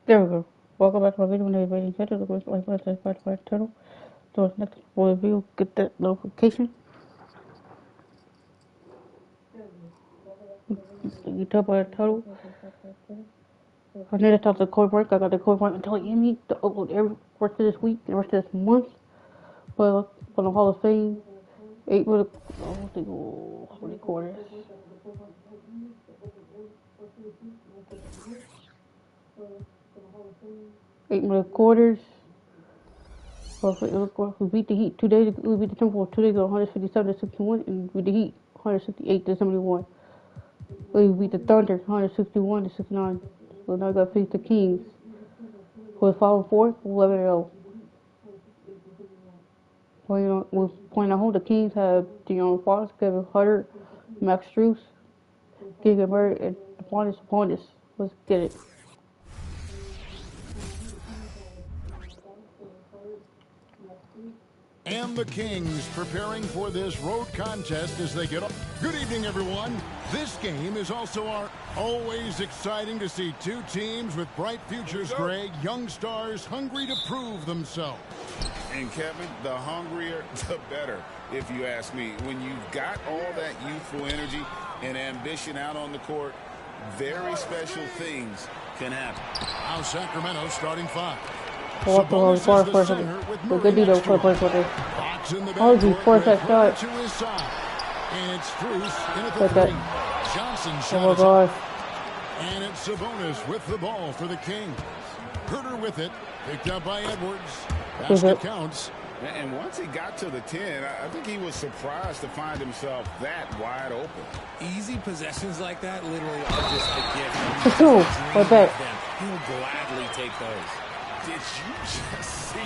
There we go. Welcome back to my video. My name is Brittni Edwards. Look like my turtle. So next for the video, get that notification. You tell by the turtle. I need to talk to the core break. I got the core break until Amy to upload every rest of this week and the rest of this month. But for the Hall of Fame, 8 minute, how many quarters? 8 minute quarters. We beat the Heat 2 days ago. We beat the Timberwolves 2 days ago, 157 to 61, and we beat the Heat 168 to 71. We beat the Thunder 161 to 69. So now we got to face the Kings. For the following 4, 11-0. Well, you know, we're playing at home. The Kings have De'Aaron Fox, Kevin Hutter, Max Strus, Keegan Murray, and Sabonis. Let's get it. And the Kings preparing for this road contest as they get up. Good evening, everyone. This game is also our always exciting to see two teams with bright futures, Greg. Young stars hungry to prove themselves. And Kevin, the hungrier, the better, if you ask me. When you've got all that youthful energy and ambition out on the court, very special things can happen. Now Sacramento starting 5. Fox in the backcourt to his side. And it's Strus in at the 3. Johnson shot it. And it's Sabonis with the ball for the Kings. Herter with it. Picked up by Edwards. Basket counts. And once he got to the 10, I think he was surprised to find himself that wide open. Easy possessions like that literally are just a gift. He'll gladly take those. Did you just see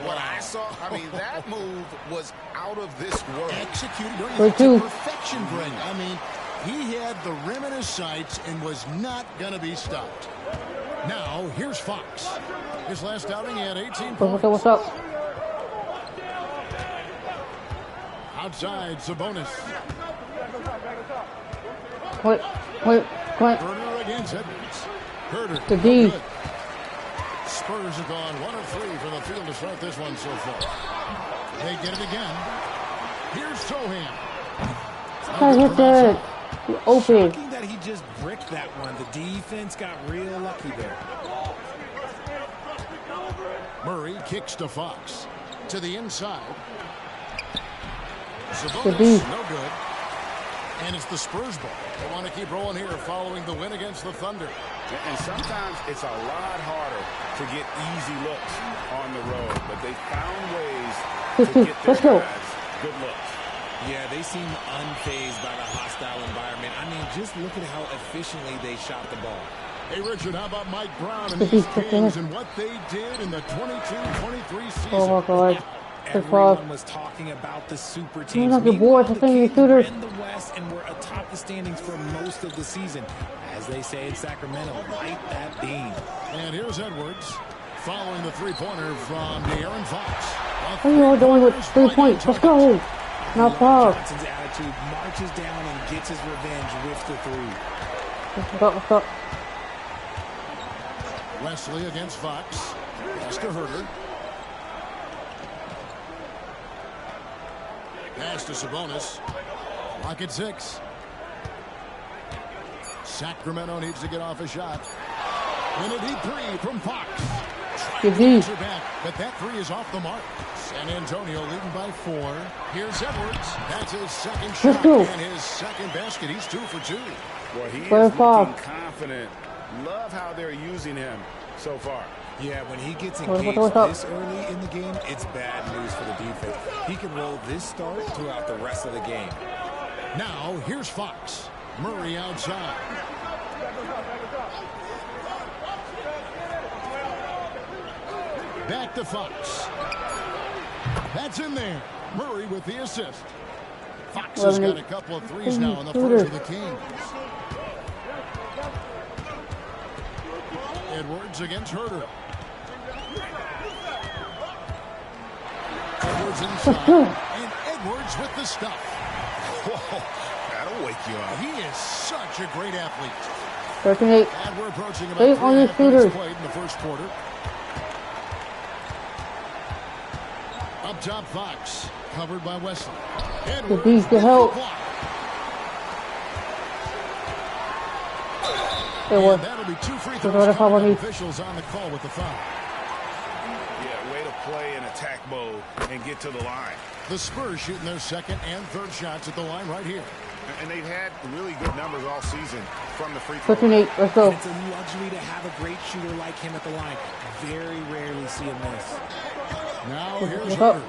what I saw? I mean, that move was out of this world. Executed to perfection, Greg. I mean, he had the rim in his sights and was not going to be stopped. Now, here's Fox. His last outing, he had 18 points. What's up? Outside, Sabonis. Wait. Herter against Edwards. Herter. The D. Spurs have gone 1 of 3 from the field to start this one so far. They get it again. Here's Sohan. Open. Shocking that he just bricked that one. The defense got real lucky there. Murray kicks to Fox. To the inside. Sabonis, no good. And it's the Spurs ball. They want to keep rolling here following the win against the Thunder. And sometimes it's a lot harder to get easy looks on the road, but they found ways to get their guys good looks. Yeah, they seem unfazed by the hostile environment. I mean, just look at how efficiently they shot the ball. Hey, Richard, how about Mike Brown and these Kings and what they did in the 22-23 season? Oh, my God. Everyone was talking about the super teams. The boys, the Kings were in the West and were atop the standings for most of the season. As they say in Sacramento, light that beam. And here's Edwards following the three-pointer from De'Aaron Fox. What are you doing with 3 points? Let's go. Now foul. Johnson's attitude marches down and gets his revenge with the 3. What's up? Wesley against Fox. Pass to Herter. Pass to Sabonis. Lock at 6. Sacramento needs to get off a shot. And a deep 3 from Fox. Back, but that 3 is off the mark. San Antonio leading by 4. Here's Edwards. That's his second shot and his second basket. He's 2 for 2. Well, he is looking confident. Love how they're using him so far. Yeah, when he gets engaged this early in the game, it's bad news for the defense. He can roll this start throughout the rest of the game. Now, here's Fox. Murray outside. Back to Fox. That's in there. Murray with the assist. Fox has got a couple of threes now in the first of the Kings. Edwards against Herter. Edwards inside. And Edwards with the stuff. Whoa, that'll wake you up. He is such a great athlete. 13-8. And we're approaching about 8 on the shooters. played in the first quarter. Up top, Fox. Covered by Wesley. Good help. And that'll be 2 free throws coming up. Officials on the call with the foul. Yeah, way to play in attack mode and get to the line. The Spurs shooting their second and third shots at the line right here. And they've had really good numbers all season from the free throw. 13-8, let's go. It's a luxury to have a great shooter like him at the line. Very rarely see him miss. Now here's Herder.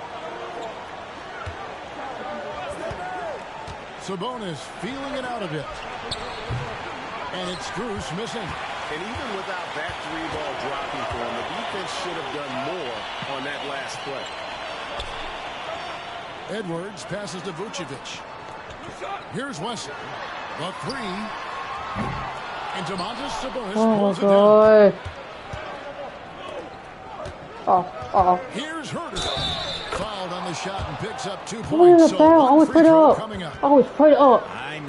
Sabonis feeling it out a bit. And it's Strus missing. And even without that 3-ball dropping for him, the defense should have done more on that last play. Edwards passes to Vucevic. Here's Wesley. The 3. And Domantas Sabonis pulls it down. Oh. Here's Herder. Fouled on the shot and picks up 2 What points. is the foul? I was straight up. I was straight up.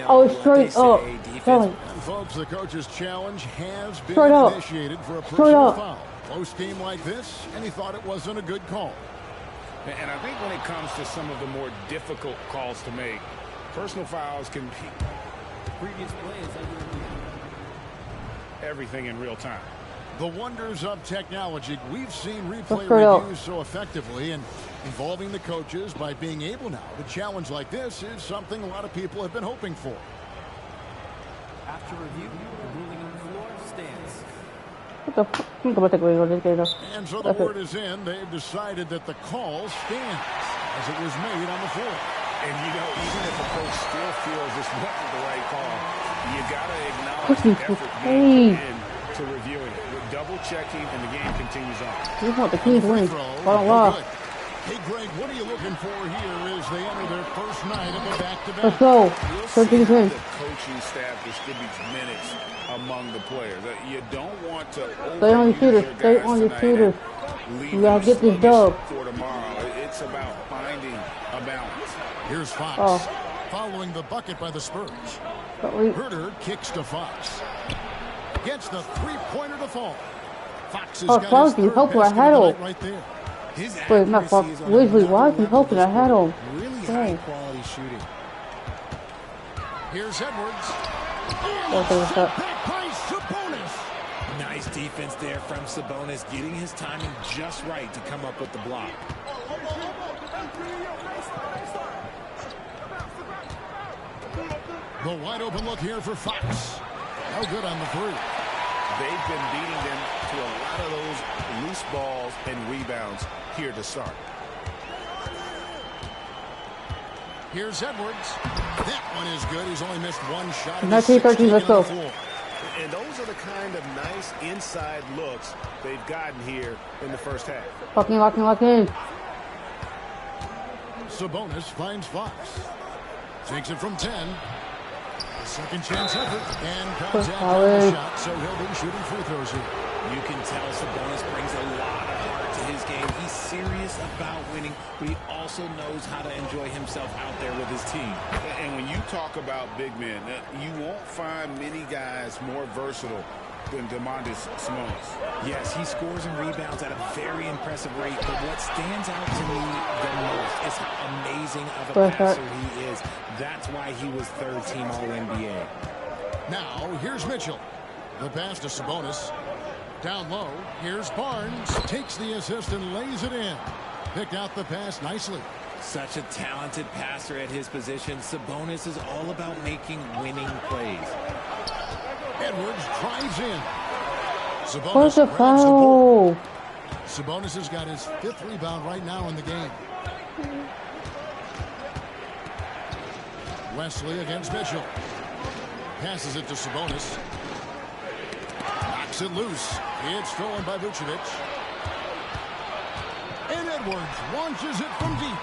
I was straight up. Folks, the coach's challenge has been initiated for a personal foul. Close game like this, and he thought it wasn't a good call. And I think when it comes to some of the more difficult calls to make, personal fouls can be previous plays everything in real time. The wonders of technology. We've seen replay reviews so effectively, and involving the coaches by being able now to challenge like this is something a lot of people have been hoping for. After review, the ruling on the floor stands. And so the word is in. They've decided that the call stands as it was made on the floor. And, you know, even if a coach still feels this wasn't the right call, you got to acknowledge the effort being put into reviewing it. We're double-checking, and the game continues on. You want the Kings win. Hey, Greg, what are you looking for here as they enter their first night of a back-to-back? Let's go. We'll see how the coaching staff distributes minutes among the players. You don't want to stay on your shooters. Stay on your shooters. You gotta get this dub. For tomorrow, it's about finding a balance. Here's Fox following the bucket by the Spurs. Herder kicks to Fox. Gets the 3-pointer to fall. Fox has got his third basket right there. Wait, not Fox. Wesley, why is he helping? I had him. Really high quality shooting. Here's Edwards. Nice defense there from Sabonis, getting his timing just right to come up with the block. The wide open look here for Fox. No good on the 3. They've been beating them to a lot of those loose balls and rebounds here to start. Here's Edwards. That one is good. He's only missed 1 shot. 19-13, let's go. And those are the kind of nice inside looks they've gotten here in the first half. Lock in. Sabonis finds Fox. Takes it from 10. Second chance effort. And contact on the shot, so he'll be shooting free throws here. You can tell Sabonis brings a lot of heart to his game. He's serious about winning, but he also knows how to enjoy himself out there with his team. And when you talk about big men, you won't find many guys more versatile than Domantas Sabonis. Yes, he scores and rebounds at a very impressive rate, but what stands out to me the most is how amazing of a passer he is. That's why he was 3rd team All-NBA. Now, here's Mitchell. The pass to Sabonis. Down low, here's Barnes. Takes the assist and lays it in. Picked out the pass nicely. Such a talented passer at his position. Sabonis is all about making winning plays. Edwards drives in. Where's the foul? Sabonis has got his 5th rebound right now in the game. Wesley against Mitchell. Passes it to Sabonis. Knocks it loose. It's stolen by Vucevic. And Edwards launches it from deep.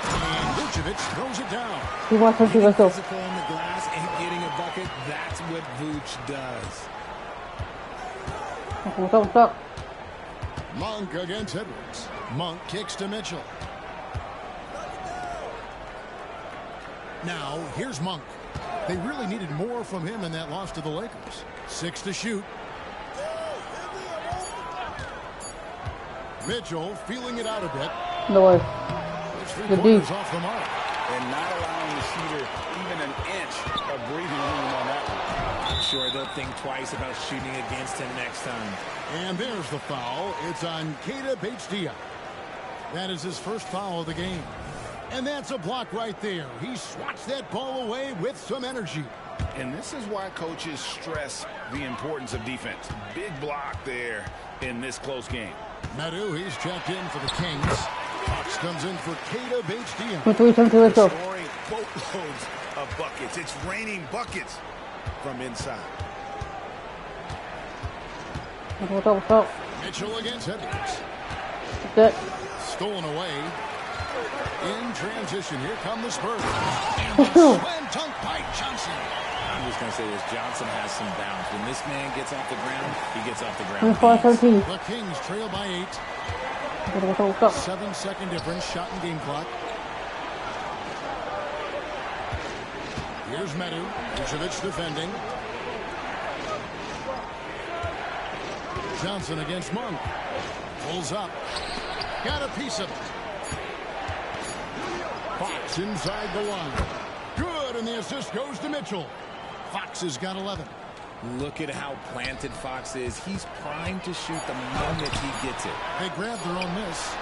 And Vucevic throws it down. He wants to let's go. Physical on the glass and getting a bucket. That's what Vuce does. What's up? Monk against Edwards. Monk kicks to Mitchell. Now, here's Monk. They really needed more from him in that loss to the Lakers. 6 to shoot. Mitchell feeling it out a bit. No way. Good D. Off the mark. And not allowing the shooter even an inch of breathing room on that one. I'm sure they'll think twice about shooting against him next time. And there's the foul. It's on Keita Bates-Diop. That is his first foul of the game. And that's a block right there. He swats that ball away with some energy. And this is why coaches stress the importance of defense. Big block there in this close game. Medu, he's checked in for the Kings. Fox comes in for Keita Bates-Diop. Scoring boatloads of buckets. It's raining buckets from inside. Mitchell against Edwards. That. Stolen away. In transition, here come the Spurs. And the slam dunk by Johnson. I'm just going to say this. Johnson has some bounce. When this man gets off the ground, he gets off the ground. The Kings trail by 8. 7-second difference, shot and game clock. Here's Medu. Vucevic defending. Johnson against Monk. Pulls up. Got a piece of it. Fox inside the line. Good, and the assist goes to Mitchell. Fox has got 11. Look at how planted Fox is. He's primed to shoot the moment he gets it. They grab their own miss.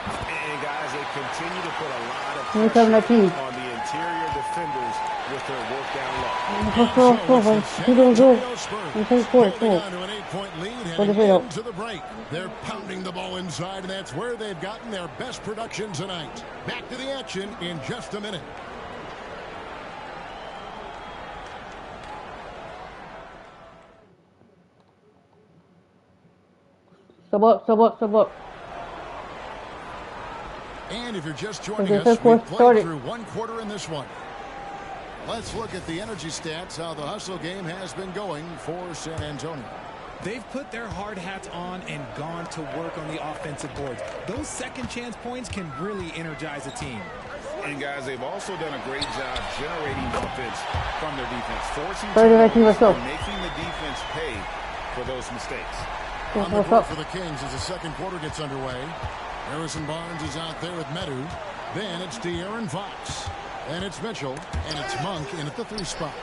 And guys, they continue to put a lot of pressure on the interior defenders with their work down low. Holding on to an 8-point lead heading into the break. They're pounding the ball inside, and that's where they've gotten their best production tonight. Back to the action in just a minute. Sub up. And if you're just joining us, we've played through one quarter in this one. Let's look at the energy stats, how the hustle game has been going for San Antonio. They've put their hard hats on and gone to work on the offensive boards. Those second chance points can really energize a team. And guys, they've also done a great job generating offense from their defense, forcing and making the defense pay for those mistakes. On the court for the Kings as the second quarter gets underway. Harrison Barnes is out there with Medu. Then it's De'Aaron Fox. Then it's Mitchell. And it's Monk in at the 3 spot.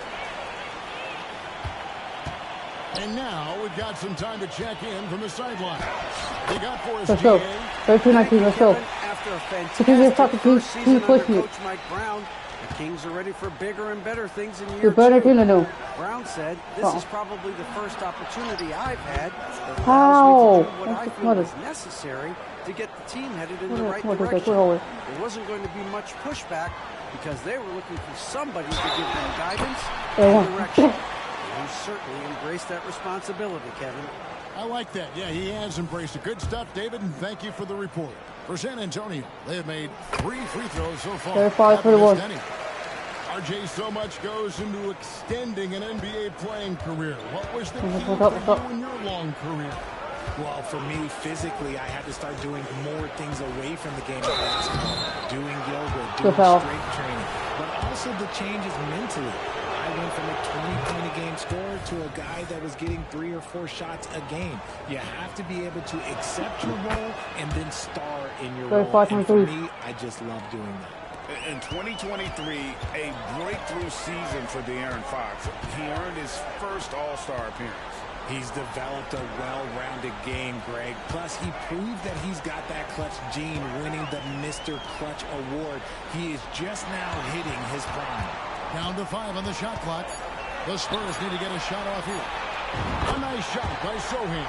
And now we've got some time to check in from the sideline. They got for us, GA. 13-19, let's go. After a fantastic first season under Coach Mike Brown, the Kings are ready for bigger and better things in year 2. Brown said, this is probably the first opportunity I've had that allows me to do what I feel is necessary to get the team headed in the right direction. There wasn't going to be much pushback because they were looking for somebody to give them guidance and direction. And he certainly embraced that responsibility, Kevin. I like that. Yeah, he has embraced it. Good stuff, David, and thank you for the report. For San Antonio, they have made 3 free throws so far. RJ, so much goes into extending an NBA playing career. What was the key for you in your long career? Well, for me, physically, I had to start doing more things away from the game of basketball. Doing yoga, doing strength training. But also the changes mentally. I went from a 20-point-a-game scorer to a guy that was getting 3 or 4 shots a game. You have to be able to accept your role and then star in your role. And for me, I just love doing that. In 2023, a breakthrough season for De'Aaron Fox. He earned his first All-Star appearance. He's developed a well-rounded game, Greg. Plus, he proved that he's got that clutch gene, winning the Mr. Clutch Award. He is just now hitting his prime. Down to 5 on the shot clock. The Spurs need to get a shot off here. A nice shot by Sohan.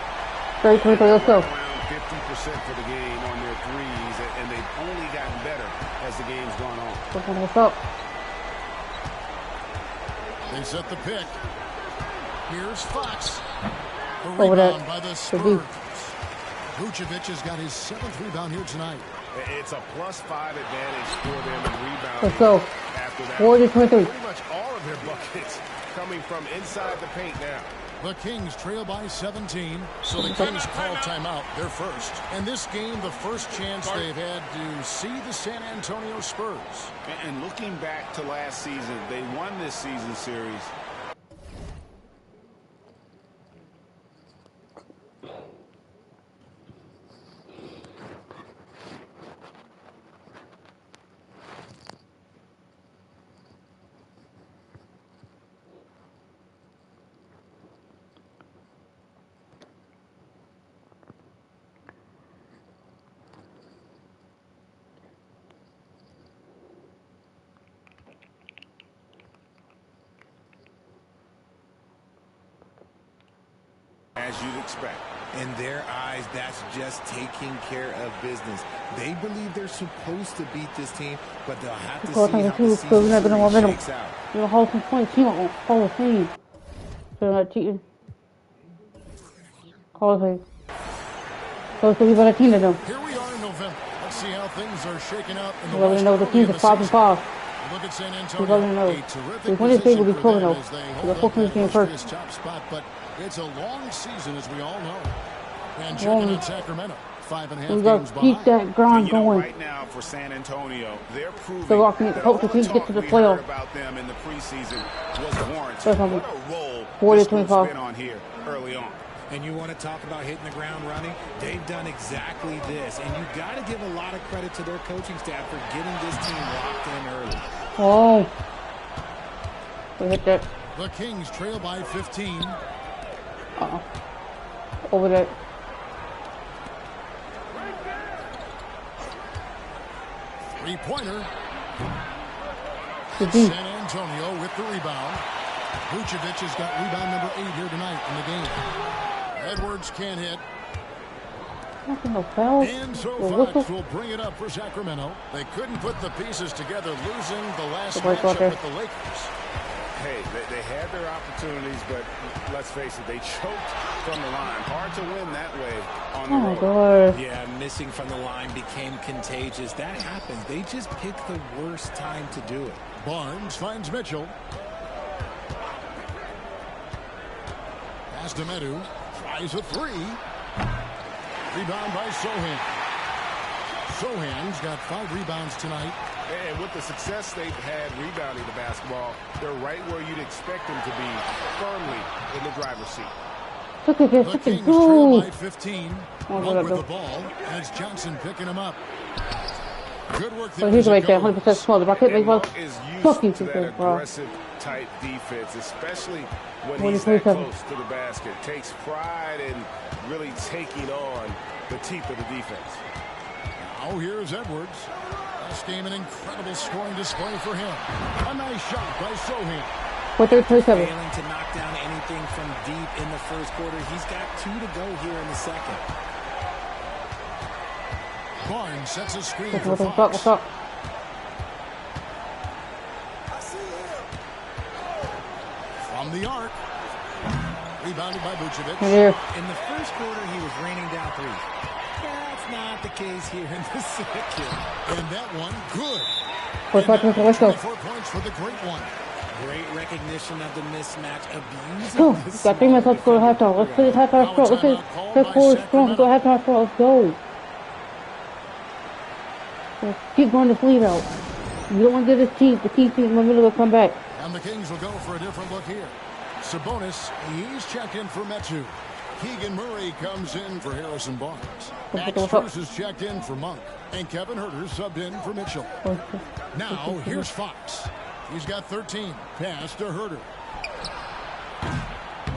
Let's go. Around 50% for the game on their threes, and they've only gotten better as the game's gone on. What's up? They set the pick. Here's Fox. The rebound by the Spurs. Vucevic has got his 7th rebound here tonight. It's a +5 advantage for them in rebounding. Let's go. After that, 40-23. pretty much all of their buckets coming from inside the paint now. The Kings trail by 17, so the Kings call timeout. They're first. And this game, the first chance they've had to see the San Antonio Spurs. And looking back to last season, they won this season series. you'd expect. In their eyes, that's just taking care of business. They believe they're supposed to beat this team, but they'll have to see how the season shakes out. You're a Hall of Fame point. Team Hall of Fame. So they're not cheating. Hall of Fame. So it's going to be better team than them. Here we are in November. Let's see how things are shaking out in the West. Know the teams are 5-5. Look at San We're going to know. If one of these things will be 12-0. We're hoping to first. Top spot, but it's a long season, as we all know. And checking in Sacramento, 5.5 we got to keep that grind going. Right now for San Antonio, they're proving so that hope the team get to the playoffs. About them in the preseason was warranted. What a role 40-25 been on here early on. And you want to talk about hitting the ground running? They've done exactly this. And you've got to give a lot of credit to their coaching staff for getting this team locked in early. Oh. We hit that. The Kings trail by 15. Uh-oh. Over that. Three-pointer. San Antonio with the rebound. Vucevic has got rebound number 8 here tonight in the game. Edwards can't hit. No fouls. And so Fox will bring it up for Sacramento. They couldn't put the pieces together, losing the last matchup with the Lakers. Hey, they had their opportunities, but let's face it, they choked from the line. Hard to win that way on the road. God. Yeah, missing from the line became contagious. That happens. They just picked the worst time to do it. Barnes finds Mitchell. Pass to Medu. Tries a three. Rebound by Sohan. Sohan's got 5 rebounds tonight. And with the success they've had rebounding the basketball, they're right where you'd expect them to be, firmly in the driver's seat. Look at this. The Kings trail by 15. With the ball, and it's Johnson picking him up. Good work there. So he's right there, 100% small. The Rocket makes one. Fuck you, aggressive type defense, especially when he's that close to the basket. Takes pride in really taking on the teeth of the defense. Now here's Edwards. This game an incredible scoring display for him. A nice shot by Sohan. Failing to knock down anything from deep in the first quarter. He's got 2 to go here in the second. Barnes sets a screen for What's Fox. up? From the arc. Rebounded by Vucevic. In the first quarter, he was raining down threes. That's not the case here in the second. And that one, good. Let's go. 4 points for the great one. Great recognition of the mismatch. Abusing Go. Got 3 minutes left to go to halftime. Let's finish halftime score. Let's finish third quarter strong. Go halftime score. Let's go. Let's keep going this lead out. You don't want to give this team, the team in the middle will come back. And the Kings will go for a different look here. Sabonis, he's checked in for Metu. Keegan Murray comes in for Harrison Barnes. Max Strus is checked in for Monk. And Kevin Huerter subbed in for Mitchell. Now, here's Fox. He's got 13. Pass to Huerter.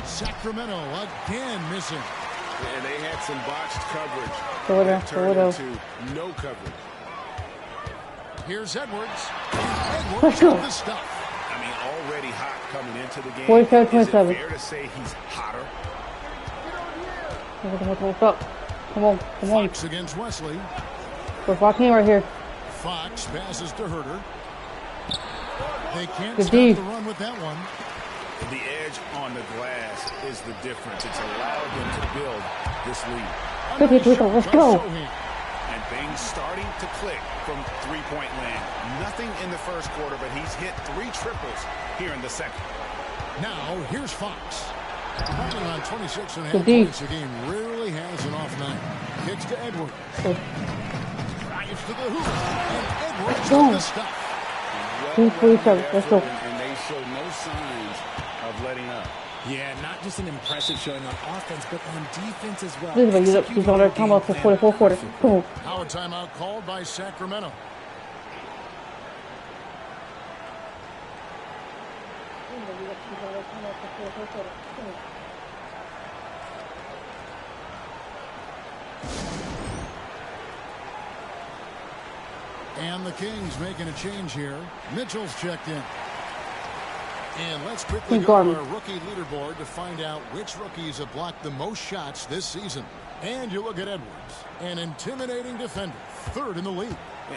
Sacramento again missing. And they had some botched coverage. That turned into no coverage. Here's Edwards. Edwards got the stuff. I mean, already hot coming into the game. 47-27. Is it fair to say he's hotter? Come on. Fox against Wesley. We're walking right here. Fox passes to Huerter. They can't Good stop D. the run with that one. The edge on the glass is the difference. It's allowed them to build this lead. Let's go. And things starting to click from three-point land. Nothing in the first quarter, but he's hit 3 triples here in the second. Now, here's Fox. Running on 26.5 points a game. Rarely has an off night. Kicks to Edwards. Drives to the hoop. And Edwards got the stuff. Let's go. And they show no signs of letting up. Yeah, not just an impressive showing on offense, but on defense as well. This is what he's on there. Time out for 44 quarters. Come on. Now a timeout called by Sacramento. And the Kings making a change here. Mitchell's checked in. And let's quickly go to our rookie leaderboard to find out which rookies have blocked the most shots this season. And you look at Edwards, an intimidating defender, 3rd in the league.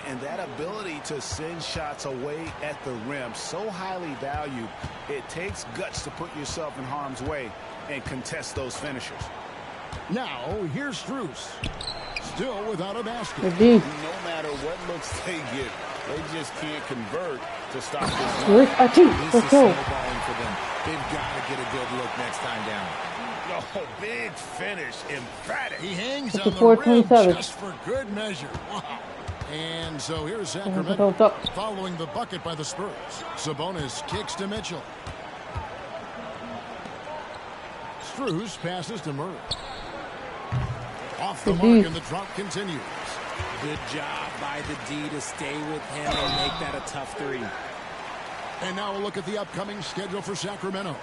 And that ability to send shots away at the rim, so highly valued. It takes guts to put yourself in harm's way and contest those finishers. Now, here's Strus. Still without a basket. No matter what looks they get, they just can't convert to stop this run. This is snowballing for them. They've got to get a good look next time down. Oh, big finish, emphatic. He hangs on the rim just for good measure. Wow. And so here's Sacramento following the bucket by the Spurs. Sabonis kicks to Mitchell. Strus passes to Murray. Off the mark, and the drought continues. Good job by the D to stay with him and make that a tough 3. And now a look at the upcoming schedule for Sacramento.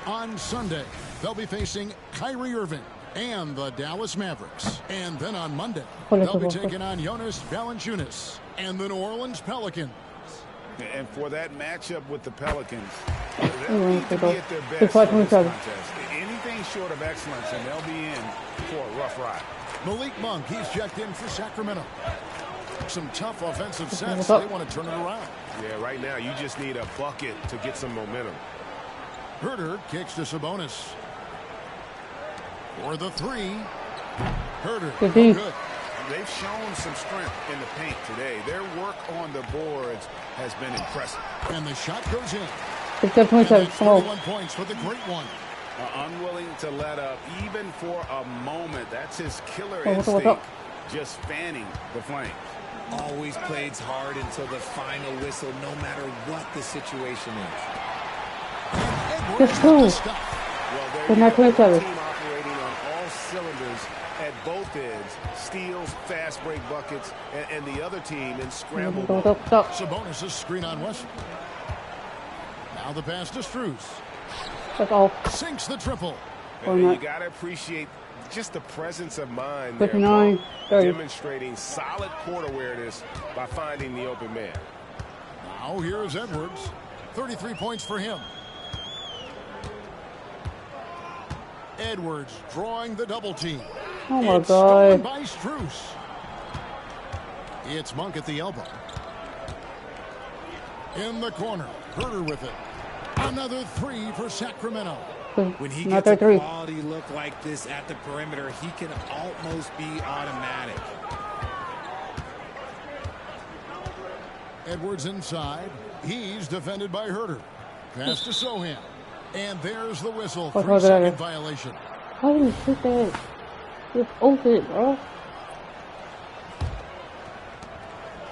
On Sunday, they'll be facing Kyrie Irving and the Dallas Mavericks. And then on Monday, they'll be taking on Jonas Valanciunas and the New Orleans Pelicans. And for that matchup with the Pelicans, they'll need to be at their best in this contest. Anything short of excellence, and they'll be in for a rough ride. Malik Monk, he's checked in for Sacramento. Some tough offensive sets. They want to turn it around. Yeah, right now you just need a bucket to get some momentum. Herter kicks to Sabonis. For the 3. Herter. Good. They've shown some strength in the paint today. Their work on the boards has been impressive. And the shot goes in. 21 points for the great one. Unwilling to let up even for a moment. That's his killer instinct, just fanning the flames. Always plays hard until the final whistle, no matter what the situation is. Just cool. Well, they're a team operating on all cylinders at both ends. Steals, fast break buckets, and the other team in scramble. Sabonis' screen on Westbrook. Now the pass to Strus. That's all. Sinks the triple. You got to appreciate just the presence of mind there, 59, 30. demonstrating solid court awareness by finding the open man. Now here's Edwards. 33 points for him. Edwards drawing the double team. Oh my it's stolen God. by Strus. It's Monk at the elbow. In the corner. Herter with it. Another 3 for Sacramento. When he gets a quality look like this at the perimeter, he can almost be automatic. Edwards inside. He's defended by Herter. Pass to Sohan. And there's the whistle. 3-second violation. How did he shoot that? Just open it, bro.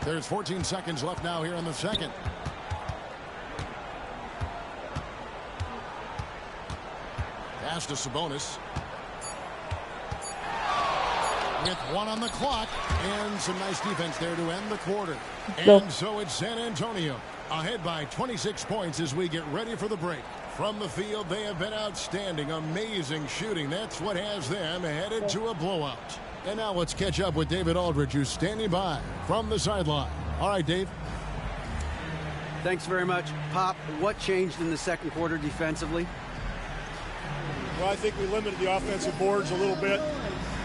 There's 14 seconds left now here in the second. Pass to Sabonis. With 1 on the clock. And some nice defense there to end the quarter. And so it's San Antonio ahead by 26 points as we get ready for the break. From the field, they have been outstanding. Amazing shooting. That's what has them headed to a blowout. And now let's catch up with David Aldridge, who's standing by from the sideline. All right, Dave. Thanks very much. Pop, what changed in the second quarter defensively? Well, I think we limited the offensive boards a little bit.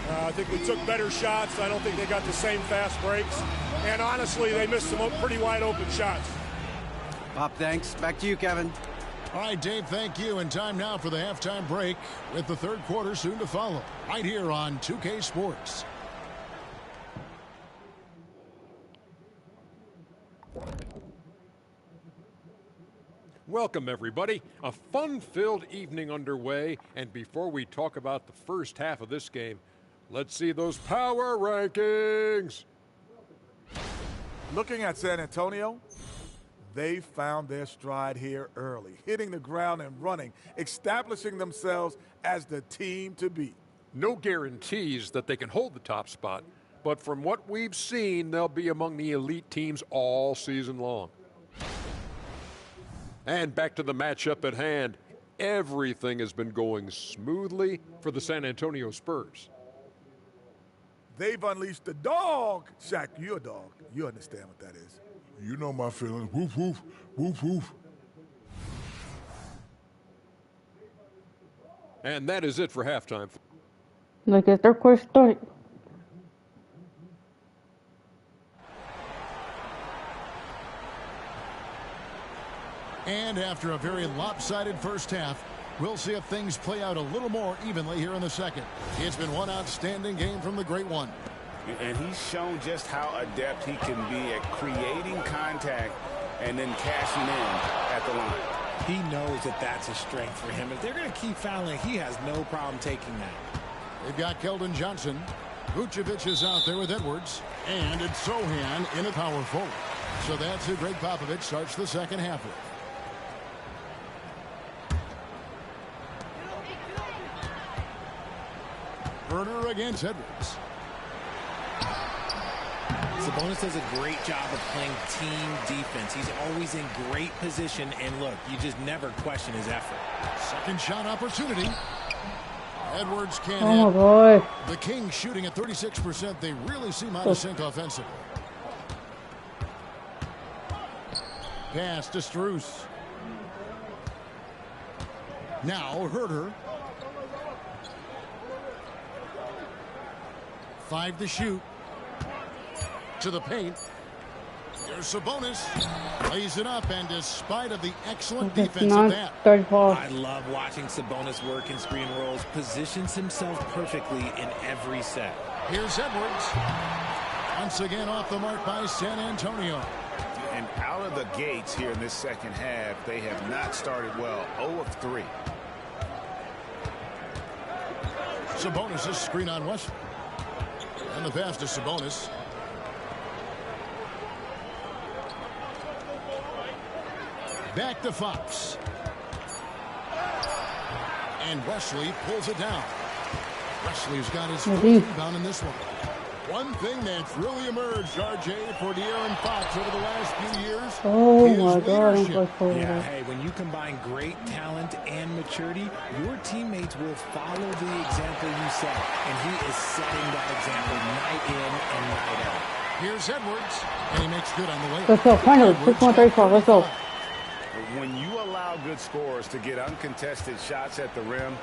I think we took better shots. I don't think they got the same fast breaks. And honestly, they missed some pretty wide open shots. Pop, thanks. Back to you, Kevin. All right, Dave, thank you. And time now for the halftime break with the third quarter soon to follow right here on 2K Sports. Welcome, everybody. A fun-filled evening underway. And before we talk about the first half of this game, let's see those power rankings. Looking at San Antonio, they found their stride here early, hitting the ground and running, establishing themselves as the team to beat. No guarantees that they can hold the top spot, but from what we've seen, they'll be among the elite teams all season long. And back to the matchup at hand. Everything has been going smoothly for the San Antonio Spurs. They've unleashed the dog. Shaq, you're a dog. You understand what that is. You know my feelings. Woof, woof, woof, woof. And that is it for halftime. Like a third quarter start. And after a very lopsided first half, we'll see if things play out a little more evenly here in the second. It's been one outstanding game from the Great One. And he's shown just how adept he can be at creating contact and then cashing in at the line. He knows that that's a strength for him. If they're going to keep fouling, he has no problem taking that. They've got Keldon Johnson. Vucevic is out there with Edwards. And it's Sohan in a power forward. So that's who Greg Popovich starts the second half with. Herder against Edwards. Sabonis does a great job of playing team defense. He's always in great position, and look, you just never question his effort. Second shot opportunity. Edwards can't Oh my hit. God. The Kings shooting at 36%. They really seem out of sync offensively. Pass to Strus. Now Herder. 5 to shoot. To the paint. Here's Sabonis. Lays it up, and despite of the excellent defense of that. I love watching Sabonis work in screen rolls. Positions himself perfectly in every set. Here's Edwards. Once again off the mark by San Antonio. And out of the gates here in this second half, they have not started well. 0 of 3. Sabonis' screen on Wesley. And the pass to Sabonis. Back to Fox. And Wesley pulls it down. Wesley's got his first rebound in this one. One thing that's really emerged, RJ, for De'Aaron Fox over the last few years. Oh my God. Yeah, hey, when you combine great talent and maturity, your teammates will follow the example you set. And he is setting that example night in and night out. Here's Edwards, and he makes good on the way. Let's go. Finally, 6-1-3-4. Let's go. When you allow good scorers to get uncontested shots at the rim,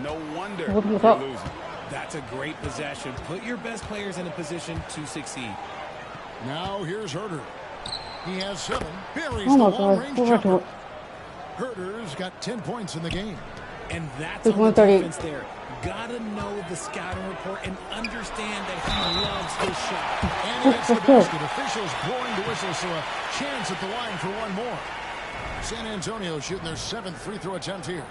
no wonder What you're up? losing. That's a great possession. Put your best players in a position to succeed. Now here's Herder. He has 7. Buries Oh the my long-range God. jumper. Herder's got 10 points in the game. And that's on the defense there. Gotta know the scouting report and understand that he loves this shot. And he hits the basket. Officials blowing the whistle, so a chance at the line for one more. San Antonio shooting their 7th free throw attempt here.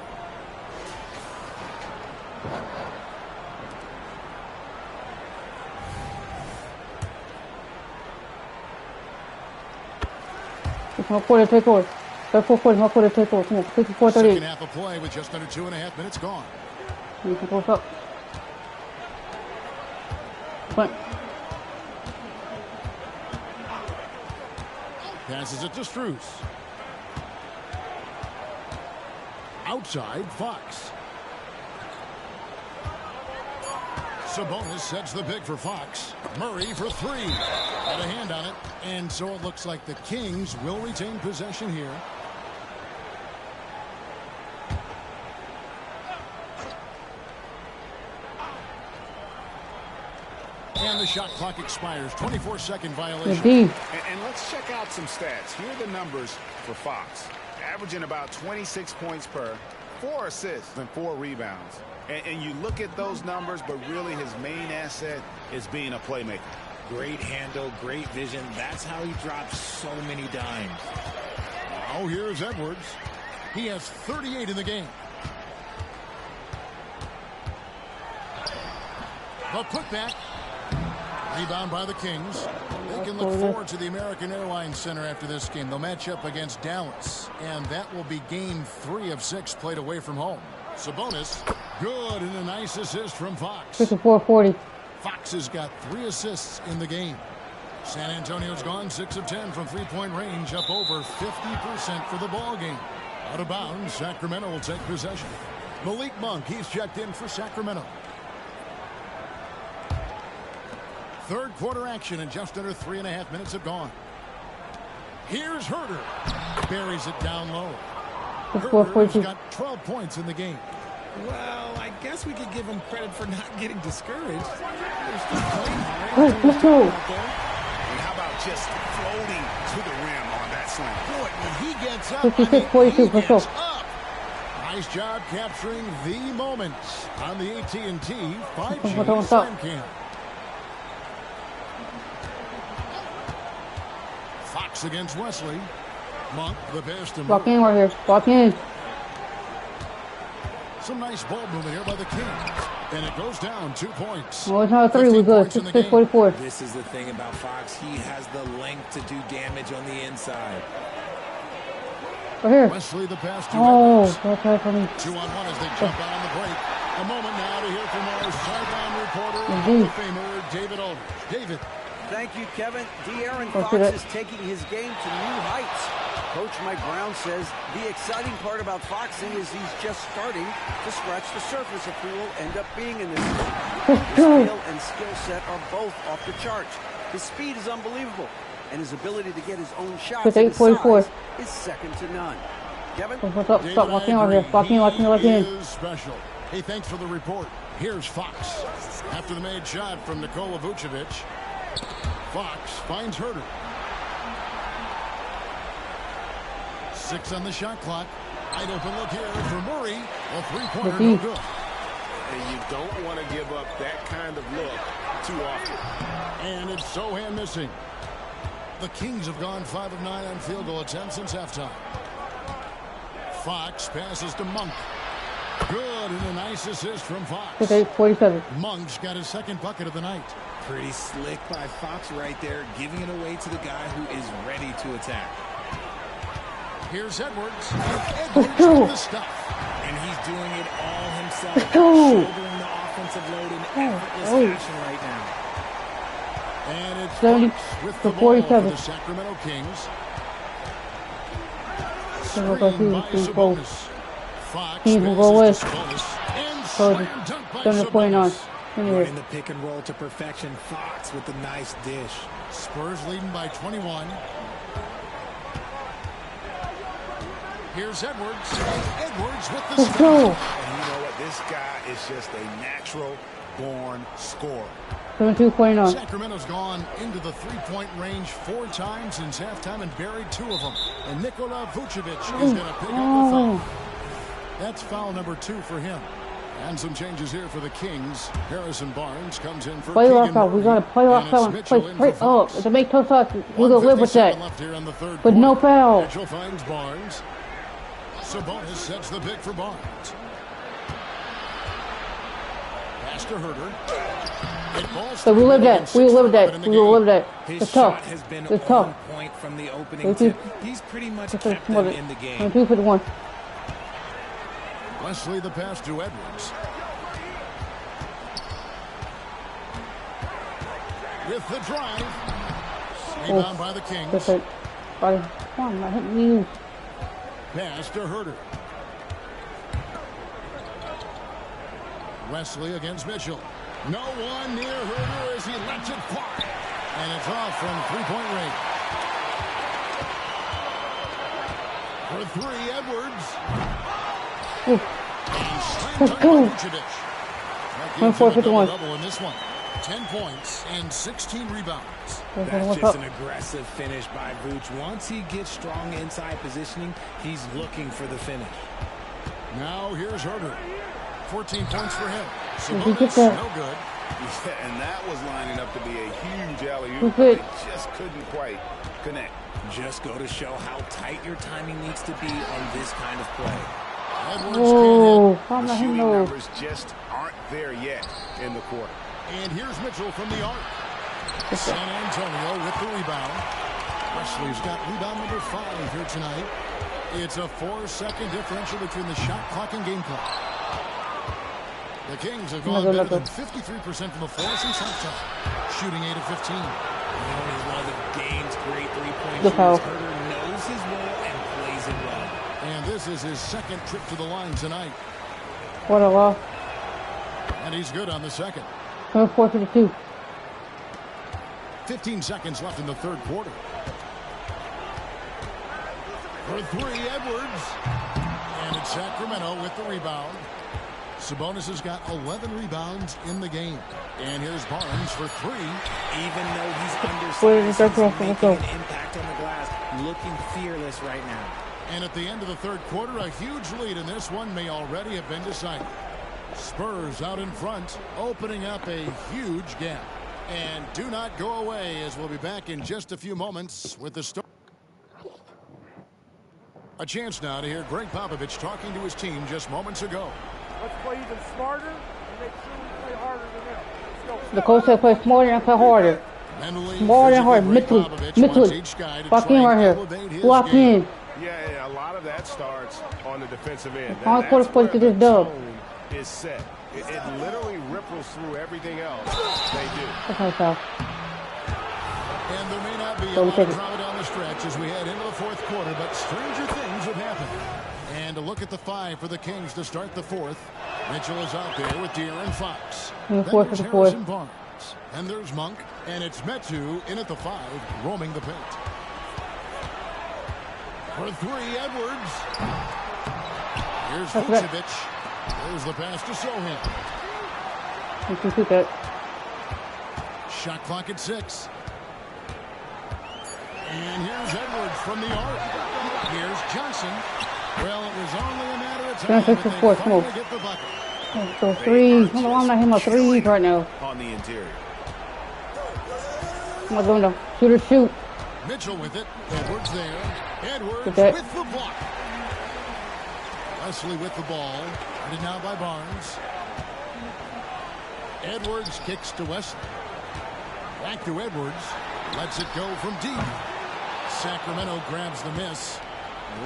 It's my quarter, take over. Third quarter, my quarter, take over. Come on, 54-38. Second half of play with just under 2.5 minutes gone. What's up? But Passes it to Strus. Outside, Fox. Sabonis sets the pick for Fox. Murray for 3. Got a hand on it. And so it looks like the Kings will retain possession here. And the shot clock expires. 24-second violation. And let's check out some stats. Here are the numbers for Fox. Averaging about 26 points per, 4 assists and 4 rebounds. And you look at those numbers, but really his main asset is being a playmaker. Great handle, great vision. That's how he drops so many dimes. Now here's Edwards. He has 38 in the game. The putback. Rebound by the Kings. They can look forward to the American Airlines Center after this game. They'll match up against Dallas, and that will be game 3 of 6 played away from home. Sabonis, good, and a nice assist from Fox. 54-40. Fox has got 3 assists in the game. San Antonio's gone 6 of 10 from three-point range, up over 50% for the ball game. Out of bounds, Sacramento will take possession. Malik Monk, he's checked in for Sacramento. Third quarter action, and just under 3.5 minutes have gone. Here's Herder. Buries it down low. Herder's got 12 points in the game. Well, I guess we could give him credit for not getting discouraged. They're still playing hard. Let's go. And how about just floating to the rim on that slam? Boy, when he gets up, 56-42, he let's go. gets up. Nice job capturing the moments on the AT&T 5G Slam Cam. Fox against Wesley. Monk, the pass to Walk in right here. Walk in. Some nice ball movement here by the Kings. And it goes down 2 points. Oh, it's not a 3. We're good. 6-44. This is the thing about Fox. He has the length to do damage on the inside. Right here. Wesley, the pass to Oh, Edwards. that's right for me. 2-on-1 as they jump out on the break. A moment now to hear from our sideline reporter, Hall of Famer David Aldridge. David. Thank you, Kevin. De'Aaron Fox is taking his game to new heights. Coach Mike Brown says the exciting part about Foxy is he's just starting to scratch the surface of who will end up being in this league. His skill and skill set are both off the charts. His speed is unbelievable, and his ability to get his own shots and his size is second to none. Kevin? What's up? Stop walking out here. Walk in. Special. Hey, thanks for the report. Here's Fox. After the made shot from Nikola Vucevic, Fox finds Herter. 6 on the shot clock. Wide open look here for Murray. A three-pointer, no good. And you don't want to give up that kind of look too often. And it's Sohan missing. The Kings have gone 5 of 9 on field goal attempts since halftime. Fox passes to Monk. Good, and a nice assist from Fox. 47. Monk's got his second bucket of the night. Pretty slick by Fox right there, giving it away to the guy who is ready to attack. Here's Edwards. Edwards with the stuff. And he's doing it all himself. Shouldering the offensive load in effortless fashion right now. And it's 70 Fox with to the ball 47. for the Sacramento Kings. Screen by Sabonis. Fox Kings will go passes with. to Sabonis. And So slam dunk by 7-49. Sabonis. Running the pick and roll to perfection. Fox with the nice dish. Spurs leading by 21. Here's Edwards. Edwards with the Let's go. And you know what? This guy is just a natural-born scorer. 72-49. Sacramento's gone into the three-point range 4 times since halftime and buried 2 of them. And Nikola Vucevic is going to pick up the foul. That's foul number 2 for him. And some changes here for the Kings. Harrison Barnes comes in for Play Keegan lockout. We got to play lockout and play straight up. To make tough shots, we're going to live with that. Left here in the third But no foul. Mitchell finds Barnes. Sabonis sets the pick for Barnes. Pass to Herter. So we live that. We live that. We will live that. It's tough. Has been It's tough. on point from the opening tip. He's pretty much kept them in the game. 2-51. Wesley the pass to Edwards. With the drive. Rebound by the Kings. Come on, not hitting you. Pass to Herter. Wesley against Mitchell. No one near Herter as he lets it fly. And it's off from three-point range. For 3, Edwards. And slam dunk by Vucevic. That gives him a double in this one. 10 points and 16 rebounds. That's just an aggressive finish by Vooch. Once he gets strong inside positioning, he's looking for the finish. Now here's Herter. 14 points for him. Sabonis, no good. Yeah, and that was lining up to be a huge alley-oop. They just couldn't quite connect. Just go to show how tight your timing needs to be on this kind of play. Edwards can't hit. The shooting numbers just aren't there yet in the quarter. And here's Mitchell from the arc. San Antonio with the rebound. Wesley's got rebound number 5 here tonight. It's a 4-second differential between the shot clock and game clock. The Kings have gone better than 53% from the floor since halftime, shooting 8 of 15. He's one of the game's great three-point shooters. Herter knows his role and plays it well. And this is his second trip to the line tonight. What a loss. And he's good on the second. 4-52. 15 seconds left in the third quarter. For 3, Edwards. And it's Sacramento with the rebound. Sabonis has got 11 rebounds in the game. And here's Barnes for 3. Even though he's undersized, he's making an impact on the glass, looking fearless right now. And at the end of the third quarter, a huge lead in this one may already have been decided. Spurs out in front, opening up a huge gap. And do not go away, as we'll be back in just a few moments with the story. A chance now to hear Greg Popovich talking to his team just moments ago. Let's play even smarter and make sure we play harder than them. Let's go. The coach said play smarter and play harder. Smarter and harder. Mentally. Lock in right here. Lock in. Yeah, a lot of that starts on the defensive end. All the quarter points to this dub. Is set. It literally ripples through everything else they do. That's how. And there may not be a lot of drama down the stretch as we head into the fourth quarter, but stranger things have happened. And a look at the 5 for the Kings to start the fourth. Mitchell is out there with De'Aaron Fox. And the fourth for the fourth. Barnes. And there's Monk. And it's Metu in at the 5, roaming the paint. For 3, Edwards. Here's Vucevic. There's the pass to Sohan. You can shoot that. Shot clock at 6. And here's Edwards from the arc. Here's Johnson. Well, it was only a matter of time that they finally get the bucket. So 3. I'm not hitting my 3s right now. On the interior. I'm not going to shoot or shoot. Mitchell with it. Edwards there. Edwards with the block. Wesley with the ball. Headed now by Barnes. Edwards kicks to Wesley. Back to Edwards. Lets it go from deep. Sacramento grabs the miss.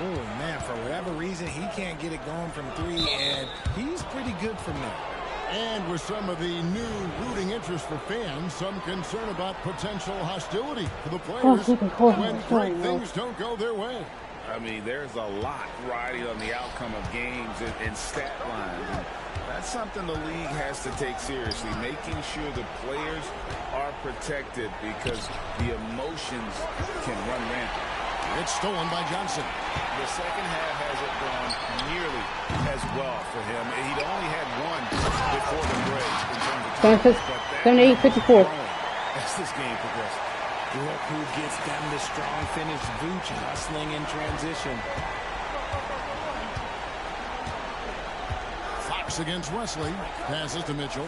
Oh, man, for whatever reason, he can't get it going from 3, and he's pretty good from there. And with some of the new rooting interest for fans, some concern about potential hostility for the players when great things don't go their way. I mean, there's a lot riding on the outcome of games and stat lines. And that's something the league has to take seriously, making sure the players are protected because the emotions can run rampant. It's stolen by Johnson. The second half hasn't gone nearly as well for him. He'd only had one before the break in terms of time. 78-54. As this game progresses. Look who gets them the strong finish. Vooch hustling in transition. Fox against Wesley. Passes to Mitchell.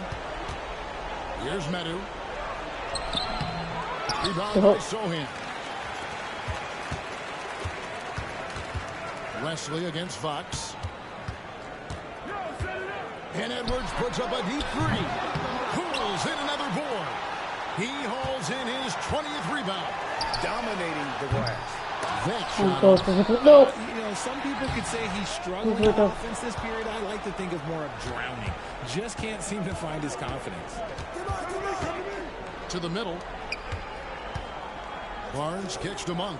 Here's Metu. Rebound by Sohan. Wesley against Fox. And Edwards puts up a deep 3. Pulls in another board. He hauls in his 20th rebound. Dominating the glass. Some people could say he's struggling on offense this period. I like to think of more of drowning. Just can't seem to find his confidence. To the middle. Barnes kicks to Monk.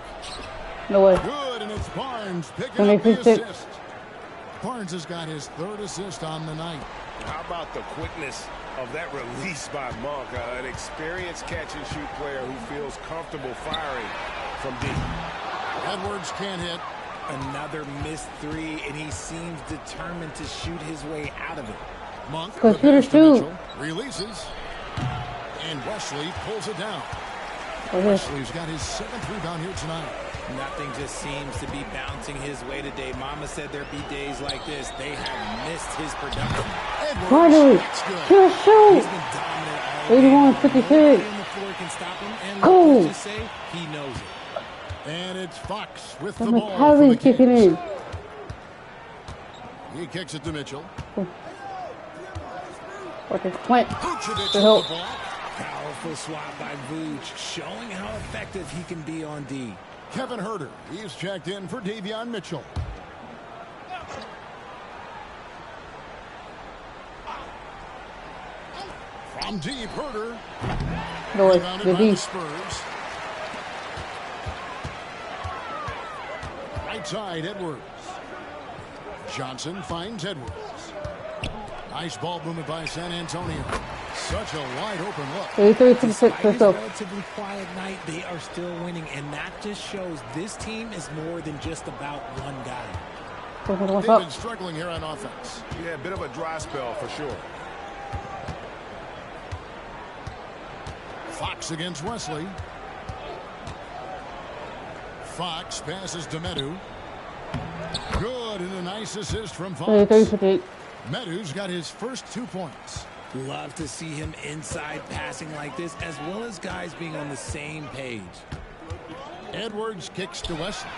No way. Good, and it's Barnes picking up the assist. Barnes has got his 3rd assist on the night. How about the quickness of that release by Monk? An experienced catch-and-shoot player who feels comfortable firing from deep. Edwards can't hit. Another missed 3, and he seems determined to shoot his way out of it. Monk shoot. Releases. And Wesley pulls it down. Wesley's got his 7th rebound here tonight. Nothing just seems to be bouncing his way today. Mama said there'd be days like this. They have missed his production. Finally, shoot. He's been dominant all 81-56. on the floor can stop him, and Cool. let's just say he knows it. And it's Fox with the ball for the kicking in. He kicks it to Mitchell. Vucevic to help. Powerful swat by Vooch, showing how effective he can be on D. Kevin Huerter, he's checked in for Davion Mitchell. From deep, Huerter. Rebounded by the Spurs. Right side, Edwards. Johnson finds Edwards. Nice ball movement by San Antonio. Such a wide open look. Despite his relatively quiet night, they are still winning, and that just shows this team is more than just about one guy. What's They've up? been struggling here on offense. Yeah, a bit of a dry spell for sure. Fox against Wesley. Fox passes to Medu. Good, and a nice assist from Fox. 33-58. Medu's got his first 2 points. Love to see him inside passing like this, as well as guys being on the same page. Edwards kicks to Wesley.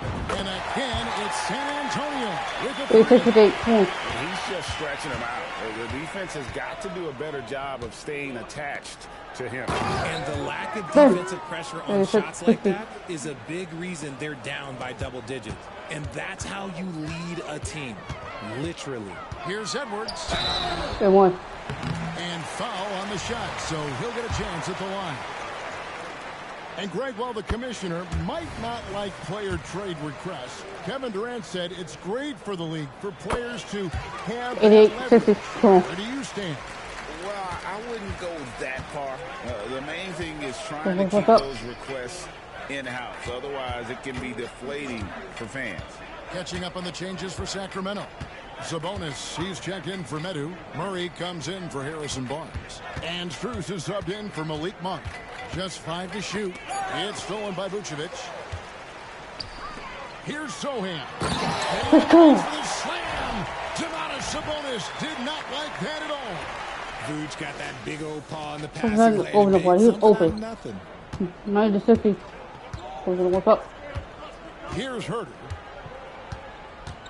And again, it's San Antonio with the 38 points. He's just stretching him out. The defense has got to do a better job of staying attached to him. And the lack of defensive pressure on shots like that is a big reason they're down by double digits. And that's how you lead a team, literally. Here's Edwards. They won. And foul on the shot, so he'll get a chance at the line. And Greg, while the commissioner might not like player trade requests, Kevin Durant said it's great for the league for players to have that leverage. Where do you stand? Well, I wouldn't go that far. The main thing is trying to keep those requests in-house. Otherwise, it can be deflating for fans. Catching up on the changes for Sacramento. Sabonis, he's checked in for Medu. Murray comes in for Harrison Barnes. And Strus is subbed in for Malik Monk. Just 5 to shoot. It's stolen by Vucevic. Here's Sohan. And the slam. Domantas Sabonis did not like that at all. Vooch got that big old paw in the He passing was open. He was open. Nothing. 90-60. What's up? Here's Herter.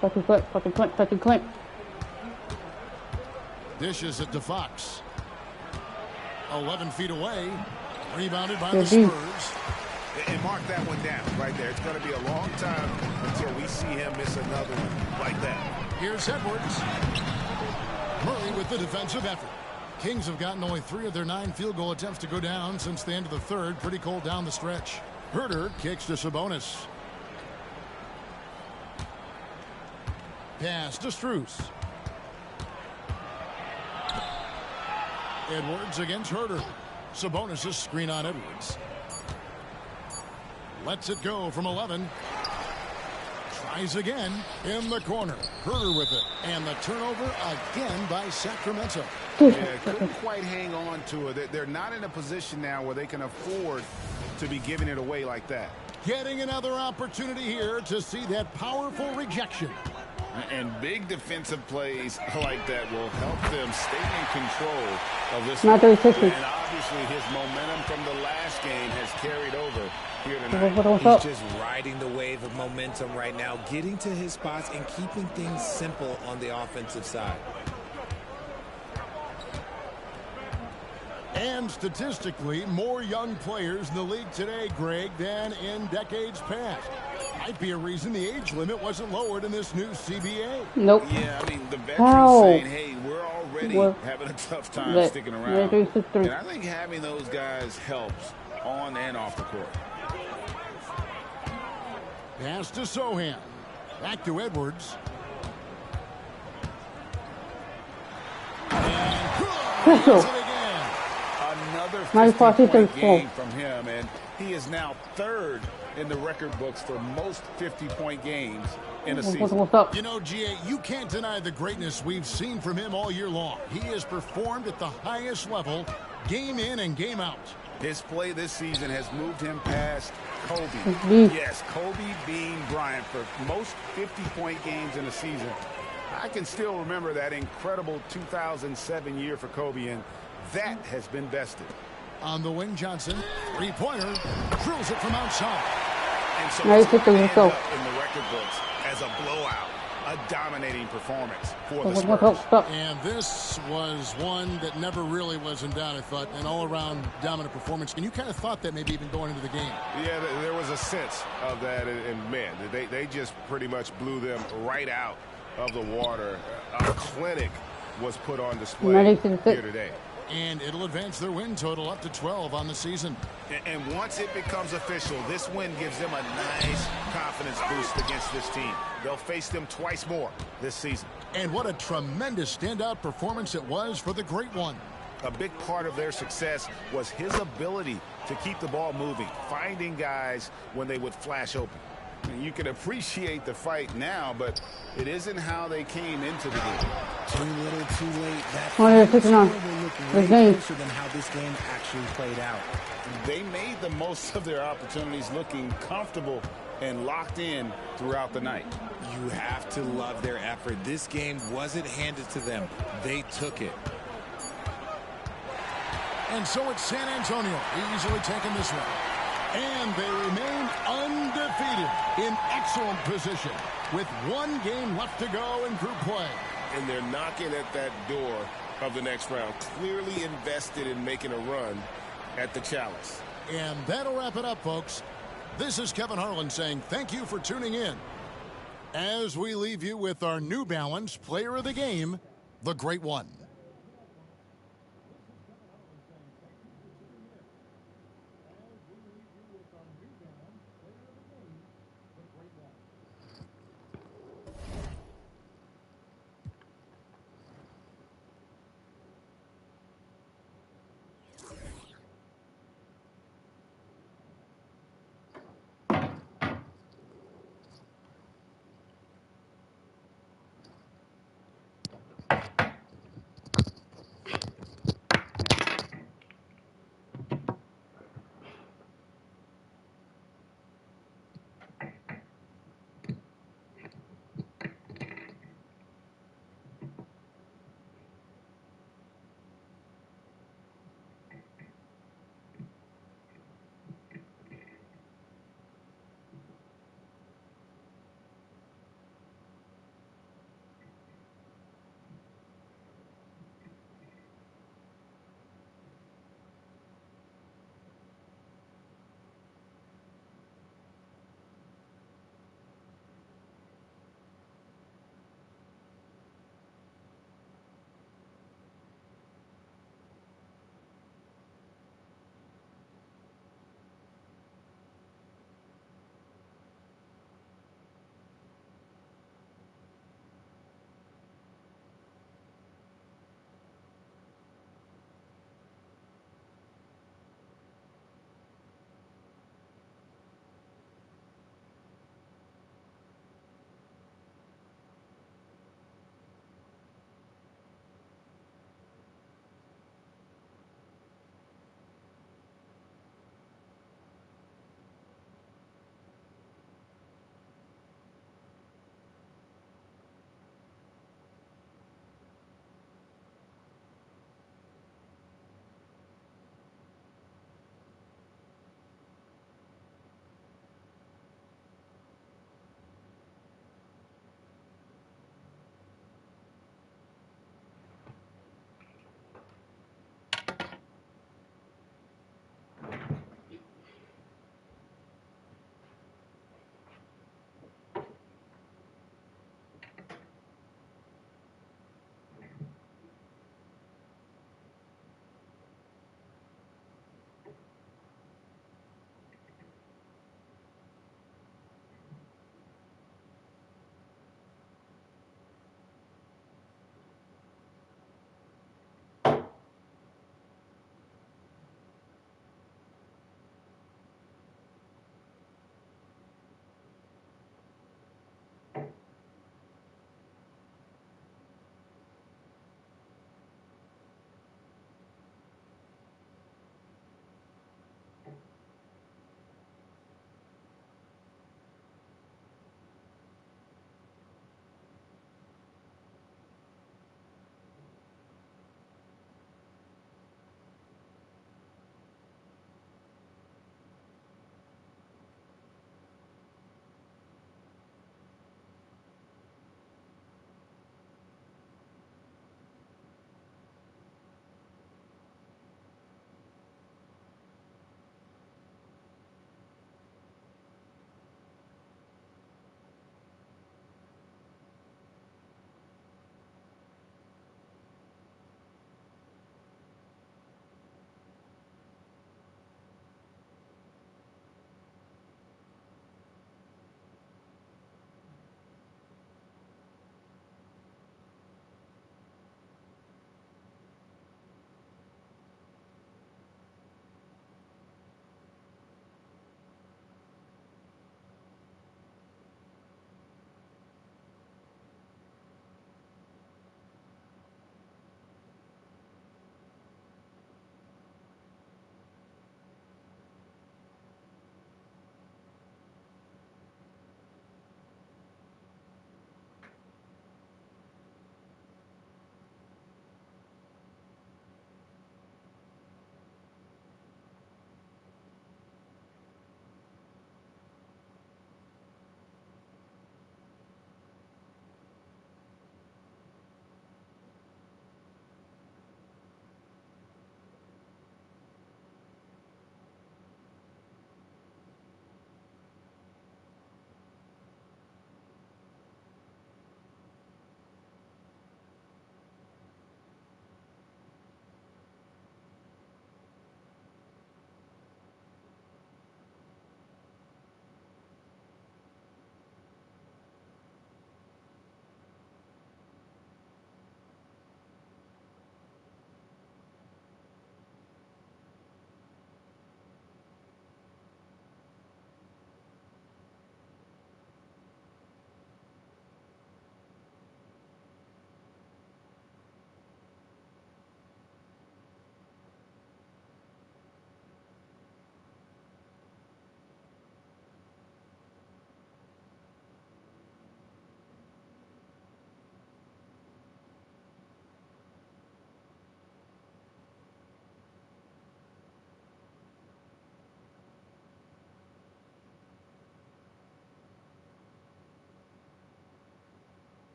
Fucking Clint. Dishes it to Fox. 11 feet away. Rebounded by the Spurs. And mark that one down right there. It's going to be a long time until we see him miss another one like that. Here's Edwards. Murray with the defensive effort. Kings have gotten only 3 of their 9 field goal attempts to go down since the end of the third. Pretty cold down the stretch. Herter kicks to Sabonis. Pass to Strus. Edwards against Herter. Sabonis' screen on Edwards. Lets it go from 11. Tries again in the corner. Herter with it. And the turnover again by Sacramento. Yeah, couldn't quite hang on to it. They're not in a position now where they can afford to be giving it away like that. Getting another opportunity here to see that powerful rejection. And big defensive plays like that will help them stay in control of this. Not 360. And obviously his momentum from the last game has carried over here tonight. He's just riding the wave of momentum right now, getting to his spots and keeping things simple on the offensive side. And statistically, more young players in the league today, Greg, than in decades past. Might be a reason the age limit wasn't lowered in this new CBA. Nope. Yeah, I mean, the veterans saying, hey, we're already having a tough time sticking around. And I think having those guys helps on and off the court. Pass to Sohan. Back to Edwards. And good. Another 50-point game from him, and he is now 3rd in the record books for most 50-point games in a season. You know, GA, you can't deny the greatness we've seen from him all year long. He has performed at the highest level, game in and game out. His play this season has moved him past Kobe. Yes, Kobe being Bryant for most 50-point games in a season. I can still remember that incredible 2007 year for Kobe, and that has been bested. On the wing, Johnson, 3-pointer, drills it from outside. And so it's going to end up in the record books as a blowout, a dominating performance for the Spurs. And this was one that never really was in doubt, I thought, an all-around dominant performance. And you kind of thought that maybe even going into the game. Yeah, there was a sense of that, and man, they just pretty much blew them right out of the water. A clinic was put on display here today. And it'll advance their win total up to 12 on the season. And once it becomes official, this win gives them a nice confidence boost against this team. They'll face them twice more this season. And what a tremendous standout performance it was for the Great One. A big part of their success was his ability to keep the ball moving, finding guys when they would flash open. You can appreciate the fight now, but it isn't how they came into the game. Too little, too late. That Good game. closer than how this game actually played out. They made the most of their opportunities, looking comfortable and locked in throughout the night. You have to love their effort. This game wasn't handed to them. They took it. And so it's San Antonio easily taking this one. And they remain undefeated in excellent position with one game left to go in group play. And they're knocking at that door of the next round, clearly invested in making a run at the Chalice. And that'll wrap it up, folks. This is Kevin Harlan saying thank you for tuning in as we leave you with our New Balance player of the game, the Great One.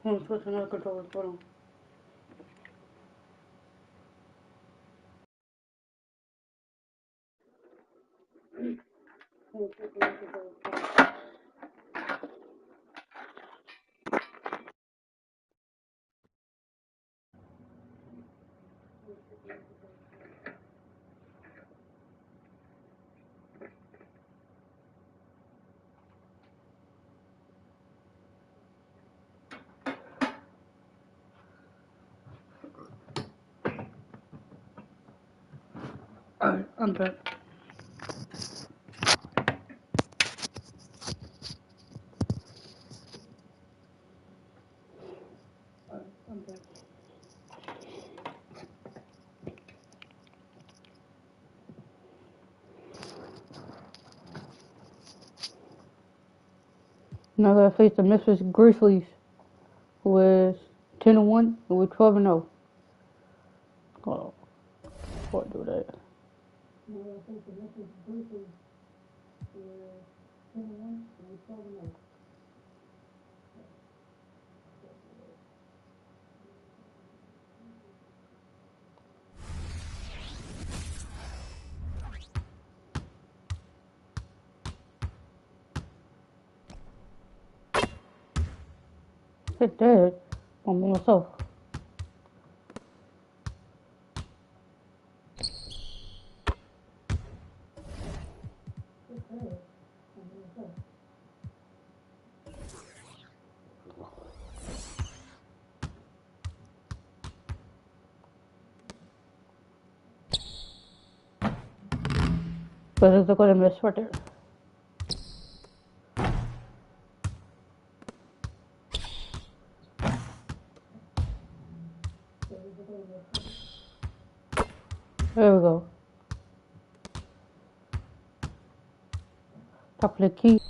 I'm gonna switch another controller. Hold on. Alright, I'm back. Now I gotta face the Memphis Grizzlies with 10-1 and we're 12-0. Hold on. Before I do that. Now I gotta face the Memphis Grizzlies with 10-1 and we're 12-0. Hit that. I'm by myself. But there's a good miss right there. There we go. Top of the key.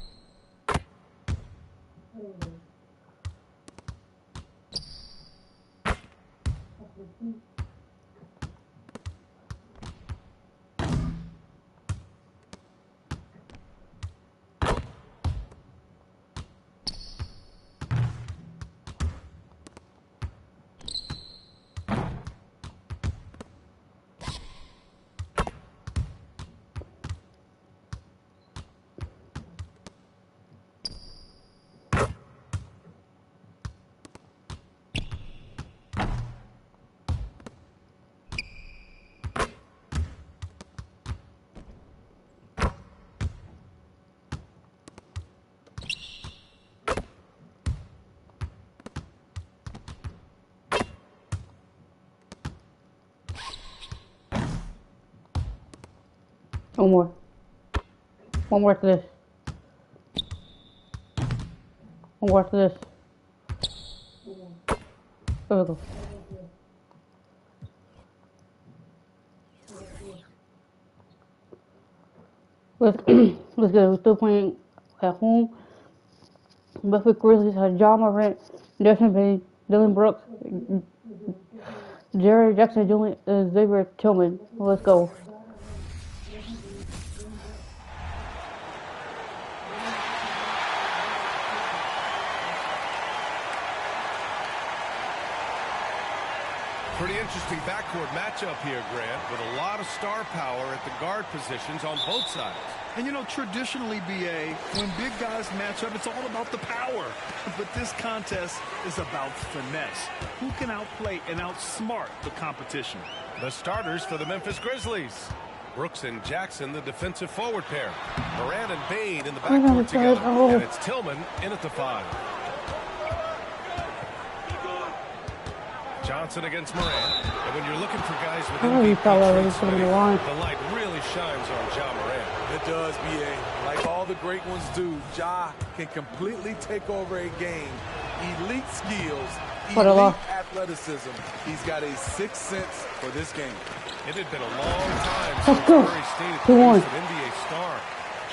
One more. One more after this. One more after this. There we go. Let's go. We're still playing at home. Memphis Grizzlies had John Morant, Desmond Bain, Dylan Brooks, Jerry Jackson Jr., and Xavier Tillman. Let's go. Pretty interesting backcourt matchup here, Grant, with a lot of star power at the guard positions on both sides. And, you know, traditionally, B.A., when big guys match up, it's all about the power. But this contest is about finesse. Who can outplay and outsmart the competition? The starters for the Memphis Grizzlies. Brooks and Jackson, the defensive forward pair. Morant and Bain in the backcourt together. And it's Tillman in at the 5. Johnson against Morant. And when you're looking for guys with MVP traits, the light really shines on Ja Morant. It does, B.A. Like all the great ones do, Ja can completely take over a game. Elite skills, elite athleticism. He's got a sixth sense for this game. It had been a long time since Murray State had produced an NBA star.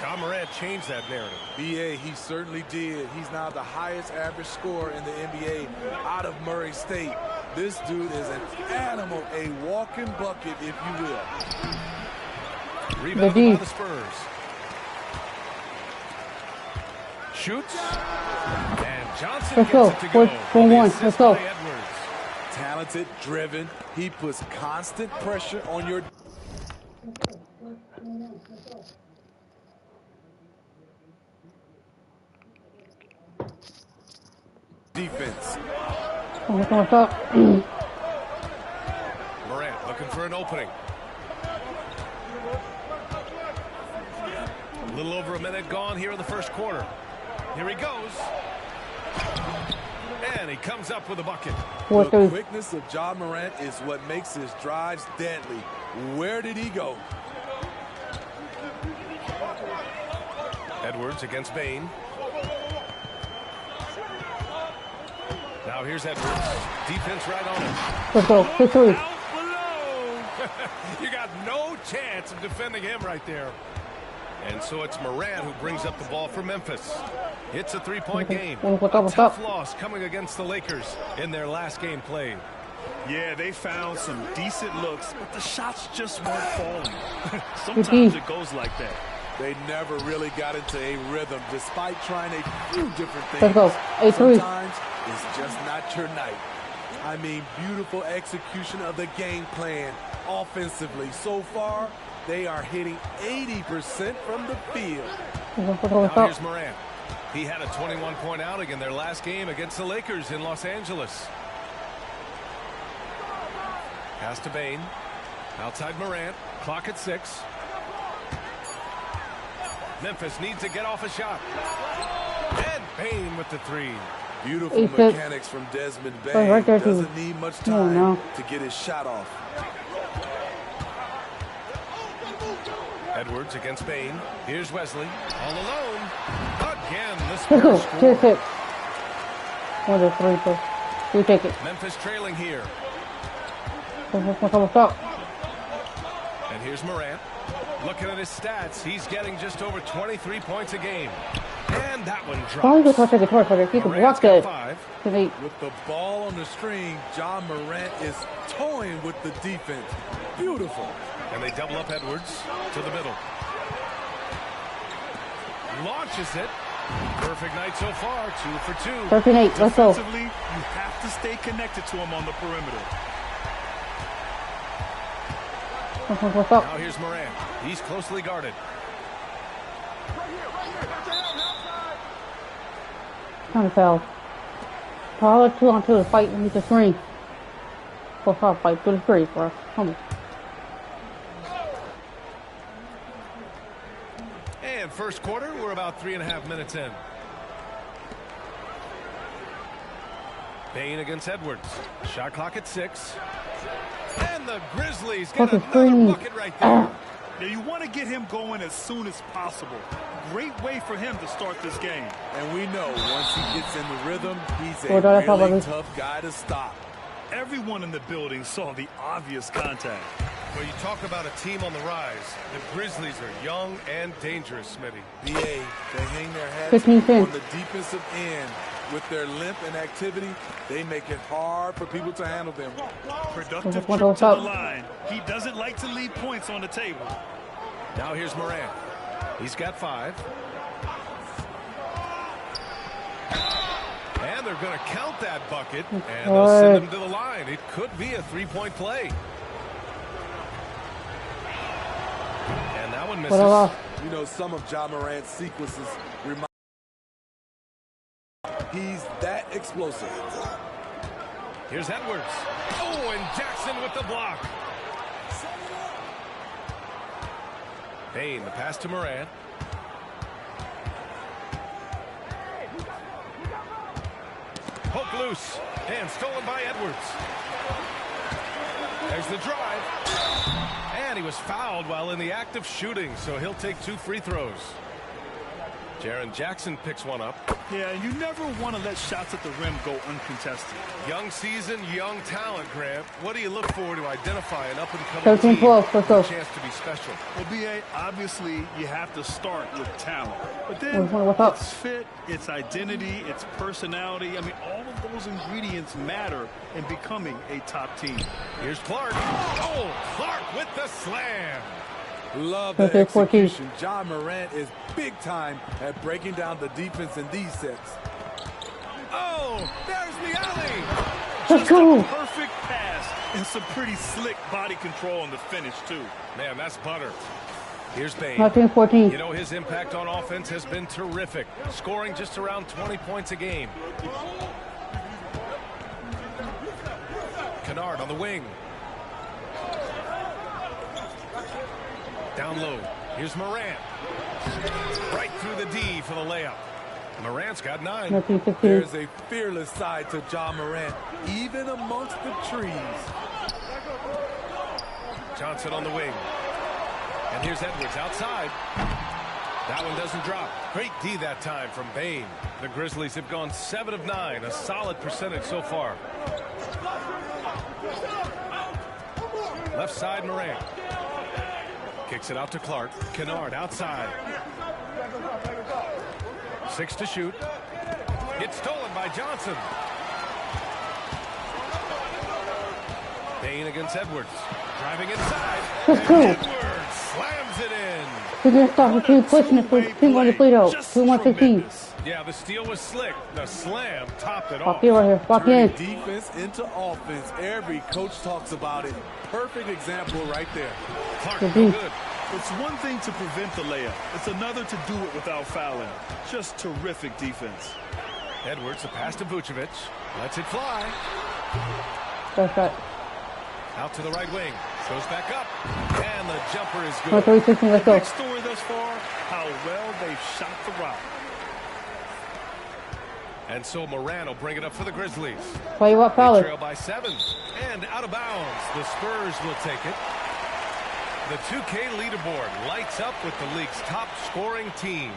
Ja Morant changed that narrative. B.A., he certainly did. He's now the highest average scorer in the NBA out of Murray State. This dude is an animal, a walking bucket, if you will. Rebound by the Spurs. Shoots and Johnson Let's go. gets it to go. 4-1. Let's go. Talented, driven. He puts constant pressure on your defense. What's up? Morant looking for an opening. A little over a minute gone here in the first quarter. Here he goes. And he comes up with a bucket. The quickness of Ja Morant is what makes his drives deadly. Where did he go? Edwards against Bain. Now here's Edwards. Defense right on him. Let's go. Hit three. You got no chance of defending him right there. And so it's Morant who brings up the ball for Memphis. It's a three-point game. A tough loss coming against the Lakers in their last game played. Yeah, they found some decent looks, but the shots just weren't falling. Sometimes it goes like that. They never really got into a rhythm despite trying a few different things. Let's go. Sometimes it's just not your night. I mean, beautiful execution of the game plan offensively. So far, they are hitting 80% from the field. Now here's Morant. He had a 21-point outing in their last game against the Lakers in Los Angeles. Pass to Bain. Outside Morant. Clock at 6. Memphis needs to get off a shot. And Bain with the three. Beautiful mechanics from Desmond Bain. Doesn't need much time to get his shot off. Edwards against Bain. Here's Wesley. All alone. Again, the Spurs score. Take it. 1-3. We take it. Memphis trailing here. What's up? And here's Morant. Looking at his stats, he's getting just over 23 points a game. And that one drops. Why you take it first? You can block that. With the ball on the string, Ja Morant is toying with the defense. Beautiful. And they double up Edwards to the middle. Launches it. Perfect night so far. 2 for 2. 13-8. Let's go. Defensively, you have to stay connected to him on the perimeter. What's up? Now here's Morant. He's closely guarded. Kind of foul. Probably 2-on-2 to fight and meet the screen. What's up? Fight through the screen, bro. Come on. And first quarter, we're about 3.5 minutes in. Bain against Edwards. Shot clock at 6. And the Grizzlies get another bucket right there. Now you want to get him going as soon as possible. Great way for him to start this game. And we know once he gets in the rhythm, he's a really tough guy to stop. Everyone in the building saw the obvious contact. Well, you talk about a team on the rise. The Grizzlies are young and dangerous, Smitty. BA, they hang their heads on the defensive end. With their length and activity, they make it hard for people to handle them. Productive trip to the line. He doesn't like to leave points on the table. Now here's Morant. He's got 5. And they're going to count that bucket, and they'll send him to the line. It could be a 3-point play. And that one misses. You know, some of Ja Morant's sequences remind he's that explosive. Here's Edwards. Oh, and Jackson with the block. Bain, the pass to Morant. Poke loose. And stolen by Edwards. There's the drive. And he was fouled while in the act of shooting, so he'll take 2 free throws. Jaren Jackson picks one up. Yeah, you never want to let shots at the rim go uncontested. Young season, young talent, Grant. What do you look for to identify an up-and-coming team with a chance to be special? Well, B.A., obviously you have to start with talent. But then it's fit, it's identity, it's personality. I mean, all of those ingredients matter in becoming a top team. Here's Clark. Oh, Clark with the slam. Love the execution. Ja Morant is big time at breaking down the defense in these sets. Oh, there's the alley. Let's go. Perfect pass and some pretty slick body control on the finish, too. Man, that's butter. Here's Bain. 14. You know, his impact on offense has been terrific, scoring just around 20 points a game. Kennard on the wing. Down low. Here's Morant. Right through the D for the layup. Morant's got 9. There's a fearless side to Ja Morant, even amongst the trees. Johnson on the wing. And here's Edwards outside. That one doesn't drop. Great D that time from Bain. The Grizzlies have gone 7 of 9, a solid percentage so far. Left side, Morant. Kicks it out to Clark. Kennard outside. 6 to shoot. It's stolen by Johnson. Bain against Edwards. Driving inside. Edwards slams it in. We're going to start with 2 pushing it for 2 on the Pluto. 2-1-15. Yeah, the steal was slick. The slam topped it Fuck off. you right here. Fuck in. Defense into offense. Every coach talks about it. Perfect example right there. Clark, Good. no good. It's one thing to prevent the layup. It's another to do it without fouling. Just terrific defense. Edwards, the pass to Vucevic. Lets it fly. That's right. Out to the right wing. Goes back up. And the jumper is Let's good. go. Big story thus far, how well they've shot the rock. And so Morant will bring it up for the Grizzlies. Play what, They foul? trail by 7. And out of bounds. The Spurs will take it. The 2K leaderboard lights up with the league's top scoring teams.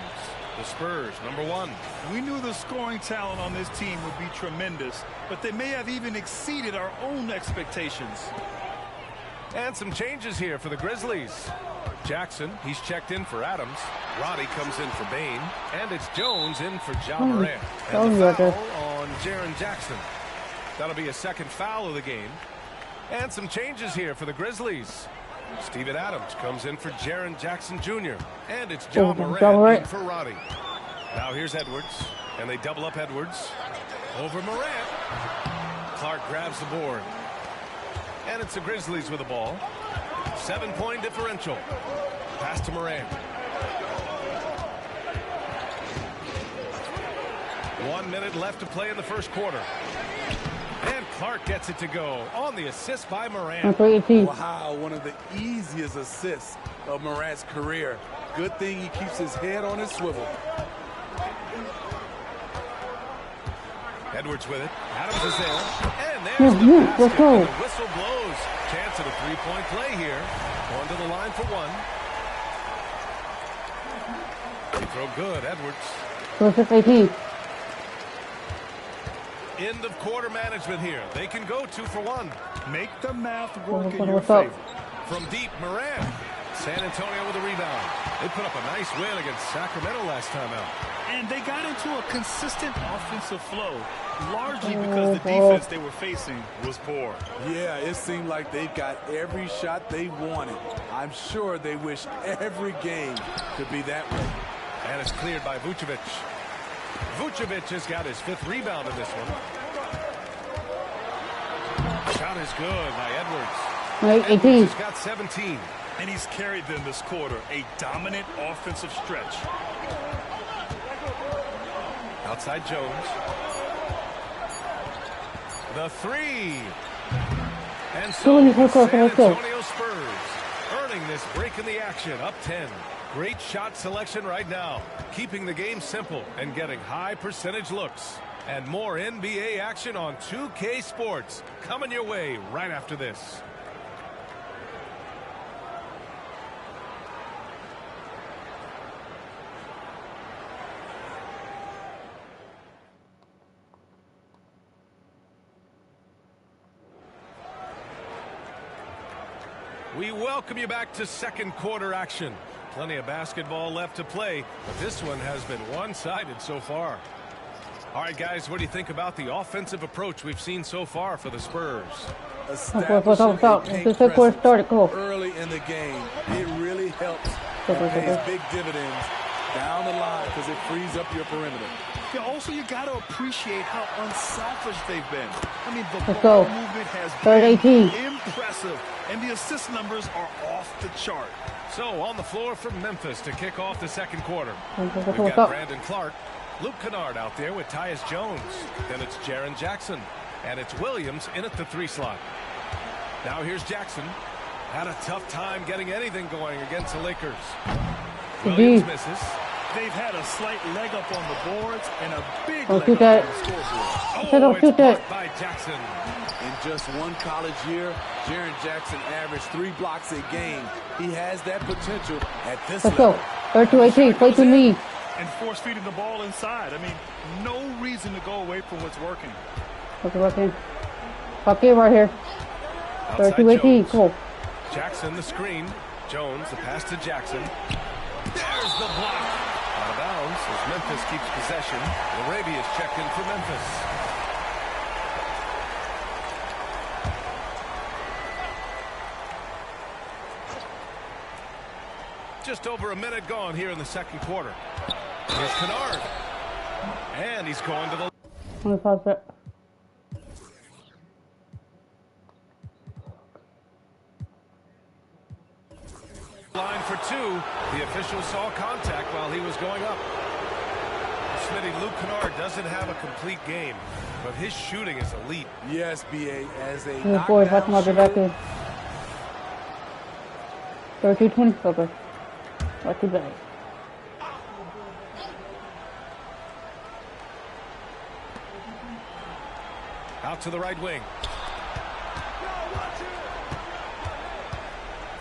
The Spurs, number 1. We knew the scoring talent on this team would be tremendous, but they may have even exceeded our own expectations. And some changes here for the Grizzlies. Jackson, he's checked in for Adams. Roddy comes in for Bain. And it's Jones in for Ja Morant. And the foul on Jaren Jackson. That'll be a second foul of the game. And some changes here for the Grizzlies. Steven Adams comes in for Jaren Jackson Jr. And it's Ja Morant in for Roddy. Now here's Edwards. And they double up Edwards. Over Morant. Clark grabs the board. And it's the Grizzlies with the ball. 7-point differential. Pass to Morant. 1 minute left to play in the first quarter. And Clark gets it to go on the assist by Morant. Wow, one of the easiest assists of Morant's career. Good thing he keeps his head on his swivel. Edwards with it. Adams is there. And there's the basket. And the whistle blows. Chance at a 3-point play here. Going to the line for 1. Free throw good. Edwards. 18. End of quarter management here. They can go 2 for 1. Make the math work in your favor. From deep, Morant. San Antonio with a rebound. They put up a nice win against Sacramento last time out. And they got into a consistent offensive flow, largely because the defense they were facing was poor. Yeah, it seemed like they got every shot they wanted. I'm sure they wish every game could be that way. And it's cleared by Vucevic. Vucevic has got his 5th rebound in this one. Shot is good by Edwards. 18. Edwards has got 17. And he's carried them this quarter, a dominant offensive stretch. Outside Jones. The 3. And so the San Antonio Spurs earning this break in the action, up 10. Great shot selection right now, keeping the game simple and getting high percentage looks. And more NBA action on 2K Sports coming your way right after this. We welcome you back to second quarter action. Plenty of basketball left to play, but this one has been one-sided so far. All right, guys, what do you think about the offensive approach we've seen so far for the Spurs? Establishing a paint presence early in the game, it really helps and pays big dividends down the line because it frees up your perimeter. Yeah, also, you got to appreciate how unselfish they've been. I mean, the Let's ball go. movement has Third been 18. impressive, and the assist numbers are off the chart. So on the floor for Memphis to kick off the second quarter. We've What's got up? Brandon Clark, Luke Kennard out there with Tyus Jones. Then it's Jaren Jackson. And it's Williams in at the 3 slot. Now here's Jackson. Had a tough time getting anything going against the Lakers. Williams misses. They've had a slight leg up on the boards and a big Don't leg shoot up that. on the scoreboard. Don't It's shoot that. blocked by Jackson. In just one college year, Jaren Jackson averaged 3 blocks a game. He has that potential at this Let's level. go. 32-18. Play to me. And force feeding the ball inside. I mean, no reason to go away from what's working. What's working? Fuck it right here. Outside 32-18. Jones. Come on. Jackson the screen. Jones the pass to Jackson. There's the block. Out of bounds as Memphis keeps possession. Arabia's checked in for Memphis. Just over a minute gone here in the second quarter. Here's Kennard. And he's going to the... Let me pause that. line for 2. The official saw contact while he was going up. Smitty, Luke Kennard doesn't have a complete game, but his shooting is elite. Yes, B.A. as a Good boy. Watch my back in. 32-20. Okay. Not too bad. Out to the right wing.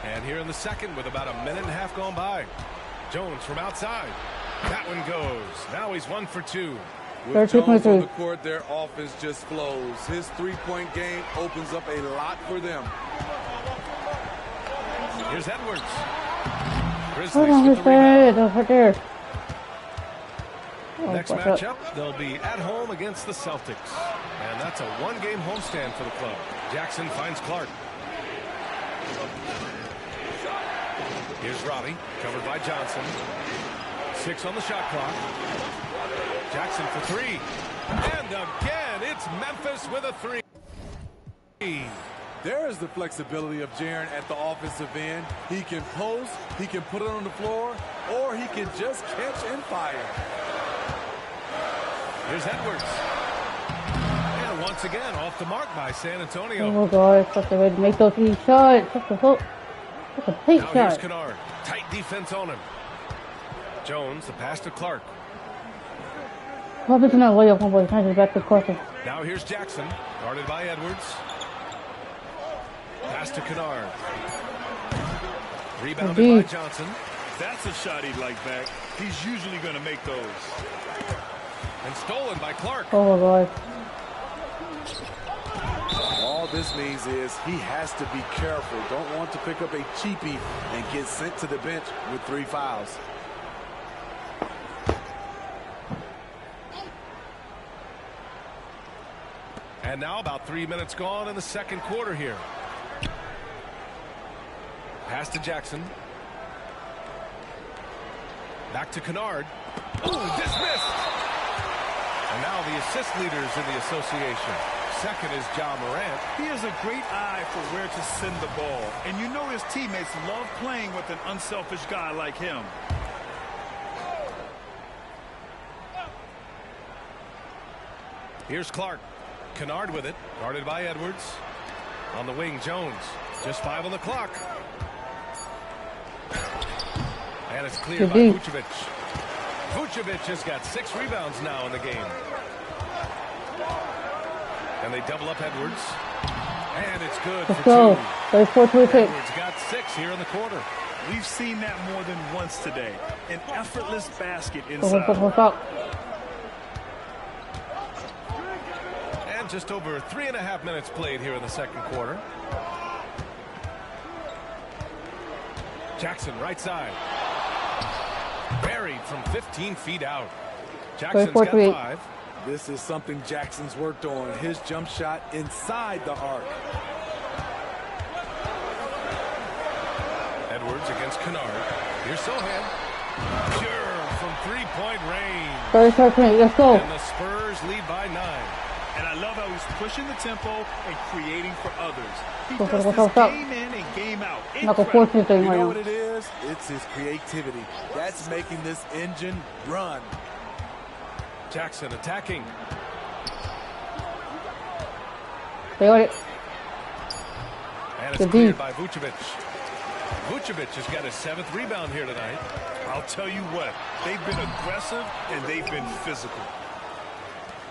And here in the second with about a minute and a half gone by. Jones from outside. That one goes. Now he's 1 for 2. With Jones on the court, their offense just flows. His three-point game opens up a lot for them. Here's Edwards. Hold on, Grizzlies with the rebound. that's right there. Oh, Next what's matchup, up? they'll be at home against the Celtics. And that's a one-game homestand for the club. Jackson finds Clark. Here's Robbie, covered by Johnson. 6 on the shot clock. Jackson for 3. And again, it's Memphis with a 3. There is the flexibility of Jaren at the offensive end. He can post, he can put it on the floor, or he can just catch and fire. Here's Edwards. And once again, off the mark by San Antonio. Oh, God. Supposed to make those 3 shots. That's a hook. That's a big Now shot. here's Kennard. Tight defense on him. Jones, the pass to Clark. Hope it's not layup, homeboy. Trying to back to the question. Now here's Jackson, guarded by Edwards. Pass to Kennard. Rebounded by Johnson. That's a shot he'd like back. He's usually going to make those. And stolen by Clark. Oh, my God. All this means is he has to be careful. Don't want to pick up a cheapie and get sent to the bench with 3 fouls. And now about 3 minutes gone in the second quarter here. Pass to Jackson. Back to Kennard. Ooh, dismissed. And now the assist leaders in the association. Second is Ja Morant. He has a great eye for where to send the ball. And you know his teammates love playing with an unselfish guy like him. Here's Clark. Kennard with it. Guarded by Edwards. On the wing, Jones. Just 5 on the clock. And it's cleared by Vucevic. Vucevic has got 6 rebounds now in the game. And they double up Edwards. And it's good for 2. 34-26. Edwards got 6 here in the quarter. We've seen that more than once today. An effortless basket What's inside. up? And just over 3.5 minutes played here in the second quarter. Jackson right side. Buried from 15 feet out. Jackson's got 5. This is something Jackson's worked on. His jump shot inside the arc. Edwards against Kennard. Here's Sohan. Pure from three-point range. 30-13, let's go. And the Spurs lead by 9. And I love how he's pushing the tempo and creating for others. He Go, does go, this go, go. game in and game out. Not a fortunate thing You right know now. what it is? It's his creativity. That's making this engine run. Jackson attacking. They got it. And it's Good cleared D. by Vucevic. Vucevic has got his 7th rebound here tonight. I'll tell you what, they've been aggressive and they've been physical.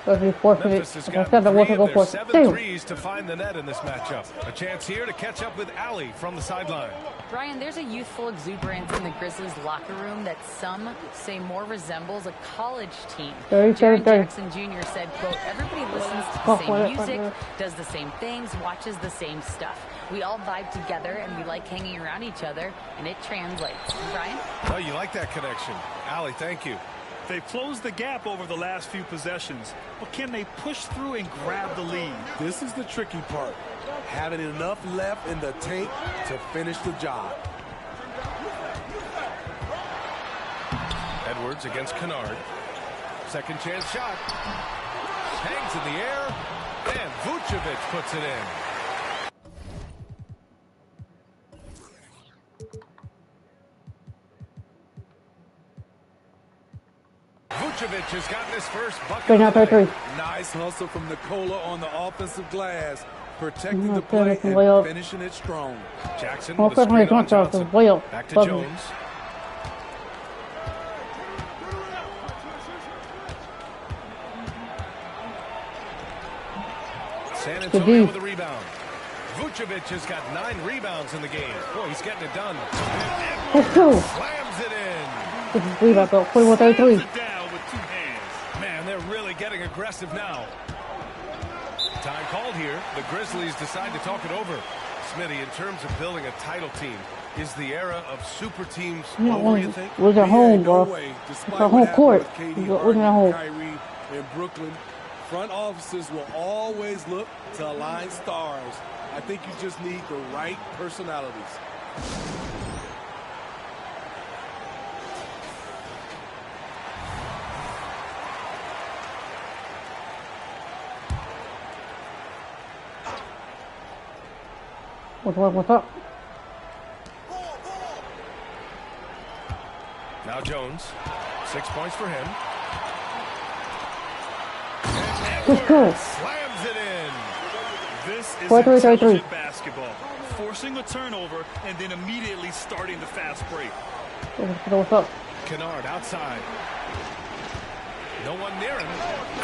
That's fortunate. Memphis has I got said I 3 want to of go their for 7 it. threes to find the net in this matchup. A chance here to catch up with Allie from the sideline. Brian, there's a youthful exuberance in the Grizzlies locker room that some say more resembles a college team. Jaren Jackson Jr. said, quote, everybody listens to the same music, does the same things, watches the same stuff. We all vibe together and we like hanging around each other, and it translates. Brian? Oh, you like that connection. Allie, thank you. They've closed the gap over the last few possessions, but can they push through and grab the lead? This is the tricky part. Having enough left in the tank to finish the job. Edwards against Kennard. Second chance shot. Hangs in the air, and Vucevic puts it in. Vucevic has gotten his first bucket of the night. Nice hustle from Nikola on the offensive glass, protecting the play and finishing it strong. Jackson with a screen on Johnson. Back to Jones. San Antonio with a rebound. Vucevic has got 9 rebounds in the game. Boy, he's getting it done. Let's go. Slams it in. This is rebound, though. 41-33. Man, they're really getting aggressive now. Time called here. The Grizzlies decide to talk it over. Smitty, in terms of building a title team, is the era of super teams over, you think? We're at home, bro. It's our home court. We're at home. Kyrie in Brooklyn. Front offices will always look to align stars. I think you just need the right personalities. What's up? Now Jones. 6 points for him. Let's go. Slams it in. This is 43-33. intelligent basketball. Forcing a turnover and then immediately starting the fast break. What's up? Kennard outside. No one near him.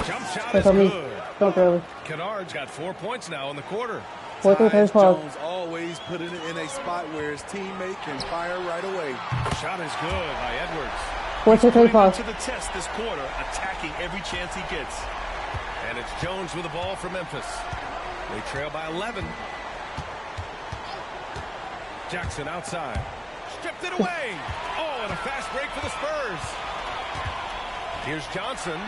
Jump shot That's is on me. good. Don't really. Kennard's got 4 points now in the quarter. Tyus Jones always putting it in a spot where his teammate can fire right away. Shot is good by Edwards. Putting him to the test this quarter, attacking every chance he gets. And it's Jones with the ball for Memphis. They trail by 11. Jackson outside. Stripped it away. Oh, and a fast break for the Spurs. Here's Johnson.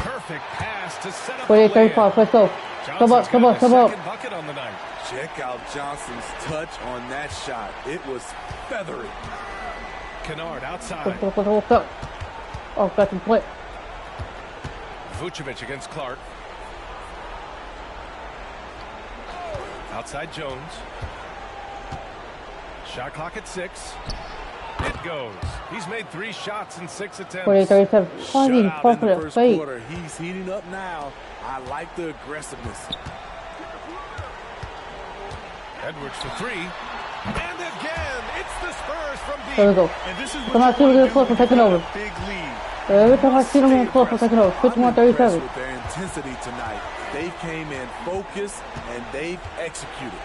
Perfect pass to set up the layup. Let's go. Come up, come up, come up. Second bucket on the night. Check out Johnson's touch on that shot. It was feathery. Kennard outside. What's up? Oh, got some flip. Vucevic against Clark. Outside Jones. Shot clock at 6. It goes. He's made 3 shots in 6 attempts. 48-37. Shut out in the first quarter. He's heating up now. I like the aggressiveness. Edwards for 3. And again, it's the Spurs from deep. There we go. And this is Come on, see we're getting close. We're taking over. Big lead. Every time I see them getting close, we're taking over. 51-37. With their intensity tonight. They came in focused and they've executed.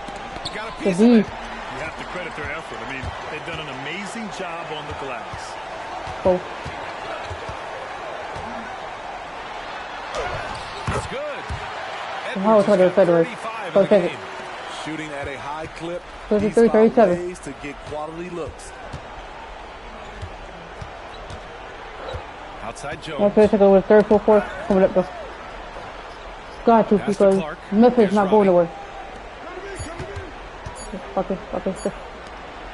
Got a piece of it. You have to credit their effort. I mean, they've done an amazing job on the glass. Cool. It's good. How was it Federer? Okay. Shooting at a high clip. 33-37. Ways to get quality looks. Outside Jones. Okay, take over 3rd, 4th, 4th. Coming up, though. Got to, because Memphis not going nowhere. Okay.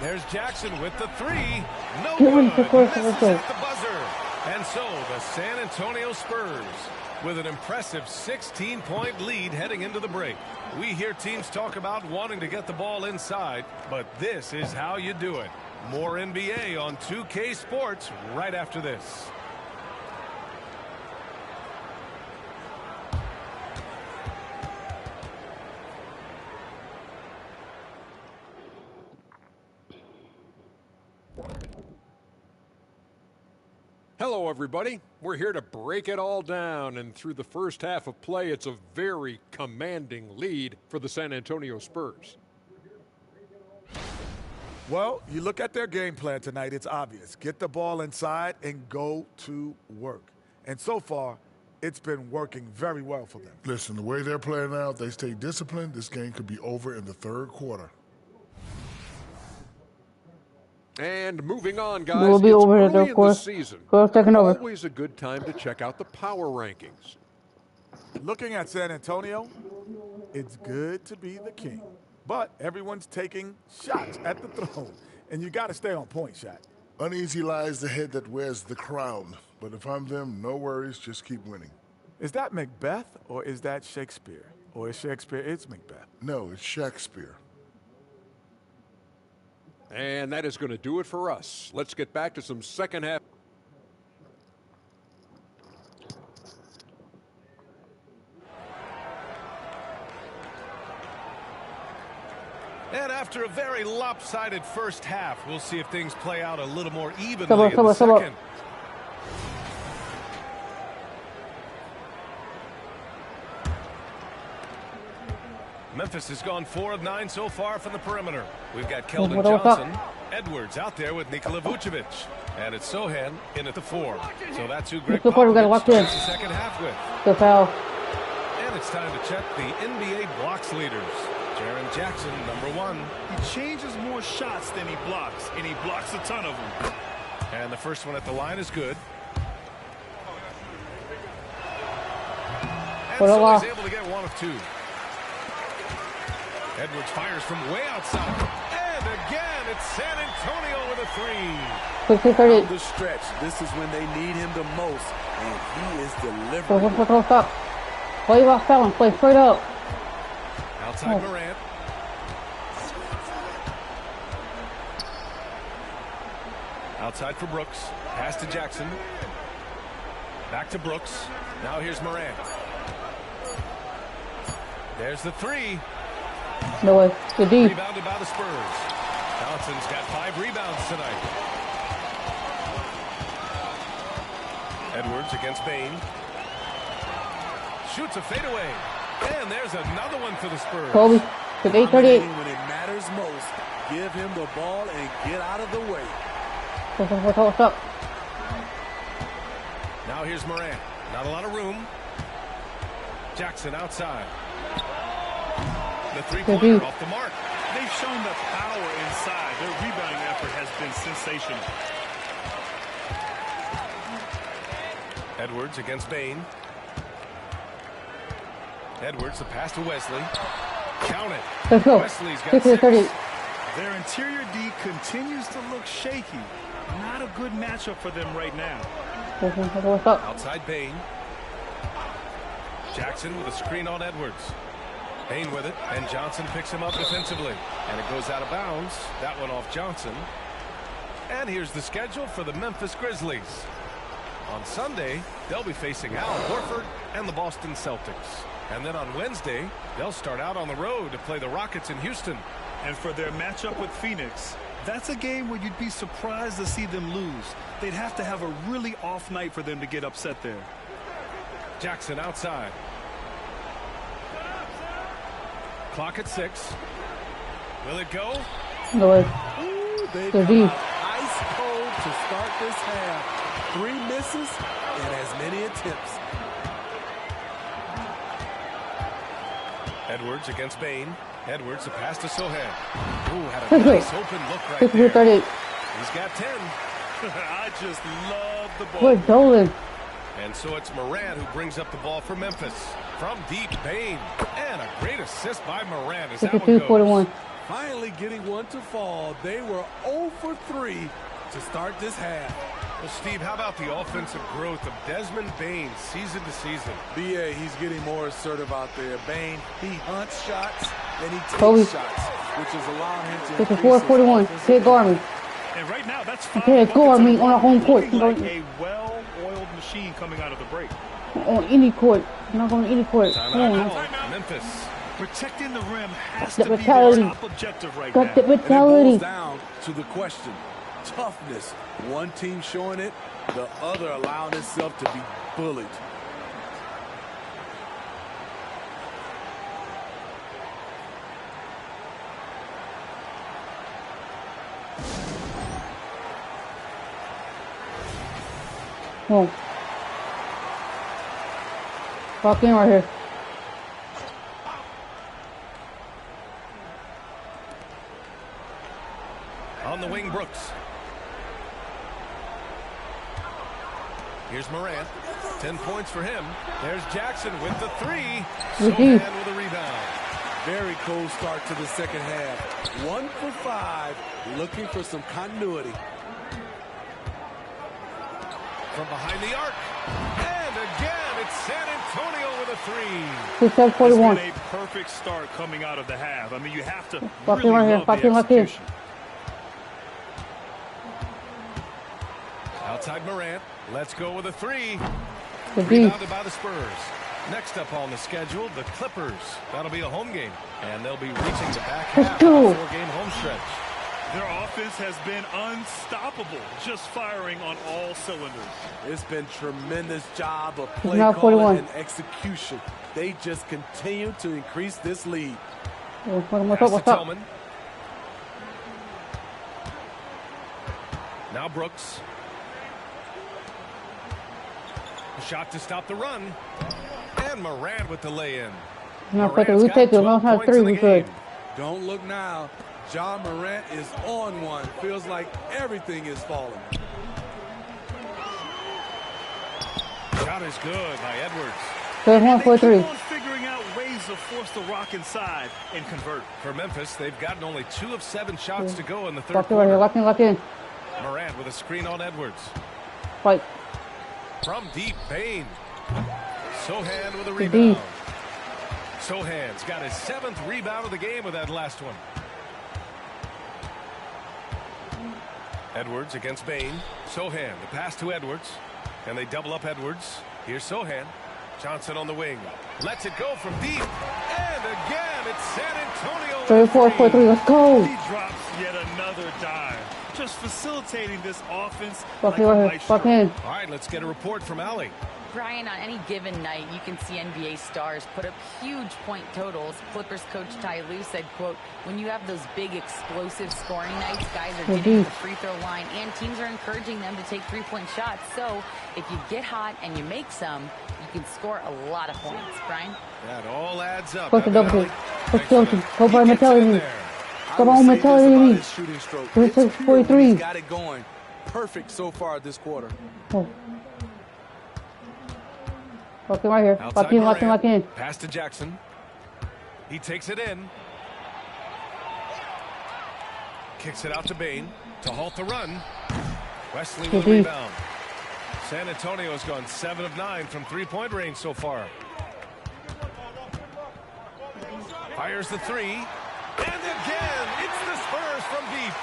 There's Jackson with the 3. No Get him good. to first, Misses let's go. at the buzzer. And so the San Antonio Spurs with an impressive 16-point lead heading into the break. We hear teams talk about wanting to get the ball inside, but this is how you do it. More NBA on 2K Sports right after this. Hello, everybody. We're here to break it all down, and through the first half of play, it's a very commanding lead for the San Antonio Spurs. Well, you look at their game plan tonight, it's obvious. Get the ball inside and go to work. And so far, it's been working very well for them. Listen, the way they're playing now, if they stay disciplined, this game could be over in the third quarter. And moving on, guys, We'll be it's over early the in course. the season. Taking over. Always a good time to check out the power rankings. Looking at San Antonio, it's good to be the king. But everyone's taking shots at the throne, and you got to stay on point, Shaq. Uneasy lies the head that wears the crown. But if I'm them, no worries, just keep winning. Is that Macbeth, or is that Shakespeare? Or is Shakespeare, it's Macbeth? No, it's Shakespeare. And that is going to do it for us. Let's get back to some second half. And after a very lopsided first half, we'll see if things play out a little more evenly in the second. Memphis has gone 4 of 9 so far from the perimeter. We've got Keldon Johnson, Edwards out there with Nikola Vucevic. And it's Sohan in at the 4. So that's who Greg Popovich starts the second half with. Good foul. And it's time to check the NBA blocks leaders. Jaren Jackson, number 1. He changes more shots than he blocks, and he blocks a ton of them. And the first one at the line is good. And so he's able to get 1 of 2. Edwards fires from way outside. And again, it's San Antonio with a 3. Down the stretch. This is when they need him the most, and he is delivering. Stop. Play off balance. Play straight up. Outside Morant. Outside for Brooks. Pass to Jackson. Back to Brooks. Now here's Morant. There's the 3. No way. Good D. Rebounded by the Spurs. Johnson's got 5 rebounds tonight. Edwards against Bain. Shoots a fadeaway. And there's another one for the Spurs. Kobe. With 8:38. When it matters most, give him the ball and get out of the way. What's up? Now here's Morant. Not a lot of room. Jackson outside. The 3-pointer off the mark. They've shown the power inside. Their rebounding effort has been sensational. Edwards against Bain. Edwards, the pass to Wesley. Count it. Let's go. Wesley's got 6. Their interior D continues to look shaky. Not a good matchup for them right now. What's up? Outside Bain. Jackson with a screen on Edwards. Bain with it, and Johnson picks him up defensively. And it goes out of bounds. That one off Johnson. And here's the schedule for the Memphis Grizzlies. On Sunday, they'll be facing Al Horford and the Boston Celtics. And then on Wednesday, they'll start out on the road to play the Rockets in Houston. And for their matchup with Phoenix, that's a game where you'd be surprised to see them lose. They'd have to have a really off night for them to get upset there. Jackson outside. Clock at 6. Will it go? No way. Ooh, they come out ice cold to start this half. 3 misses and as many attempts. Edwards against Bain. Edwards, a pass to Sohan. Ooh, had a nice open look right there. 38. He's got 10. I just love the ball. Good Dolan. And so it's Morant who brings up the ball for Memphis. From deep, Bain. And a great assist by Morant as that one goes. 41. Finally getting one to fall. They were 0 for 3, to start this half. Well, Steve, how about the offensive growth of Desmond Bane season to season? BA, he's getting more assertive out there. Bane, he hunts shots and he takes shots, which is allowing him to increase 441. Can't guard me. And right now, that's can't guard me on a home court. Like a well-oiled machine coming out of the break. On any court. I'm not going to any court. Come on. Memphis. Protecting the rim has to be their top objective right now. The mentality. And it boils down to the question. Toughness. One team showing it, the other allowing itself to be bullied. Whoa. Walk in right here. On the wing, Brooks. Here's Morant. 10 points for him. There's Jackson with the three. Sohan with a rebound. Very cold start to the second half. 1 for 5, looking for some continuity. From behind the arc. And again, it's San Antonio with a three. It's been a perfect start coming out of the half. I mean, you have to really love the execution. Outside Morant. Let's go with a three. Rebounded by the Spurs. Next up on the schedule, the Clippers. That'll be a home game. And they'll be reaching the back half of a 4-game home stretch. Their offense has been unstoppable, just firing on all cylinders. It's been tremendous job of play calling and execution. They just continue to increase this lead. What's up? Now Brooks. A shot to stop the run. And Morant with the lay-in. We take it. We don't have three. We could. Don't look now. Ja Morant is on one. Feels like everything is falling. Shot is good by Edwards. There's 1 for 3. Figuring out ways to force the rock inside and convert. For Memphis, they've gotten only 2 of 7 shots to go in the third quarter. Lock in. Morant with a screen on Edwards. Fight. From deep, Bane. Sohan with a rebound. Sohan's got his 7th rebound of the game with that last one. Edwards against Bane. Sohan, the pass to Edwards. And they double up Edwards. Here's Sohan. Johnson on the wing. Lets it go from deep. And again, it's San Antonio. 34 for 3. Let's go. He drops yet another dive. Just facilitating this offense. Fuck in. All right, let's get a report from Allie. Brian, on any given night, you can see NBA stars put up huge point totals. Clippers coach Ty Lue said, quote, when you have those big explosive scoring nights, guys are getting to the free throw line and teams are encouraging them to take 3-point shots. So if you get hot and you make some, you can score a lot of points. Brian? That all adds up. Push the double team. Go by mentality. Come on, mentality. 43. Got it going. Perfect so far this quarter. Oh. Lock in right here. Lock in. Pass to Jackson. He takes it in. Kicks it out to Bane to halt the run. Wesley with the rebound. San Antonio has gone 7 of 9 from 3-point range so far. Fires the 3. And again, it's the Spurs from deep.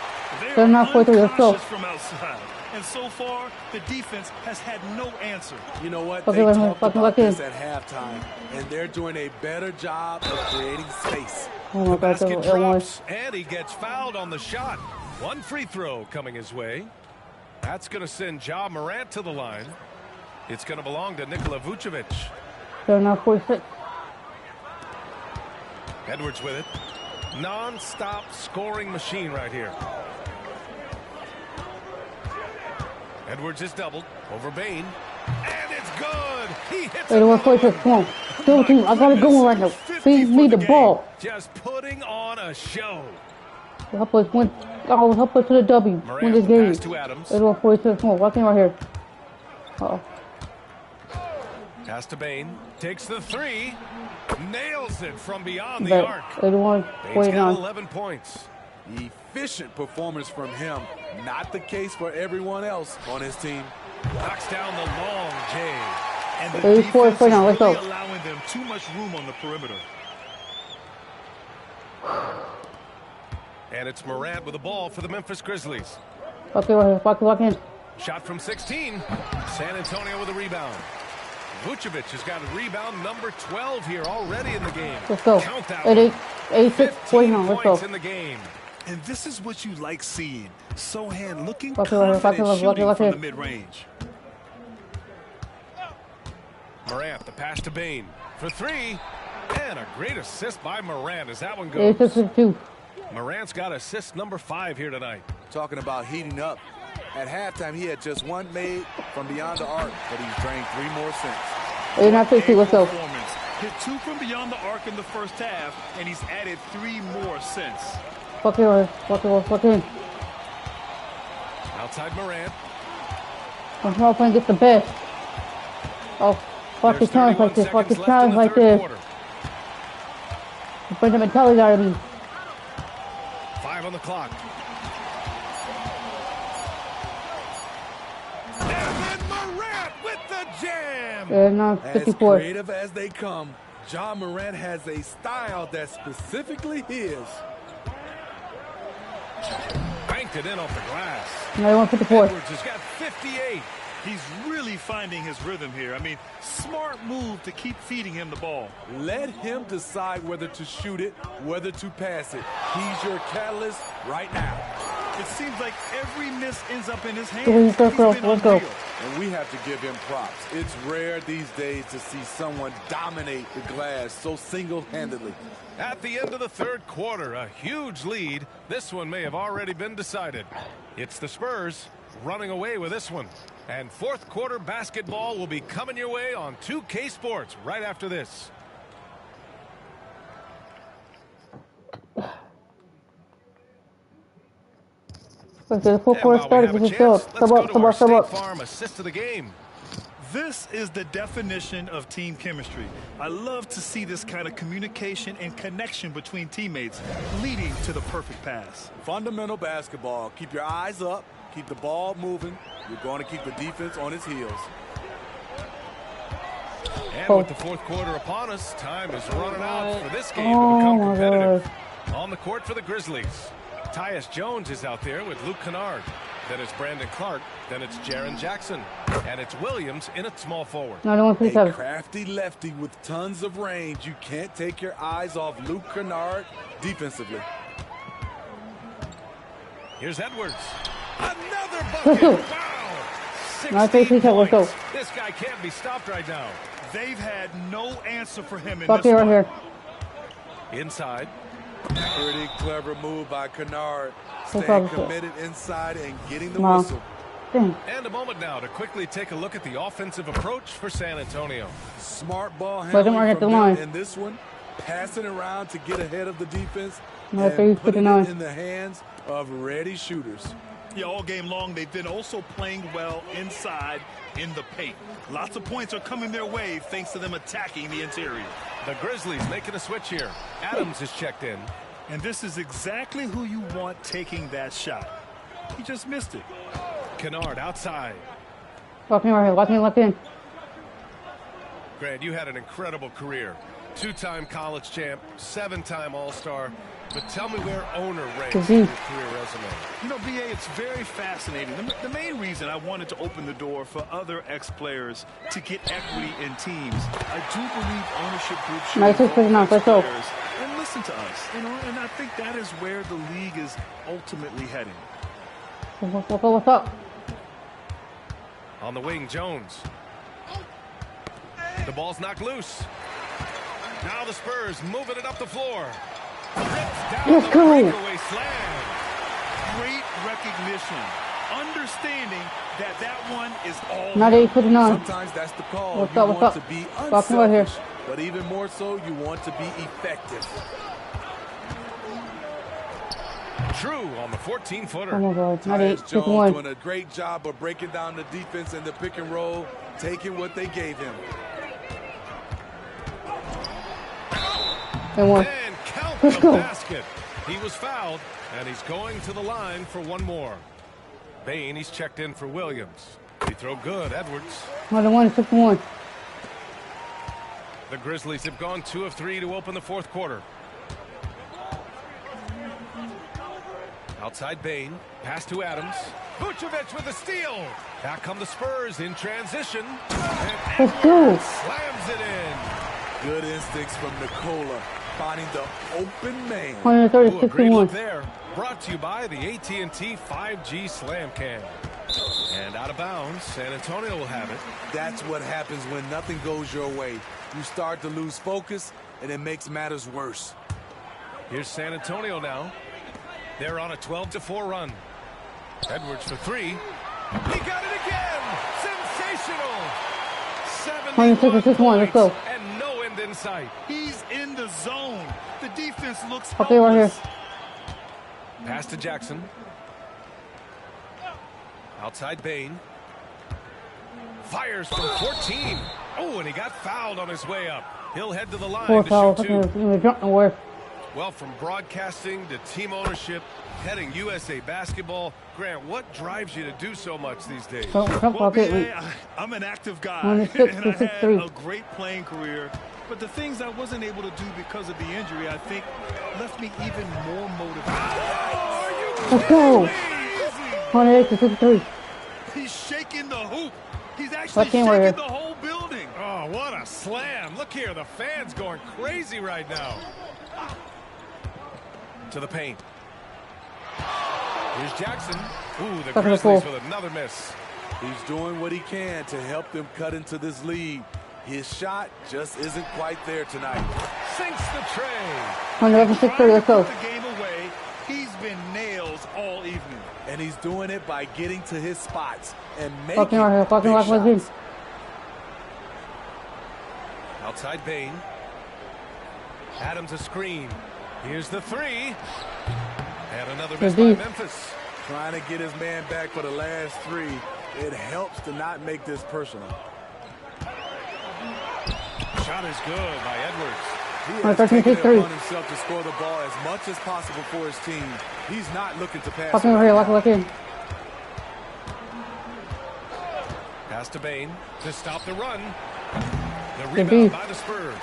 They're not 4-3. Let's go. From outside. And so far, the defense has had no answer. You know what? They talked about this at halftime, and they're doing a better job of creating space. Oh my God, basket drops, and he gets fouled on the shot. 1 free throw coming his way. That's going to send Ja Morant to the line. It's going to belong to Nikola Vucevic. They're not 46. Edwards with it. Non-stop scoring machine right here. Edwards is doubled over Bane. And it's good. He hits it. Come on. Double team. I got to go right now. Feed me the ball. Just putting on a show. Help us to the W. Win this game. To Adams. 46. Come on. Walk in right here. Uh-oh. Pass to Bane. Takes the 3. Nails it from beyond the arc. 81. Bane's got 11 points. Efficient performance from him. Not the case for everyone else on his team. Knocks down the long J. And the defense is really allowing them too much room on the perimeter. And it's Morant with the ball for the Memphis Grizzlies. Okay, walk in. Shot from 16. San Antonio with a rebound. Vucevic has got a rebound number 12 here already in the game. Let's go. Count that 86 points let's go. in the game. And this is what you like seeing. Sohan looking Okay, confident shooting from here. the mid-range. Morant, the pass to Bain for three. And a great assist by Morant as that one goes. 86-2. Morant's got assist number 5 here tonight. Talking about heating up. At halftime, he had just one made from beyond the arc, but he's drained 3 more since. Let's go. Hit 2 from beyond the arc in the first half, and he's added 3 more since. Walk in. Outside Morant. I'm trying to get the best. Oh, fucking times like this. Fucking times like this. Bring the mentality out of me. 5 on the clock. And then Morant with the jam. And 54. As creative as they come, Ja Morant has a style that's specifically his. Banked it in off the glass. 91-54. Edwards has got 58. He's really finding his rhythm here. I mean, smart move to keep feeding him the ball. Let him decide whether to shoot it, whether to pass it. He's your catalyst right now. It seems like every miss ends up in his hands. Let's go. And we have to give him props. It's rare these days to see someone dominate the glass so single-handedly. At the end of the third quarter, a huge lead. This one may have already been decided. It's the Spurs running away with this one. And fourth quarter basketball will be coming your way on 2K Sports right after this. Okay, the full quarter started. Let's go to our State Farm assist of the game. This is the definition of team chemistry. I love to see this kind of communication and connection between teammates leading to the perfect pass. Fundamental basketball. Keep your eyes up. Keep the ball moving. You're going to keep the defense on its heels. And with the fourth quarter upon us, time is running out for this game to become competitive. On the court for the Grizzlies, Tyus Jones is out there with Luke Kennard. Then it's Brandon Clark. Then it's Jaren Jackson. And it's Williams in at small forward. A crafty lefty with tons of range. You can't take your eyes off Luke Kennard defensively. Here's Edwards. Another bucket. Wow. 16 points. This guy can't be stopped right now. They've had no answer for him in this one. Right here. Inside. Pretty clever move by Kennard. Staying committed inside and getting the whistle. And a moment now to quickly take a look at the offensive approach for San Antonio. Smart ball handling from them in this one. Passing around to get ahead of the defense. And putting it in the hands of ready shooters. Yeah, all game long, they've been also playing well inside in the paint. Lots of points are coming their way thanks to them attacking the interior. The Grizzlies making a switch here. Adams is checked in. And this is exactly who you want taking that shot. He just missed it. Kennard outside. Walking right here. Walking in. Grant, you had an incredible career. 2-time college champ, 7-time All-Star. But tell me where owner ranks in your career resume. You know, B.A., it's very fascinating. The main reason I wanted to open the door for other ex-players to get equity in teams, I do believe ownership groups should involve ex-players and listen to us. You know, and I think that is where the league is ultimately heading. What's up? On the wing, Jones. The ball's knocked loose. Now the Spurs moving it up the floor. Let's go. Breakaway slam. Great recognition. Understanding that that one is all. Not 8-49. Sometimes that's the call. What's you up? want to be unselfish, but even more so, you want to be effective. True on the 14-footer. Oh my God, Tyus Jones doing a great job of breaking down the defense in the pick and roll, taking what they gave him. And count the basket. He was fouled, and he's going to the line for one more. Bain, he's checked in for Williams. He throw good, Edwards. Another one, 6-1. The Grizzlies have gone 2 of 3 to open the fourth quarter. Outside Bain, pass to Adams. Vucevic with a steal. Back come the Spurs in transition. And Edwards slams it in. Good instincts from Nikola, finding the open man. 130, Great 61. look there. Brought to you by the AT&T 5G Slam Cam. And out of bounds, San Antonio will have it. That's what happens when nothing goes your way. You start to lose focus, and it makes matters worse. Here's San Antonio now. They're on a 12-4 run. Edwards for 3. He got it again. Sensational. 71 let's go. And no end in sight. He's in the zone. The defense looks Okay, right here. Pass to Jackson. Outside Bain. Fires from 14. Oh, and he got fouled on his way up. He'll head to the line 4 to fouls. shoot 2. Jump nowhere. Well, from broadcasting to team ownership, heading USA basketball, Grant, what drives you to do so much these days? Well, BA, I'm an active guy, and I had a great playing career. But the things I wasn't able to do because of the injury, I think, left me even more motivated. Let's go. 108-63. He's shaking the hoop. He's actually shaking the whole building. Oh, what a slam. Look here, the fans going crazy right now. To the paint. Here's Jackson. Ooh, the Grizzlies with another miss. He's doing what he can to help them cut into this lead. His shot just isn't quite there tonight. Sinks the tray. 106-30, let's go. The game away. He's been nails all evening. And he's doing it by getting to his spots and making Fucking right here. Fucking big shots. Outside Bain. Adams a screen. Here's the 3. And another miss by Memphis. Trying to get his man back for the last 3. It helps to not make this personal. Shot is good by Edwards. He has taken it upon himself to score the ball as much as possible for his team. He's not looking to pass. Fucking right here. Lock in. Pass to Bain to stop the run. The rebound by the Spurs.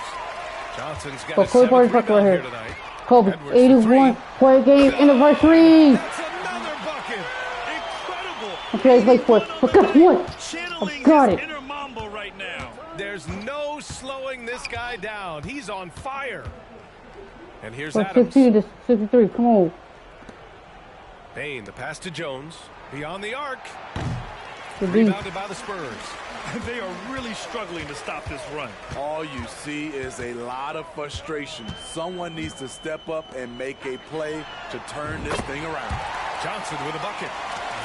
Johnson's got a 7th rebound here tonight. Kobe, 81-point game anniversary. That's another bucket. Incredible. Okay, let's wait for it. But guess what? I got it. Inner Mambo right now. There's no slowing this guy down. He's on fire. And here's Adams. 16-63. Come on. Bain, the pass to Jones. Beyond the arc. Good Rebounded by the Spurs. They are really struggling to stop this run. All you see is a lot of frustration. Someone needs to step up and make a play to turn this thing around. Johnson with a bucket.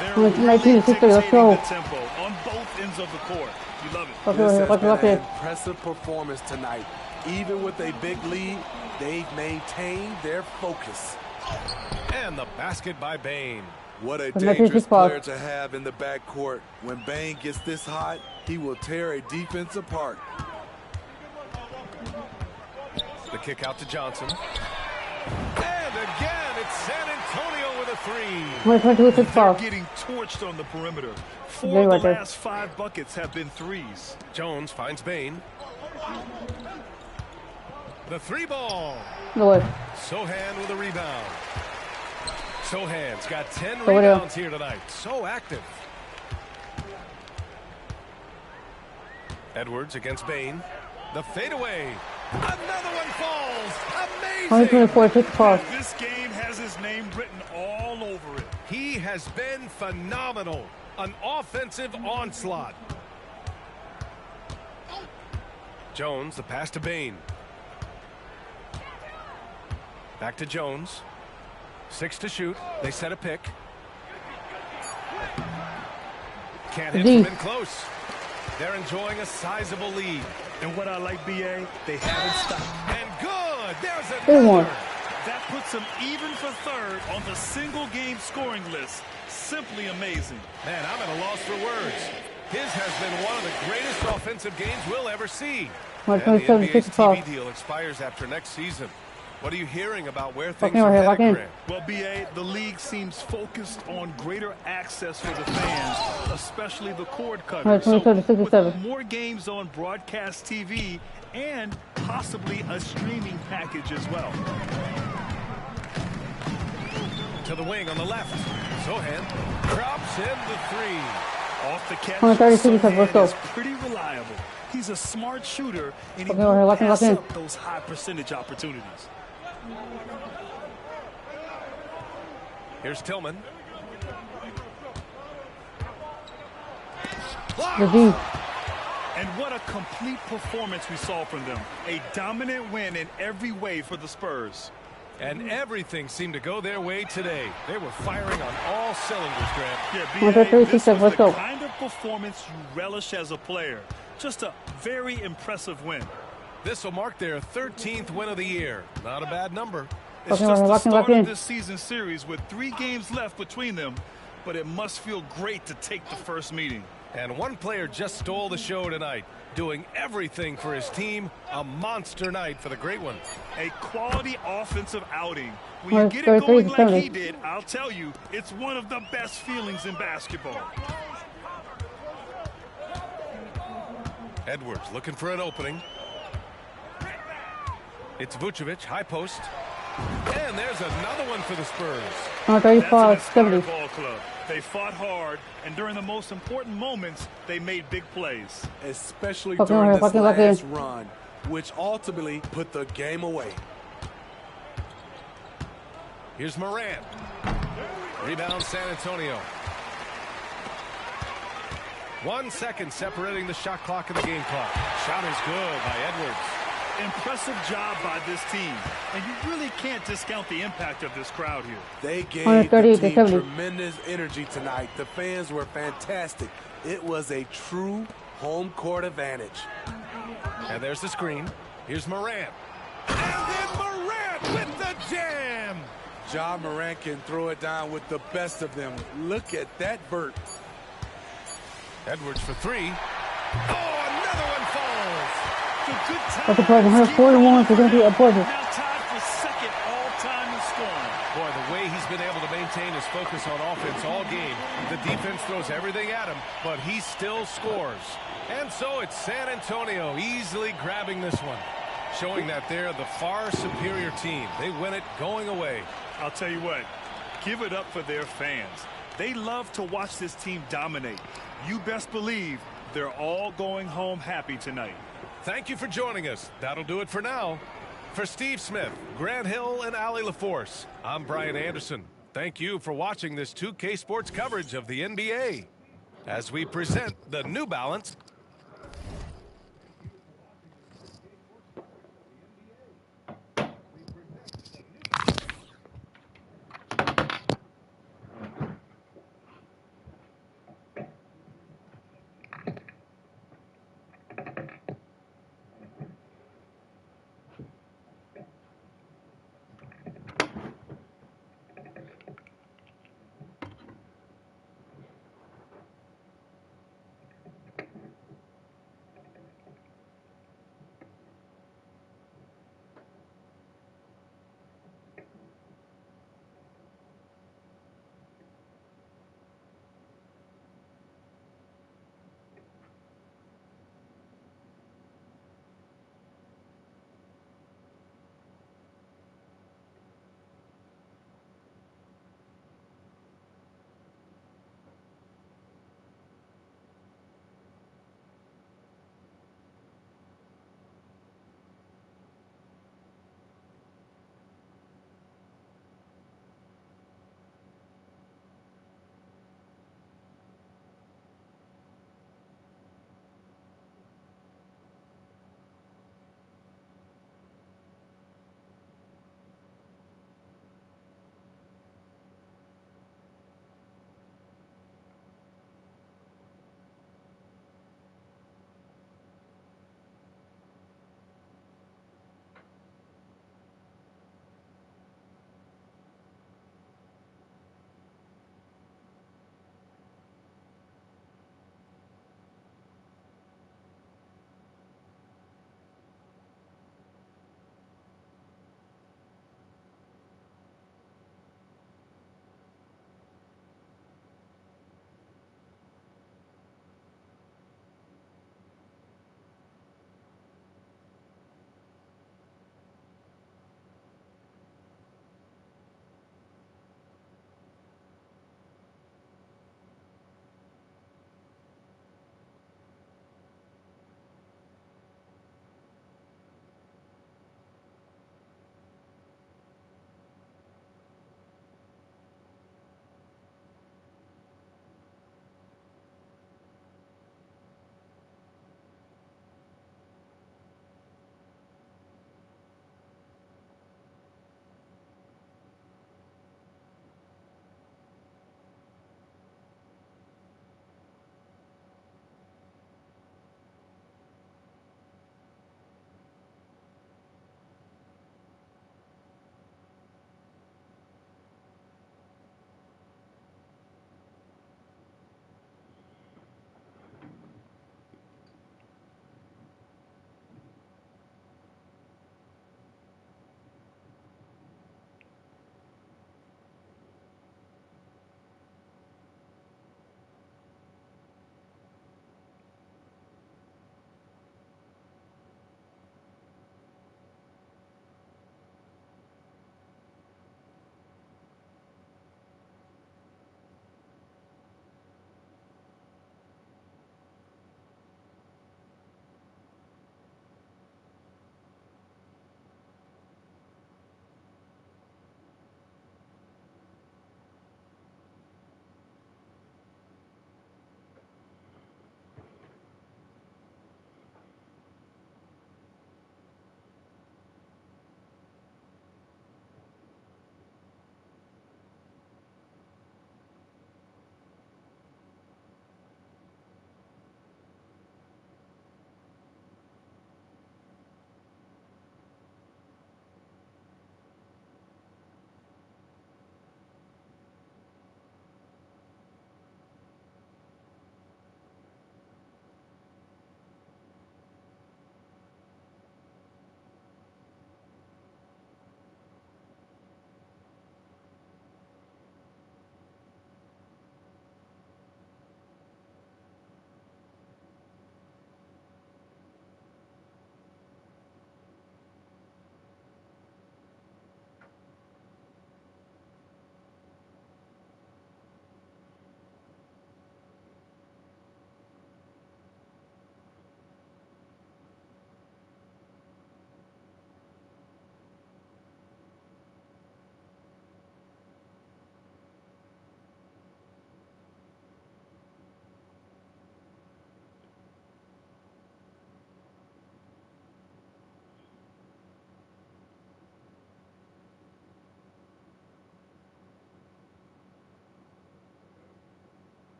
They're really dictating the tempo on both ends of the court. You love it. This has been an impressive performance tonight. Even with a big lead, they've maintained their focus. And the basket by Bain. What a dangerous player to have in the backcourt. When Bain gets this hot, he will tear a defense apart. The kick out to Johnson. And again, it's San Antonio with a 3. They're getting torched on the perimeter. 4 of the last 5 buckets have been threes. Jones finds Bain. The 3 ball. Sohan with a rebound. Sohan's got 10 rebounds here tonight. So active. Edwards against Bain. The fadeaway. Another one falls. Amazing. This game has his name written all over it. He has been phenomenal. An offensive onslaught. Jones, the pass to Bain. Back to Jones. 6 to shoot. They set a pick. Can't hit from in close. They're enjoying a sizable lead. And what I like, BA, they haven't stopped. And good. There's another. That puts them even for 3rd on the single-game scoring list. Simply amazing. Man, I'm at a loss for words. His has been one of the greatest offensive games we'll ever see. And the NBA's TV deal expires after next season. What are you hearing about where things are headed, Grant? Well, B.A., the league seems focused on greater access for the fans, especially the cord cutters. So with more games on broadcast TV and possibly a streaming package as well. To the wing on the left. Sohan drops in the three. Off the catch, Sohan is pretty reliable. He's a smart shooter, and he won't pass up those high percentage opportunities. Here's Tillman. And what a complete performance we saw from them. A dominant win in every way for the Spurs. And everything seemed to go their way today. They were firing on all cylinders, Grant. Yeah, this is the kind of performance you relish as a player. Just a very impressive win. This will mark their 13th win of the year. Not a bad number. It's just the start of this season series with 3 games left between them, but it must feel great to take the first meeting. And one player just stole the show tonight, doing everything for his team. A monster night for the great one. A quality offensive outing. When you get it going like he did, I'll tell you, it's one of the best feelings in basketball. Edwards looking for an opening. It's Vucevic, high post. And there's another one for the Spurs. That's an inspired ball club. They fought hard, and during the most important moments, they made big plays. Especially during this last run, which ultimately put the game away. Here's Morant. Rebound San Antonio. 1 second separating the shot clock and the game clock. Shot is good by Edwards. Impressive job by this team, and you really can't discount the impact of this crowd here. They gave the team tremendous energy tonight. The fans were fantastic. It was a true home court advantage. And there's the screen. Here's Morant. And then Morant with the jam. Ja Morant can throw it down with the best of them. Look at that vert. Edwards for 3. Oh, another one falls. What's the problem? 141 for going to be a point. Now tied for second all-time in scoring. Boy, the way he's been able to maintain his focus on offense all game. The defense throws everything at him, but he still scores. And so it's San Antonio easily grabbing this one, showing that they're the far superior team. They win it going away. I'll tell you what, give it up for their fans. They love to watch this team dominate. You best believe they're all going home happy tonight. Thank you for joining us. That'll do it for now. For Steve Smith, Grant Hill, and Allie LaForce, I'm Brian Anderson. Thank you for watching this 2K Sports coverage of the NBA as we present the New Balance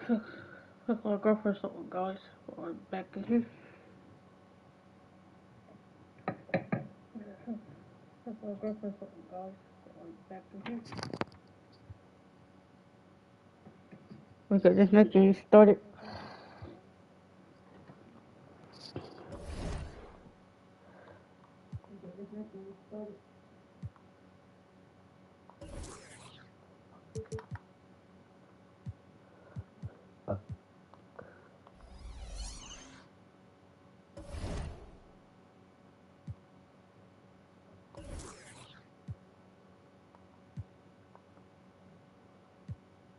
Let's go for something, guys. We're back in here. Let's go for something, guys. We're back in here. We got this next game started.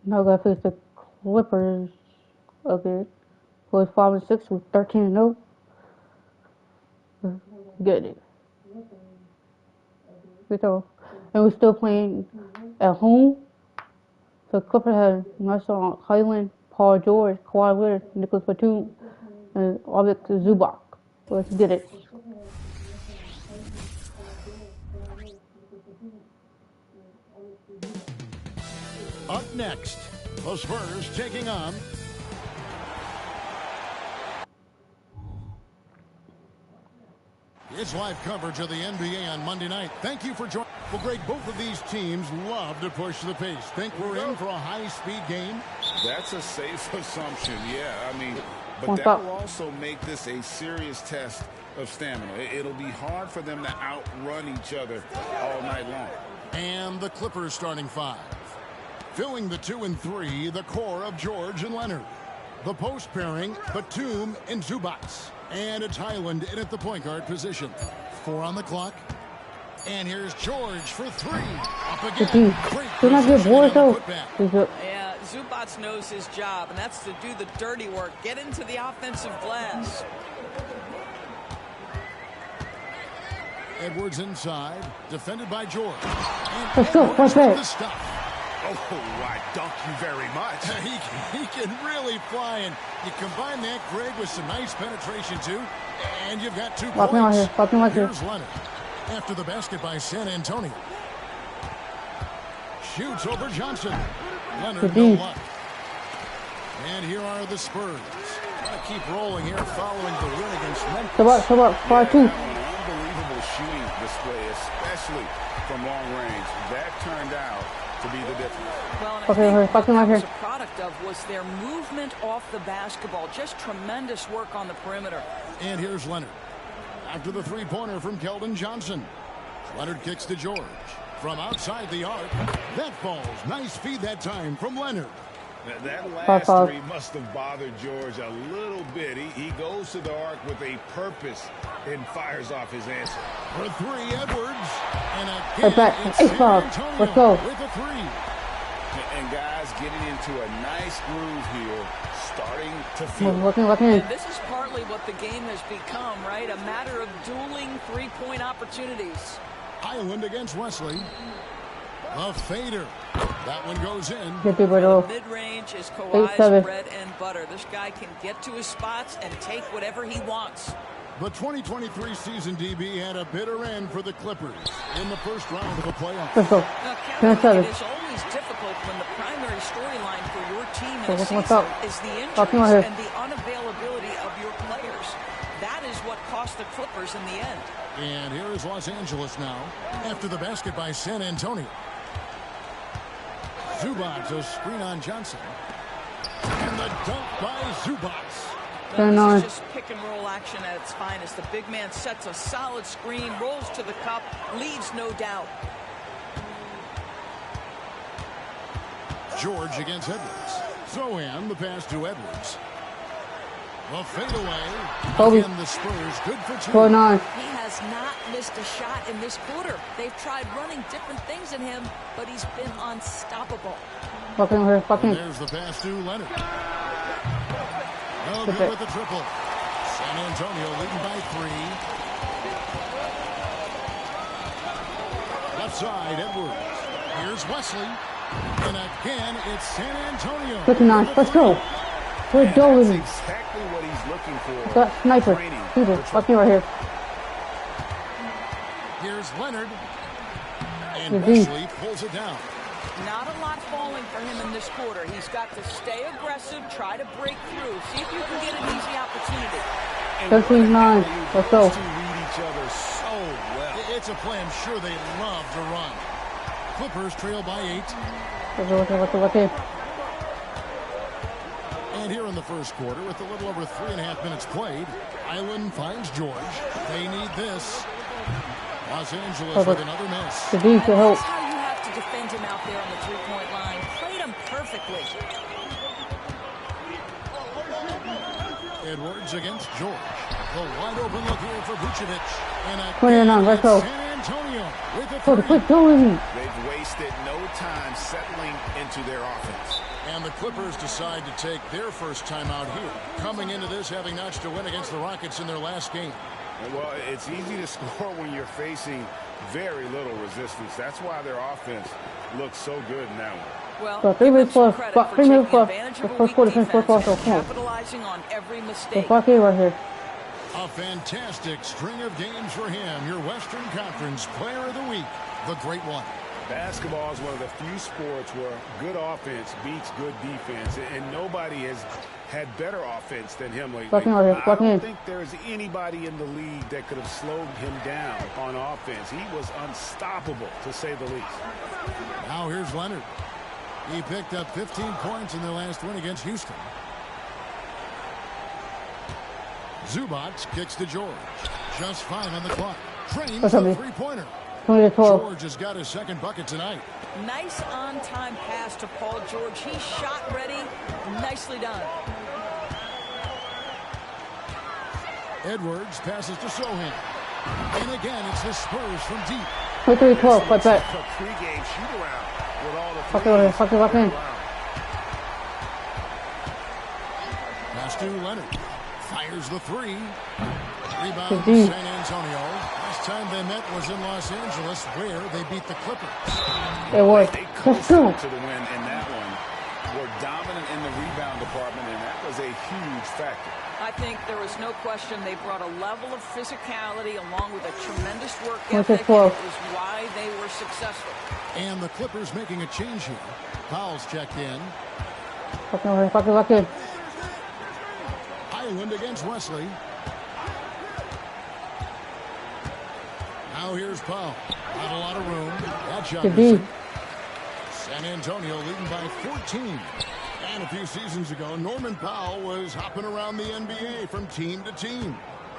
Now we gotta face the Clippers again. Who is 5-6 with 13-0. Get it. Good throw. And we're still playing at home. So Clippers had Marcel Highland, Paul George, Kawhi Leonard, Nicholas Batum, and Albert Zubac. Let's get it. Up next, the Spurs taking on. It's live coverage of the NBA on Monday night. Thank you for joining. Well, Greg, both of these teams love to push the pace. Think we're in for a high-speed game? That's a safe assumption, yeah. I mean, but that will also make this a serious test of stamina. It'll be hard for them to outrun each other all night long. And the Clippers starting five. Filling the 2 and 3, the core of George and Leonard. The post pairing, Batum and Zubac. And it's Highland in at the point guard position. 4 on the clock. And here's George for 3. Up again. Yeah, Zubac knows his job, and that's to do the dirty work. Get into the offensive glass. Edwards inside, defended by George. And let's go. What's that? Oh, I dunk you very much. He can really fly, and you combine that, Greg, with some nice penetration, too, and you've got 2 points. Here's Leonard. After the basket by San Antonio. Shoots over Johnson. Leonard, no luck. And here are the Spurs. Going to keep rolling here following the win against Memphis. Come on, 5-2. Unbelievable shooting display, especially from long range. That turned out to be the difference. Well, and I think what that was a product of was their movement off the basketball. Just tremendous work on the perimeter. And here's Leonard. After the three-pointer from Keldon Johnson. Leonard kicks to George. From outside the arc. That falls. Nice feed that time from Leonard. That last three must have bothered George a little bit. He goes to the arc with a purpose and fires off his answer. For 3, Edwards. And again, it's let's go. With a 3. And guys getting into a nice groove here, starting to feel. And this is partly what the game has become, right? A matter of dueling three-point opportunities. Highland against Wesley. A fader. That one goes in. Mid-range is Kawhi's bread and butter. This guy can get to his spots and take whatever he wants. The 2023 season, DB, had a bitter end for the Clippers in the first round of the playoffs. Now, Kevin, it is always difficult when the primary storyline for your team in a season is the injuries and the unavailability of your players. That is what cost the Clippers in the end. And here is Los Angeles now after the basket by San Antonio. Zubac, a screen on Johnson. And the dunk by Zubac. This is just pick and roll action at its finest. The big man sets a solid screen, rolls to the cup, leaves no doubt. George against Edwards. Zohan, the pass to Edwards. A fadeaway. Again, the Spurs good for 2. He has not missed a shot in this quarter. They've tried running different things in him, but he's been unstoppable. There's the pass to Leonard. No good with the triple. San Antonio leading by 3. Left side, Edwards. Here's Wesley. And again, it's San Antonio. 59. Let's go. We're doing it. Exactly what he's looking for. Got sniper. Fuck me right here. Here's Leonard. And Wesley pulls it down. Not a lot falling for him in this quarter. He's got to stay aggressive, try to break through, see if you can get an easy opportunity. 13-9. Let's go. Read each other so well. It's a play I'm sure they love to run. Clippers trail by 8. Okay. And here in the first quarter, with a little over 3.5 minutes played, Island finds George. They need this. Los Angeles with another miss. That's how you have to defend him out there on the three-point line. Played him perfectly. Edwards against George. The wide open look here for Vucevic. And a 29, let's go. San Antonio with a They've wasted no time settling into their offense. And the Clippers decide to take their first time out here, coming into this having notched a win against the Rockets in their last game. Well, it's easy to score when you're facing very little resistance. That's why their offense looks so good in that one. Well, 3 minutes left. 3 minutes left. The first quarter, capitalizing on every mistake. Right here. A fantastic string of games for him. Your Western Conference Player of the Week, the Great One. Basketball is one of the few sports where good offense beats good defense, and nobody has had better offense than him lately. I don't think there's anybody in the league that could have slowed him down on offense. He was unstoppable, to say the least. Now here's Leonard. He picked up 15 points in their last win against Houston. Zubac kicks to George. Just 5 on the clock. Trains the three-pointer. George has got his second bucket tonight. Nice on-time pass to Paul George. He's shot ready. Nicely done. Edwards passes to Sohan. And again, it's the Spurs from deep. 3-12, what's that? Pre-game shoot-around with all the fuck in. Pass to Leonard. Fires the three. Rebound to San Antonio. Last time they met was in Los Angeles, where they beat the Clippers. It was. They coasted to the win in that one. Were dominant in the rebound department, and that was a huge factor. I think there was no question they brought a level of physicality along with a tremendous work ethic. It was why they were successful. And the Clippers making a change here. Fouls checked in. Fuck in. Island against Wesley. Now here's Powell. Not a lot of room. That shot missing. San Antonio leading by 14. And a few seasons ago, Norman Powell was hopping around the NBA from team to team.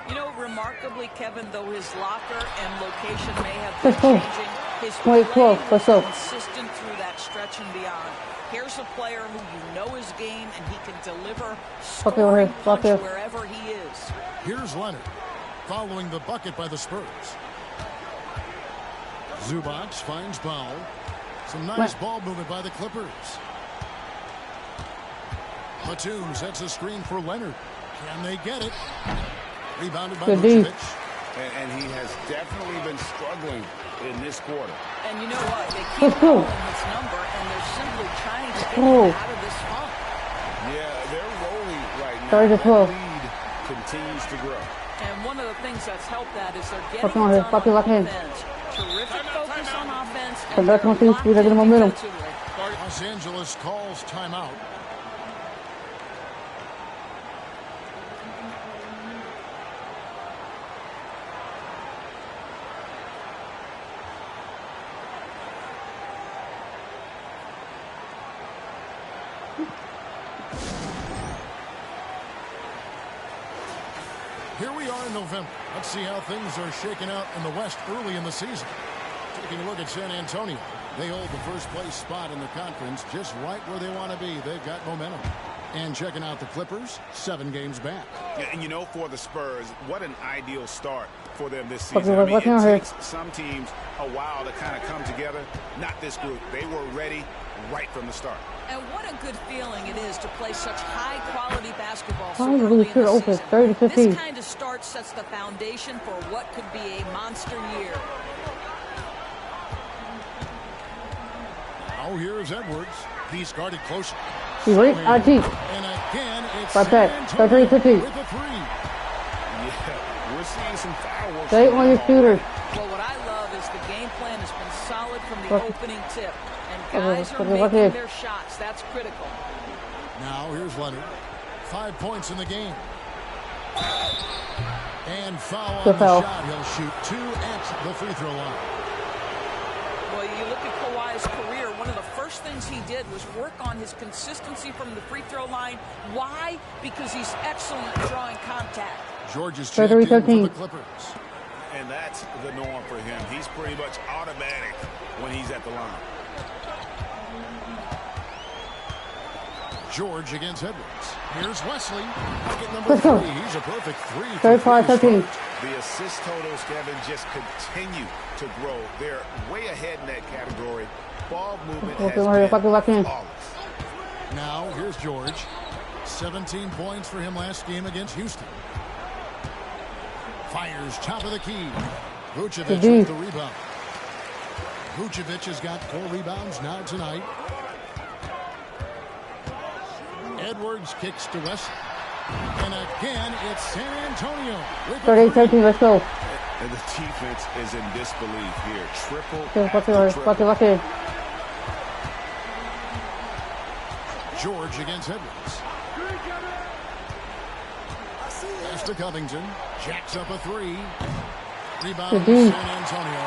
You know, remarkably, Kevin, though his locker and location may have been changing, his play was consistent through that stretch and beyond. Here's a player who you know his game, and he can deliver scoring punch wherever he is. Here's Leonard, following the bucket by the Spurs. Zubac finds Powell. Some nice ball movement by the Clippers. Batum sets a screen for Leonard. Can they get it? Rebounded by Vucevic. And he has definitely been struggling in this quarter. And you know what? They keep calling this number, and they're simply trying to get him out of this funk. Yeah, they're rolling right now. The lead continues to grow. And one of the things that's helped that is they're getting it done on offense. Terrific focus on offense. And Los Angeles calls timeout. Here we are in November. Let's see how things are shaking out in the West early in the season. Taking a look at San Antonio. They hold the first place spot in the conference just right where they want to be. They've got momentum. And checking out the Clippers, 7 games back. And you know, for the Spurs, what an ideal start for them this season. I mean, it takes some teams a while to kind of come together. Not this group. They were ready right from the start. And what a good feeling it is to play such high-quality basketball so early in the season. This kind of start sets the foundation for what could be a monster year. Now here's Edwards. He's guarded closer. He's right, and again, it's San Antonio with a three. Yeah, we're seeing some fireworks. Stay on your shooters. Well, what I love is the game plan has been solid from the opening tip. And Guys are making their shots. That's critical. Now here's Leonard. 5 points in the game. And foul on the shot. He'll shoot 2 at the free throw line. Well, you look at Kawhi's career, one of the first things he did was work on his consistency from the free throw line. Why? Because he's excellent at drawing contact. George is checked in for the Clippers. And that's the norm for him. He's pretty much automatic when he's at the line. George against Edwards. Here's Wesley. Bucket number 3. He's a perfect 3. 35-13. The assist totals, Kevin, just continue to grow. They're way ahead in that category. Ball movement has been flawless. Now, here's George. 17 points for him last game against Houston. Fires top of the key. Vucevic with the rebound. Vucevic has got 4 rebounds now tonight. Edwards kicks to Wesley. And again, it's San Antonio. 38-13, let's go. And the defense is in disbelief here. Triple. George against Edwards. Pass to Covington. Jacks up a 3. Rebound San Antonio.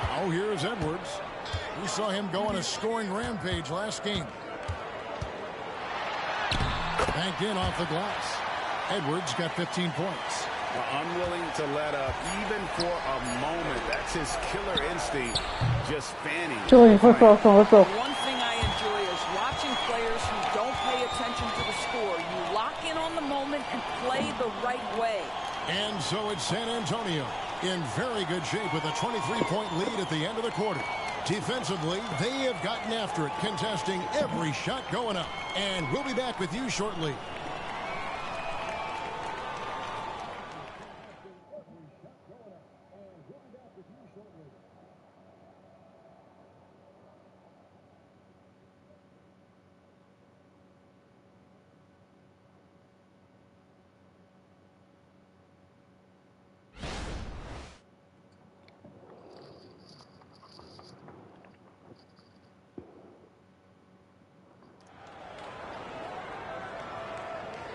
Now here's Edwards. We saw him go on a scoring rampage last game. Banked in off the glass. Edwards got 15 points. Unwilling to let up even for a moment. That's his killer instinct. Just fanning. Let's go. One thing I enjoy is watching players who don't pay attention to the score. You lock in on the moment and play the right way. And so it's San Antonio in very good shape with a 23-point lead at the end of the quarter. Defensively, they have gotten after it, contesting every shot going up. And we'll be back with you shortly.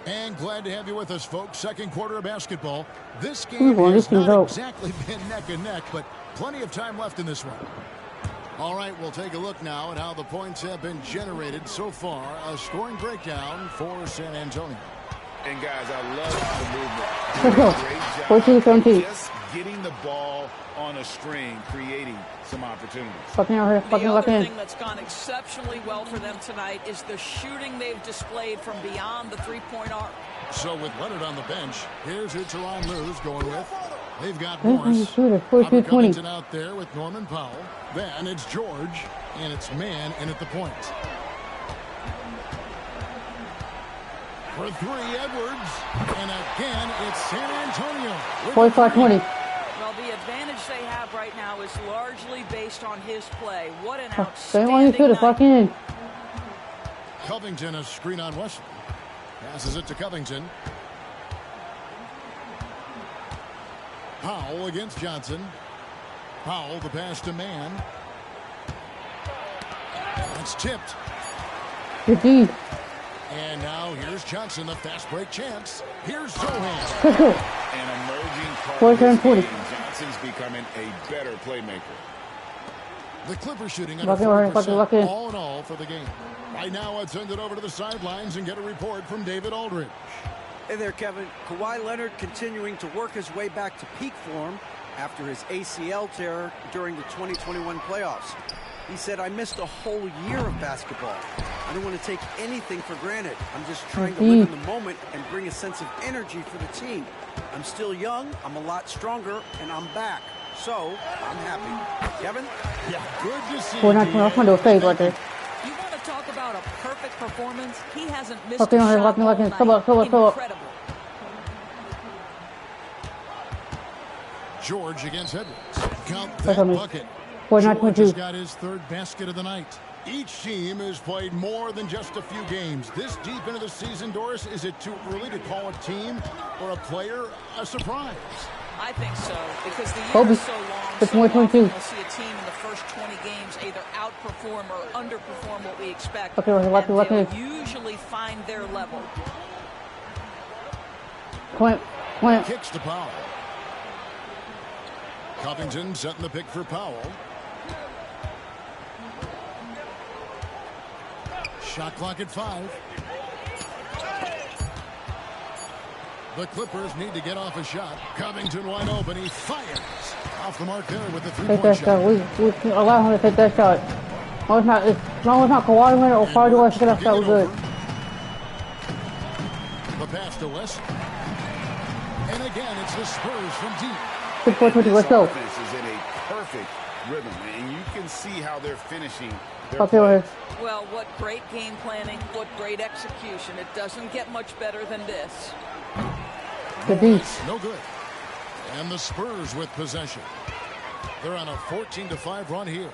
And glad to have you with us, folks. Second quarter of basketball. This game has not exactly been neck and neck, but plenty of time left in this one. All right, we'll take a look now at how the points have been generated so far. A scoring breakdown for San Antonio. And guys, I love the movement. Great job. Just getting the ball on a string, creating some opportunities. The other thing that's gone exceptionally well for them tonight is the shooting they've displayed from beyond the three-point arc. So with Leonard on the bench, here's who Tyronn Lue's going with. They've got Morris. Covington out there with Norman Powell. Then it's George, and it's Mann in at the point. For 3, Edwards. And again, it's San Antonio. 45-20. Well, the advantage they have right now is largely based on his play. What an outstanding night. Covington, a screen on Wesley. Passes it to Covington. Powell against Johnson. Powell, the pass to Mann. It's tipped. And now here's Johnson, the fast break chance. Here's Zohan. An emerging part of this game. Johnson's becoming a better playmaker. The Clippers shooting at 40% all in all for the game. Right now, let's send it over to the sidelines and get a report from David Aldridge. Hey there, Kevin. Kawhi Leonard continuing to work his way back to peak form after his ACL tear during the 2021 playoffs. He said, I missed a whole year of basketball. I don't want to take anything for granted. I'm just trying to live in the moment and bring a sense of energy for the team. I'm still young, I'm a lot stronger, and I'm back. So, I'm happy. Kevin? Yeah, good to see you. You want to talk about a perfect performance? He hasn't missed a shot all night. Incredible. George against Edwards. Count that bucket. George has got his 3rd basket of the night. Each team has played more than just a few games. This deep into the season, Doris, is it too early to call a team or a player a surprise? I think so, because the year Kobe. is so long. It's So more often 22. we'll see a team in the first 20 games either outperform or underperform what we expect. Okay, and watch they'll it. usually find their level. Point. Kicks to Powell. Covington setting the pick for Powell. Shot clock at 5. The Clippers need to get off a shot. Covington wide open. He fires. Off the mark there with the Take that three-point shot. We allow him to take that shot. As long as it's not Kawhi Leonard or Cardi West, that shot was good. The pass to West. And again, it's the Spurs from deep. This offense is in a perfect rhythm, and you can see how they're finishing their play. Well, what great game planning, what great execution. It doesn't get much better than this. No good. And the Spurs with possession. They're on a 14-5 run here.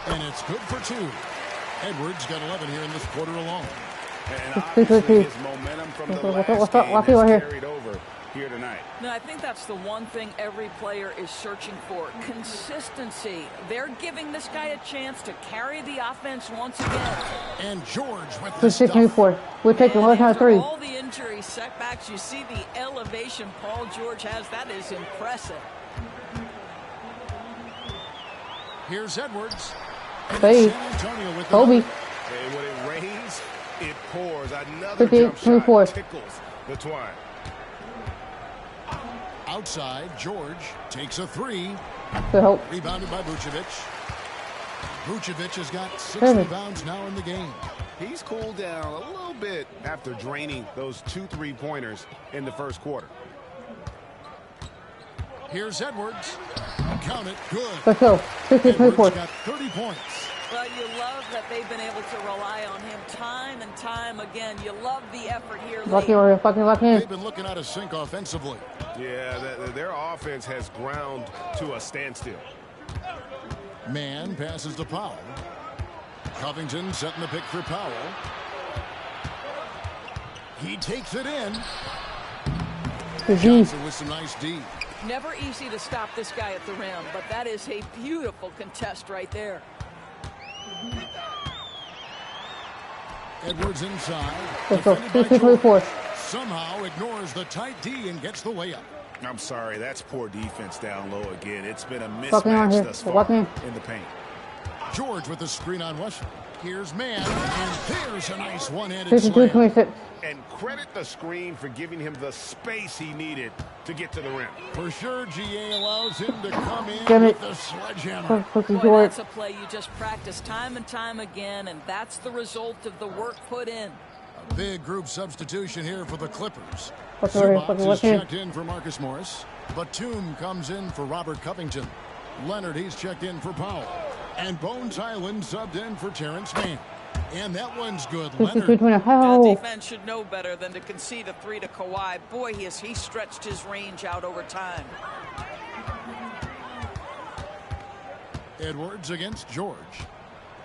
And it's good for 2. Edwards got 11 here in this quarter alone. And obviously his momentum from the last game has carried over here tonight. No, I think that's the one thing every player is searching for. Consistency. They're giving this guy a chance to carry the offense once again. And George with the stuff. We're taking one time 3. All the injury setbacks, you see the elevation Paul George has. That is impressive. Here's Edwards. Hey, Kobe. And when it rains, it pours. Another jump shot tickles the twine. Outside, George takes a 3. Rebounded by Vucevic. Vucevic has got 6 rebounds now in the game. He's cooled down a little bit after draining those 2 3-pointers in the first quarter. Here's Edwards. Count it. Good. Let's go. Edwards got 30 points. Well, you love that they've been able to rely on him time and time again. You love the effort here. They've been looking out of sync offensively. Yeah, their offense has ground to a standstill. Man passes to Powell. Covington setting the pick for Powell. He takes it in. Johnson with some nice D. Never easy to stop this guy at the rim, but that is a beautiful contest right there. Edwards inside. Somehow ignores the tight D and gets the layup. I'm sorry, that's poor defense down low again. It's been a mismatch thus far in the paint. George with the screen on Westbrook. Here's Man, and there's a nice one-handed slam. And credit the screen for giving him the space he needed to get to the rim. For sure, GA allows him to come in with the sledgehammer. Boy, that's a play you just practice time and time again, and that's the result of the work put in. A big group substitution here for the Clippers. Zubac is checked in for Marcus Morris. Batum comes in for Robert Covington. Leonard, he's checked in for Powell. And Bones Highland subbed in for Terrence Mann. And that one's good. Leonard. The defense should know better than to concede a 3 to Kawhi. Boy, he stretched his range out over time. Edwards against George.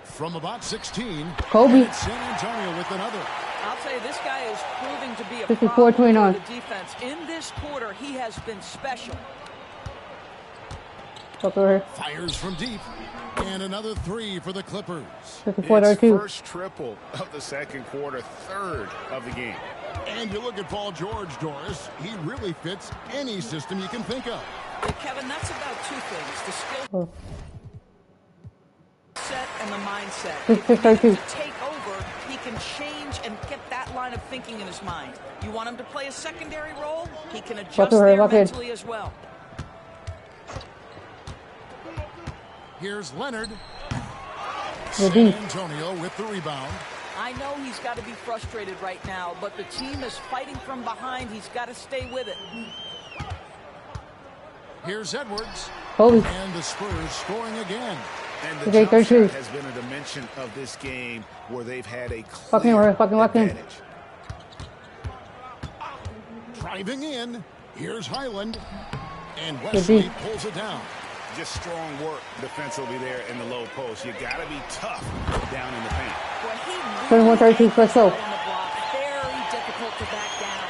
From about 16. Kobe. San Antonio with another. I'll tell you, this guy is proving to be a problem for the defense. In this quarter, he has been special. Fires from deep. And another 3 for the Clippers. It's first triple of the second quarter, third of the game. And you look at Paul George, Doris. He really fits any system you can think of. Kevin, that's about 2 things. The skill set and the mindset. If he gets to take over, he can change and get that line of thinking in his mind. You want him to play a secondary role? He can adjust there mentally as well. Here's Leonard. San Antonio with the rebound. I know he's got to be frustrated right now, but the team is fighting from behind. He's got to stay with it. Here's Edwards. Kobe. And the Spurs scoring again. And the jump shot has been a dimension of this game where they've had a clear advantage. Driving in. Here's Highland. And Wesley pulls it down. Just strong work defensively there in the low post. You got to be tough down in the paint. Well, he really on the block. Very difficult to back down.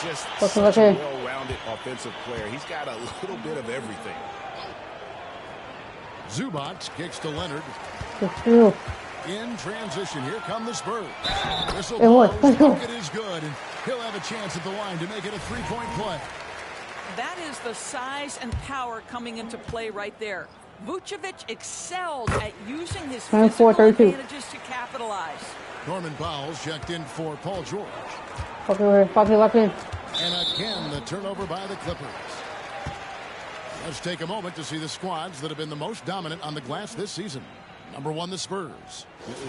Just Such a well-rounded offensive player. He's got a little bit of everything. Zubac kicks to Leonard. In transition, here come the Spurs. Whistle blows, bucket is good, and he'll have a chance at the line to make it a three-point play. That is the size and power coming into play right there. Vucevic excelled at using his physical advantages to capitalize. Norman Powell's checked in for Paul George. Okay. And again, the turnover by the Clippers. Let's take a moment to see the squads that have been the most dominant on the glass this season. Number one, the Spurs.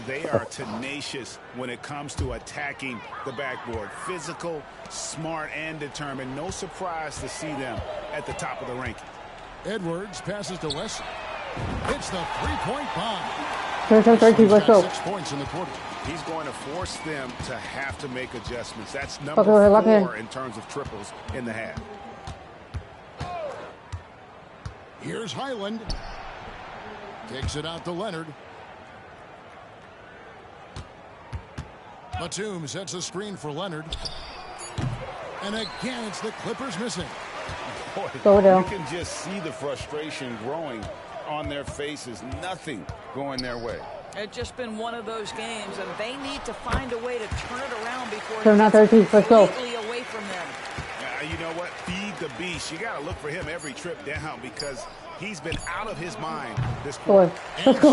They are tenacious when it comes to attacking the backboard. Physical, smart, and determined. No surprise to see them at the top of the ranking. Edwards passes to Wesley. Hits the three-point bomb. 6 points in the quarter. He's going to force them to have to make adjustments. That's number 4 in terms of triples in the half. Here's Highland. Takes it out to Leonard. Batum sets a screen for Leonard. And again, it's the Clippers missing. Boy, you can just see the frustration growing on their faces. Nothing going their way. It's just been one of those games, and they need to find a way to turn it around before it's completely away from them. You know what? Feed the beast. You got to look for him every trip down because he's been out of his mind this quarter. Let's go.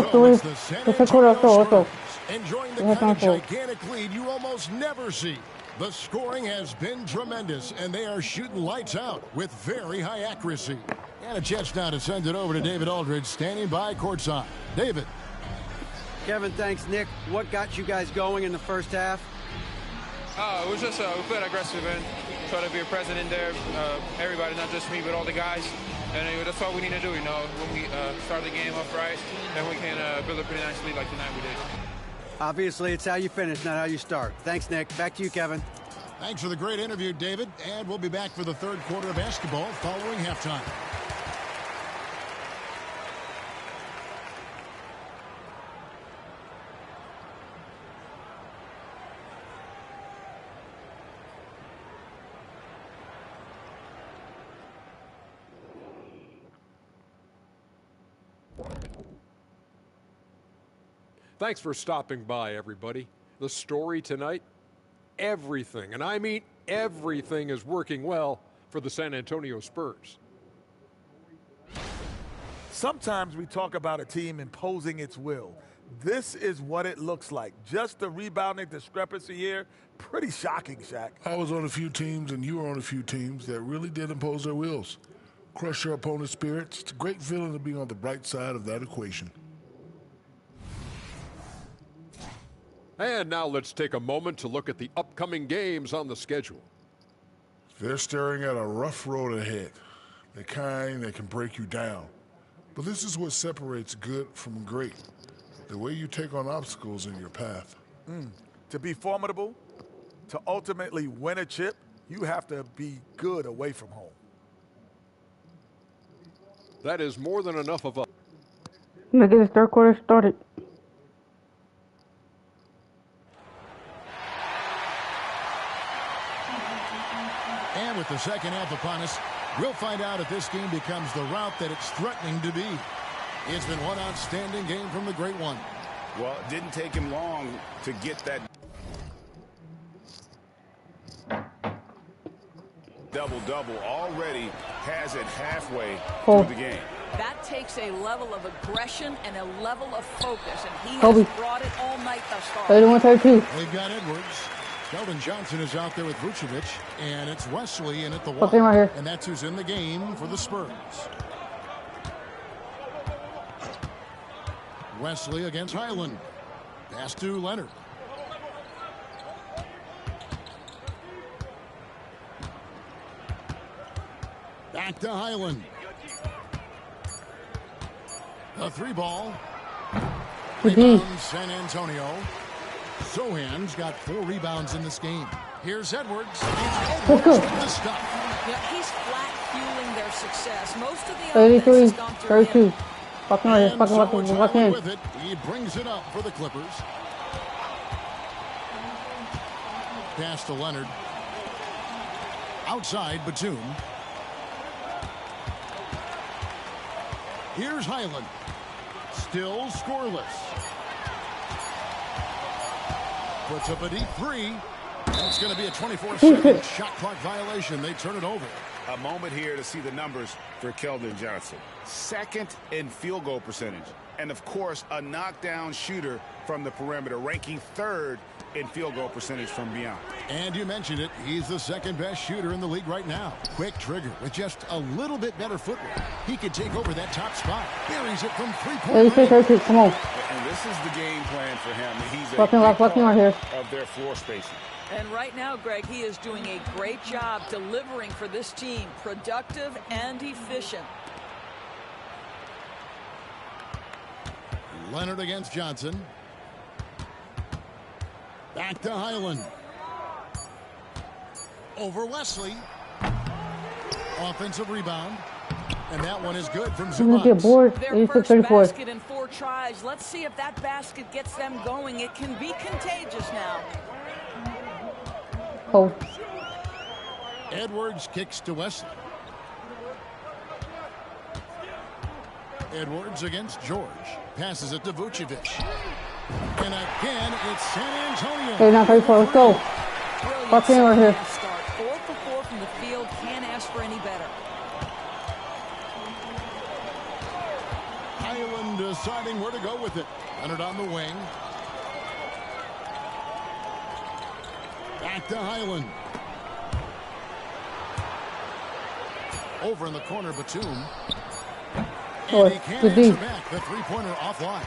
Enjoying the kind of gigantic lead you almost never see. The scoring has been tremendous, and they are shooting lights out with very high accuracy. And a chance now to send it over to David Aldridge, standing by courtside. David. Kevin, thanks, Nick. What got you guys going in the first half? It was just we played aggressive and try to be a present in there. Everybody, not just me, but all the guys. And that's all we need to do, you know. When we start the game up right, then we can build a pretty nice lead like tonight we did. Obviously, it's how you finish, not how you start. Thanks, Nick. Back to you, Kevin. Thanks for the great interview, David. And we'll be back for the third quarter of basketball following halftime. Thanks for stopping by, everybody. The story tonight, everything, and I mean everything, is working well for the San Antonio Spurs. Sometimes we talk about a team imposing its will. This is what it looks like. Just the rebounding discrepancy here, pretty shocking, Shaq. I was on a few teams, and you were on a few teams that really did impose their wills. Crush your opponent's spirits. It's a great feeling to be on the bright side of that equation. And now let's take a moment to look at the upcoming games on the schedule. They're staring at a rough road ahead, the kind that can break you down. But this is what separates good from great, the way you take on obstacles in your path. To be formidable, to ultimately win a chip, you have to be good away from home. That is more than enough of a... Let's get the third quarter started. And with the second half upon us, we'll find out if this game becomes the route that it's threatening to be. It's been one outstanding game from the Great One. Well, it didn't take him long to get that double-double. Already has it halfway through the game. That takes a level of aggression and a level of focus, and he has brought it all night thus far. 31-32. They've got Edwards. Sheldon Johnson is out there with Vucevic, and it's Wesley in at the one. Okay, right here. And that's who's in the game for the Spurs. Wesley against Highland. Pass to Leonard. Back to Highland. A three ball. Rebound San Antonio. Sohan's got 4 rebounds in this game. Here's Edwards. Edwards with the stop. Yeah, he's flat fueling their success. Most of the offense has gone through him. With it, he brings it up for the Clippers. Pass to Leonard. outside Batum. Here's Highland. Still scoreless. Puts up a deep three. That's going to be a 24-second shot clock violation. They turn it over. A moment here to see the numbers for Keldon Johnson. Second in field goal percentage. And, of course, a knockdown shooter from the perimeter, ranking third in field goal percentage from beyond. And you mentioned it. He's the second best shooter in the league right now. Quick trigger with just a little bit better footwork. He could take over that top spot. Buries it from three-point range. Come on. And this is the game plan for him. He's a big part of their floor spacing. And right now, Greg, he is doing a great job delivering for this team. Productive and efficient. Leonard against Johnson. Back to Highland. Over Wesley. Offensive rebound. And that one is good from Zubac. Their first basket in 4 tries. Let's see if that basket gets them going. It can be contagious now. Oh. Edwards kicks to Wesley. Edwards against George. Passes it to Vucevic. And again, it's San Antonio. Okay, now 34. Let's go. What's in right here? 4 for 4 from the field. Can't ask for any better. Highland deciding where to go with it. Leonard on the wing. Back to Highland. Over in the corner, Batum. And he can't answer back. The three-pointer offline.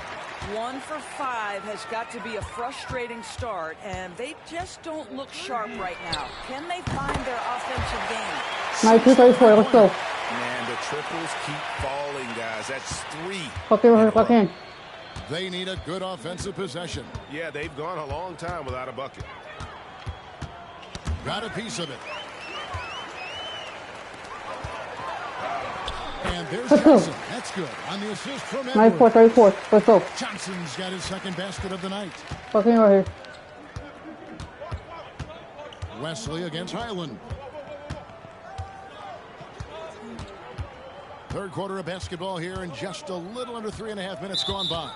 1 for 5 has got to be a frustrating start, and they just don't look sharp right now. Can they find their offensive game? My 234, let's go. Man, the triples keep falling, guys. That's 3. Clock in. They need a good offensive possession. Yeah, they've gone a long time without a bucket. Got a piece of it. And there's Johnson. That's good. On the assist from Edwards. 34. Let's go. Johnson's got his second basket of the night. Fucking right here. Wesley against Highland. Third quarter of basketball here, and just a little under 3.5 minutes gone by.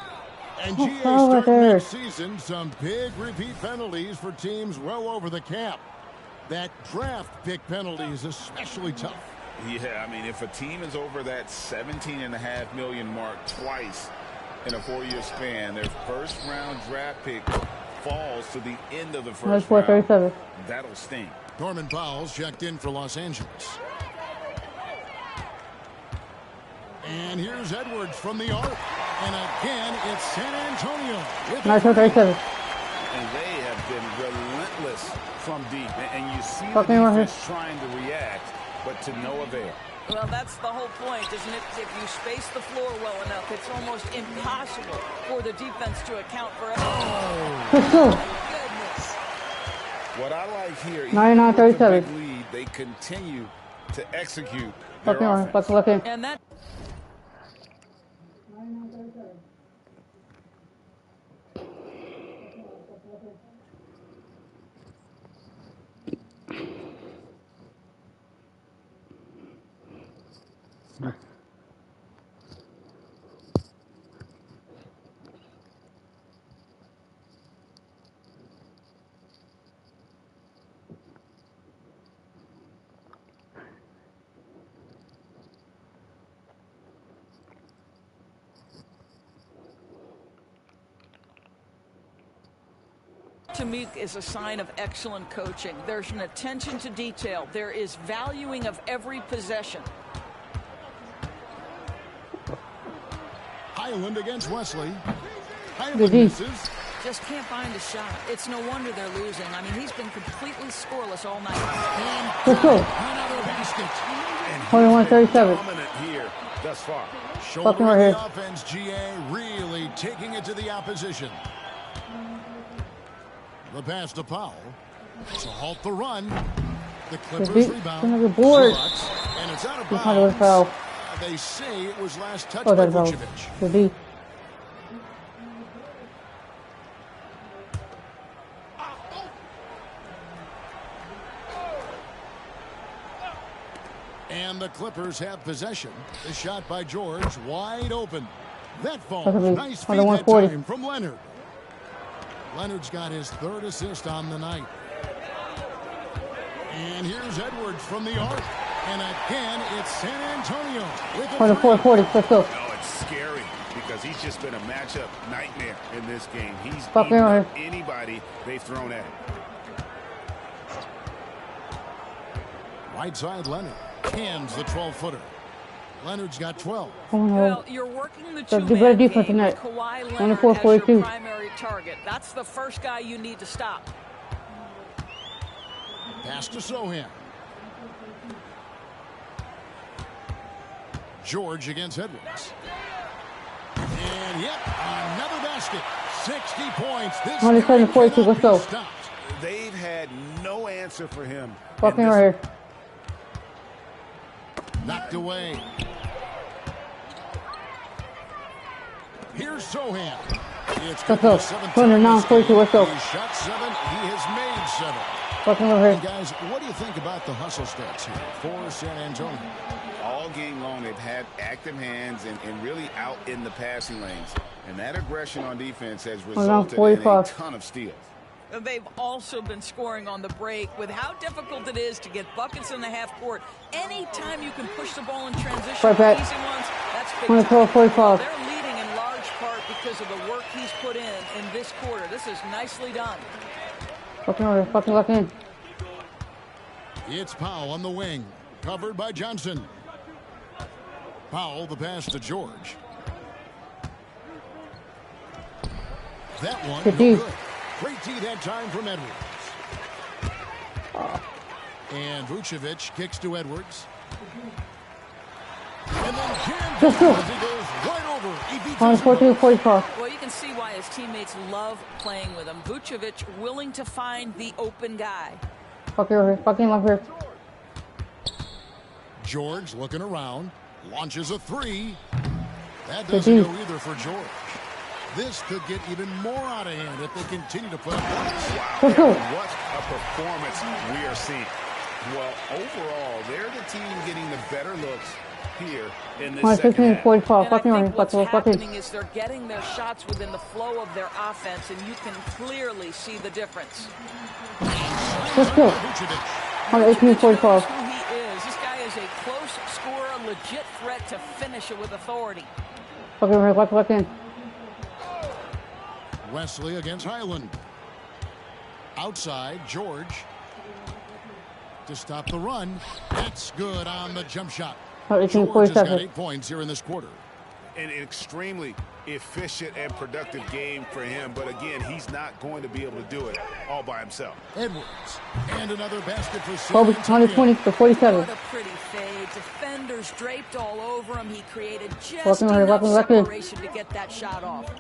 And GA starting next season, some big repeat penalties for teams well over the cap. That draft pick penalty is especially tough. Yeah, I mean, if a team is over that $17.5 million mark twice in a 4-year span, their first-round draft pick falls to the end of the first round. 37. That'll sting. Norman Powell's checked in for Los Angeles. And here's Edwards from the arc. And again, it's San Antonio. 37. And they have been relentless from deep. And you see the defense trying to react, but to no avail. Well, that's the whole point, isn't it? If you space the floor well enough, it's almost impossible for the defense to account for everything. Oh, goodness. What I like here, 99-37. the lead, they continue to execute their offense. And that. To me is a sign of excellent coaching. There's an attention to detail. There is valuing of every possession. Highland against Wesley. Highland misses. Just can't find a shot. It's no wonder they're losing. I mean, he's been completely scoreless all night. Let's go. Another basket. 21-37. Dominant here thus far. Shoulder right the offense, GA really taking it to the opposition. The pass to Powell to halt the run. The Clippers rebound. And it's out of bounds. They say it was last touched by Vucevic. And the Clippers have possession. The shot by George, wide open. That falls. Nice feed that time from Leonard. Leonard's got his 3rd assist on the night. And here's Edwards from the arc. And again, it's San Antonio with a 40. Let's go. Oh, it's scary because he's just been a matchup nightmare in this game. He's Fucking eaten right. up anybody they've thrown at him. Right side, Leonard cans the 12-footer. Leonard's got 12. Well, you're working the two-man defense game tonight. with Kawhi Leonard 24, as your 42. primary target. That's the first guy you need to stop. Pass to Sohan. George against Edwards. And yep, another basket. 60 points. This 27-42. Let's go. They've had no answer for him. Fucking right here. Knocked away. Here's Sohan. It's Let's go. 29-42. Let's go. He shot 7. He has made 7. Fucking right here. And guys, what do you think about the hustle stats here for San Antonio? All game long, they've had active hands and really out in the passing lanes. And that aggression on defense has resulted in a ton of steals. They've also been scoring on the break. With how difficult it is to get buckets in the half court, anytime you can push the ball in transition, Right back. easy ones, that's big time. 45. They're leading in large part because of the work he's put in this quarter. This is nicely done. Fucking right here. Fucking lock in. It's Powell on the wing. Covered by Johnson. Powell, the pass to George. That one, no good. Great tee that time from Edwards. And Vucevic kicks to Edwards. And then Cam Let's go. as he goes right over. He beats 42-45. Well, you can see why his teammates love playing with him. Vucevic willing to find the open guy. Fucking right here. Fucking lock here. George looking around. Launches a 3. That doesn't go either for George. This could get even more out of hand if they continue to put up points. Let's go. What a performance we are seeing. Well, overall, they're the team getting the better looks here in this second half. 45. Fucking right here. What's Fucking. happening is they're getting their shots within the flow of their offense, and you can clearly see the difference. Let's go. 18-45. Who he is. This guy is a close scorer, legit threat to finish it with authority. Fucking right here. Fucking in. Wesley against Highland. Outside, George. To stop the run. That's good on the jump shot. George has got 8 points here in this quarter. An extremely efficient and productive game for him. But again, he's not going to be able to do it all by himself. Edwards. And another basket for Kobe, 120-47. What a pretty fade. Defenders draped all over him. He created just Fucking right, enough fucking separation to get that shot off.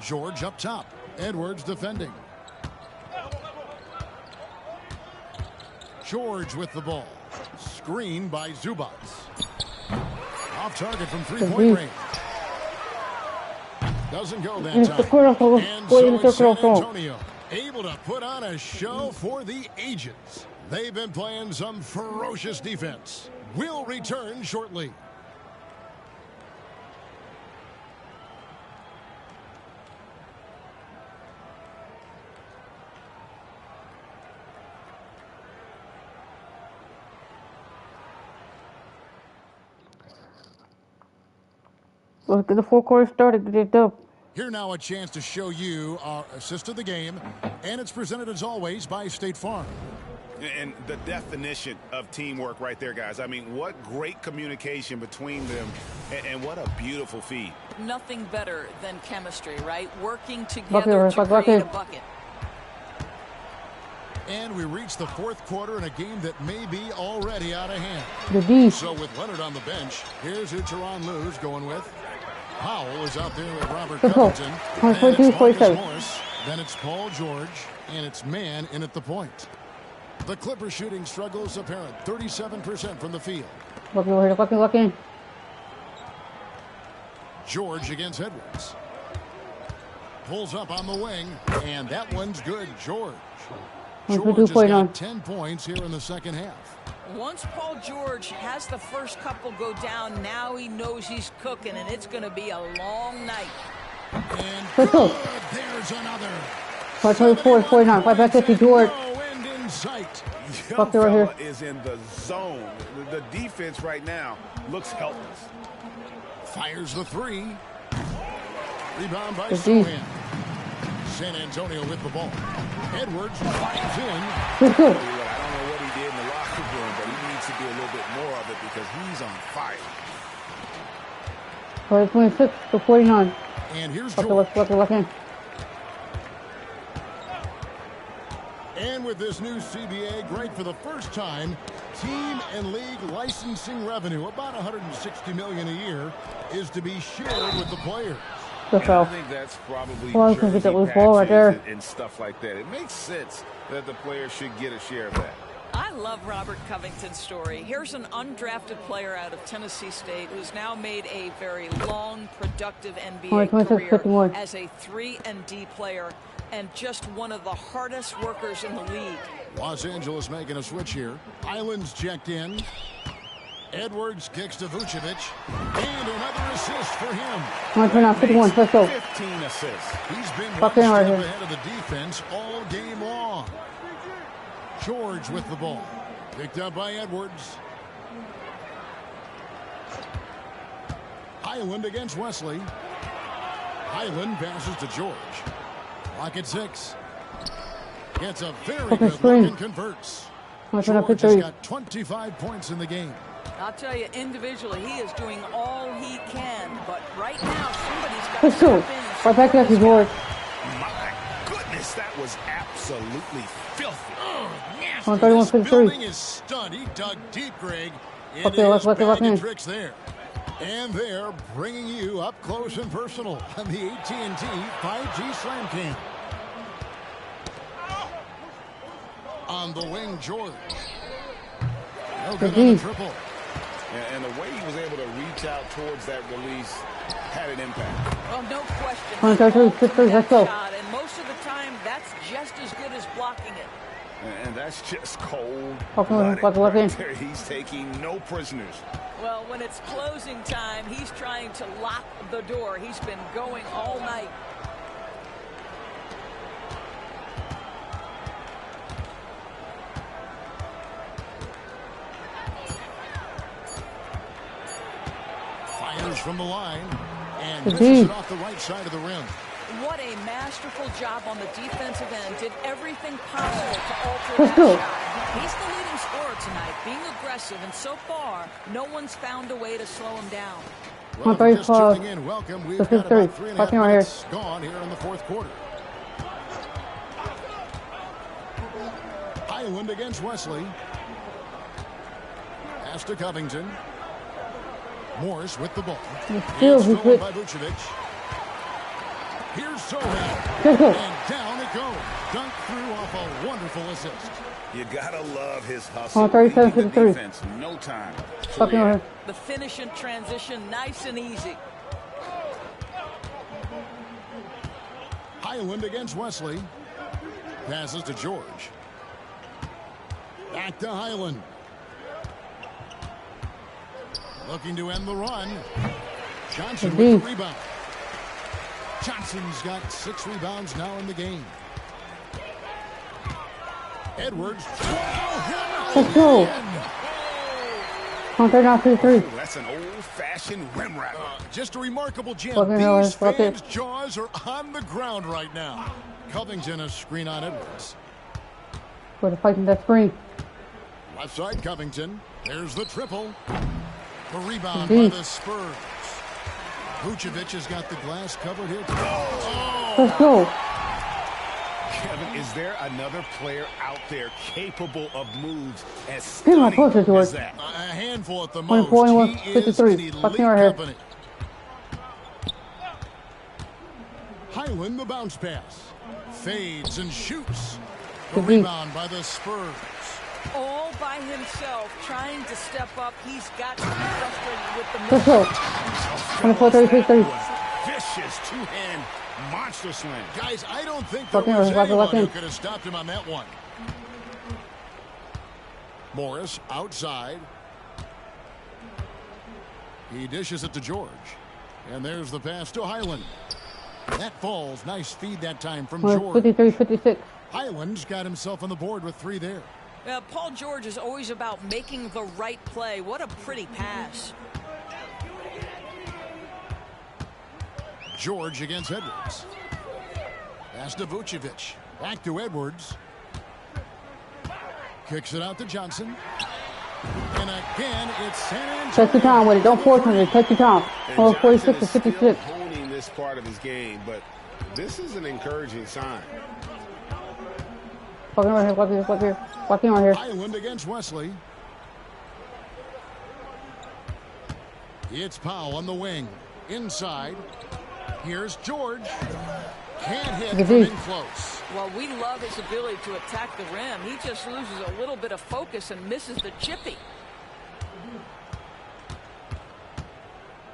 George up top. Edwards defending. George with the ball. Screen by Zubats. Off target from three-point range. Doesn't go that time. And so it's San Antonio able to put on a show for the ages. They've been playing some ferocious defense. We'll return shortly. Let's get the 4 quarters started. Get it done. Here now a chance to show you our assist of the game, and it's presented as always by State Farm. And the definition of teamwork right there, guys. I mean, what great communication between them, and what a beautiful feed. Nothing better than chemistry, right? Working together to create a bucket. And we reach the 4th quarter in a game that may be already out of hand. So with Leonard on the bench, here's who Teron Lue's going with. Powell is out there with Robert Covington. Then it's Marcus Morris. Then it's Paul George. And it's Mann in at the point. The Clippers shooting struggles apparent. 37% from the field. Look in. George against Edwards. Pulls up on the wing. And that one's good. George. George has got 10 points here in the second half. Once Paul George has the first couple go down, now he knows he's cooking, and it's going to be a long night. And good. There's another. 24, 49. Right back to George. Young fella is in the zone. The defense right now looks helpless. Fires the three. Rebound by Sohan. San Antonio with the ball. Edwards fires in. I don't know what he did in the locker room, but he needs to do a little bit more of it because he's on fire. 26 to 49. And here's George. And with this new CBA, great for the first time, team and league licensing revenue, about $160 million a year, is to be shared with the players. I think that's probably right there. And stuff like that. It makes sense that the players should get a share of that. I love Robert Covington's story. Here's an undrafted player out of Tennessee State who's now made a very long, productive NBA career as a 3-and-D player and just one of the hardest workers in the league. Los Angeles making a switch here. Island's checked in. Edwards kicks to Vucevic. And another assist for him. 51. Let's go. 15 assists. He's been one step ahead of the defense all game long. George with the ball. Picked up by Edwards. Highland against Wesley. Highland passes to George. Clock at 6. Gets a very good look and converts. George has got 25 points in the game. I'll tell you, individually, he is doing all he can. But right now, somebody's got to step in. Right back to George. My goodness, that was absolutely filthy. This building is stunned. He dug deep, Greg. In his bag of tricks there. And they're bringing you up close and personal on the AT&T 5G Slam Cam. On the wing, George. No good on the triple. And the way he was able to reach out towards that release had an impact. Well, no question. Let's go. And most of the time, that's just as good as blocking it. And that's just cold. He's taking no prisoners. Well, when it's closing time, he's trying to lock the door. He's been going all night. Fires from the line and misses it off the right side of the rim. What a masterful job on the defensive end. Did everything possible to alter that shot. He's the leading scorer tonight, being aggressive, and so far, no one's found a way to slow him down. Well, if you're just tuning in, welcome. We've got about 3.5 minutes gone here in the fourth quarter. Highland against Wesley. Pass to Covington. Morris with the ball. It's stolen by Vucevic. Here's Sohan. And down it goes. Dunk through off a wonderful assist. You gotta love his hustle. 37 the defense, no time. The finish in transition, nice and easy. Highland against Wesley. Passes to George. Back to Highland. Looking to end the run. Johnson with the rebound. Johnson's got 6 rebounds now in the game. Edwards. Let's go. That's an old-fashioned rim wrap. Just a remarkable jam. These fans' jaws are on the ground right now. Covington, a screen on Edwards. For the fighting that screen. Left side, Covington. There's the triple. The rebound by the Spurs. Vucevic has got the glass covered here. Let's go. Kevin, is there another player out there capable of moves as stunning as that? A handful at the most. He is an elite company. Highland, the bounce pass. Fades and shoots. The rebound by the Spurs. All by himself, trying to step up. He's got to be frustrated with the miss. Vicious two-hand monster slam. Guys, I don't think there was anyone who could have stopped him on that one. Morris outside. He dishes it to George. And there's the pass to Highland. That falls. Nice feed that time from George. 53-56. Highland's got himself on the board with 3 there. Paul George is always about making the right play. What a pretty pass. George against Edwards. Pass to Vucevic. Back to Edwards. Kicks it out to Johnson. And again, it's San Antonio. Take your time with it. Don't force it. Take your time. 46-56. Honing this part of his game, but this is an encouraging sign. Walking right here. Walking right here. Highland against Wesley. It's Powell on the wing. Inside. Here's George. Can't hit from in close. Well, we love his ability to attack the rim. He just loses a little bit of focus and misses the chippy.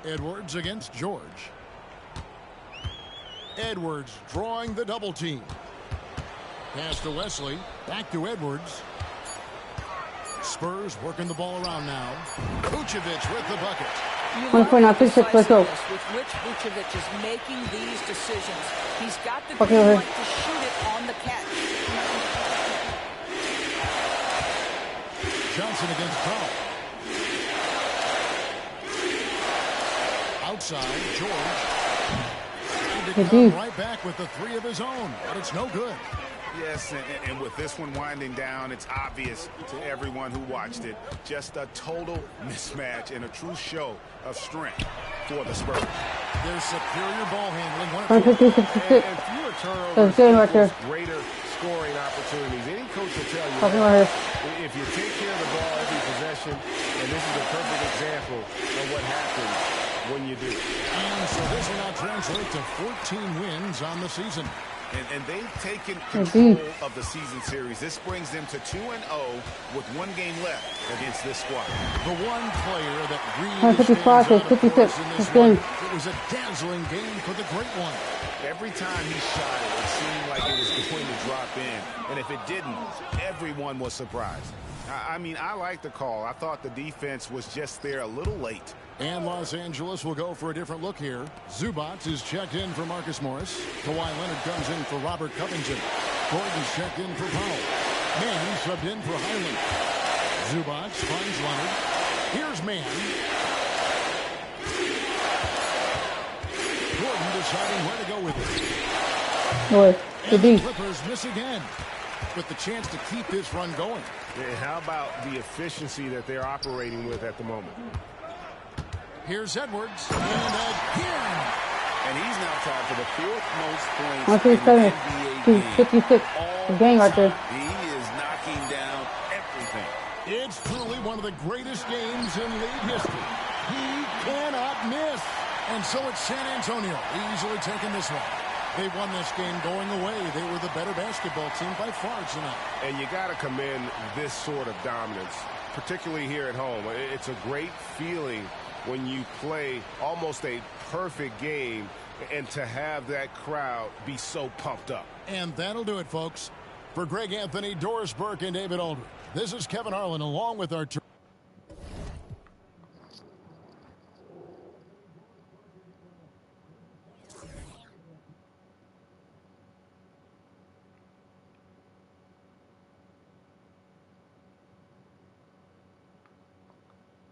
Edwards against George. Edwards drawing the double team. Pass to Wesley. Back to Edwards. Spurs working the ball around now. Vucevic with the bucket. 1.96. Let's go. With which Vucevic is making these decisions. He's got the green light to shoot it on the catch. Johnson against Powell. Outside, George. To come right back with the 3 of his own, but it's no good. Yes, and with this one winding down, it's obvious to everyone who watched it. Just a total mismatch and a true show of strength for the Spurs. Their superior ball handling. 150-66. And fewer That's good right there. turnovers, greater scoring opportunities. Any coach will tell you that if you take care of the ball every possession, and this is a perfect example of what happens when you do. And so this will now translate to 14 wins on the season. And they've taken control of the season series. This brings them to 2-0 with 1 game left against this squad. The one player that really stands out, of course, in this one, it was a dazzling game for the Great One. Every time he shot it, it seemed like it was going to drop in. And if it didn't, everyone was surprised. I mean, I like the call. I thought the defense was just there a little late. And Los Angeles will go for a different look here. Zubac is checked in for Marcus Morris. Kawhi Leonard comes in for Robert Covington. Gordon's checked in for Powell. Mann subbed in for Highland. Zubac finds Leonard. Here's Mann. Gordon deciding where to go with it. And the Clippers miss again, with the chance to keep this run going. How about the efficiency that they're operating with at the moment? Here's Edwards, and again. And he's now tied for the 4th most points in the NBA 56. The game right there. He is knocking down everything. It's truly one of the greatest games in league history. He cannot miss. And so it's San Antonio easily taking this one. They won this game going away. They were the better basketball team by far tonight. And you got to commend this sort of dominance, particularly here at home. It's a great feeling when you play almost a perfect game and to have that crowd be so pumped up. And that'll do it, folks. For Greg Anthony, Doris Burke, and David Aldridge, this is Kevin Harlan along with our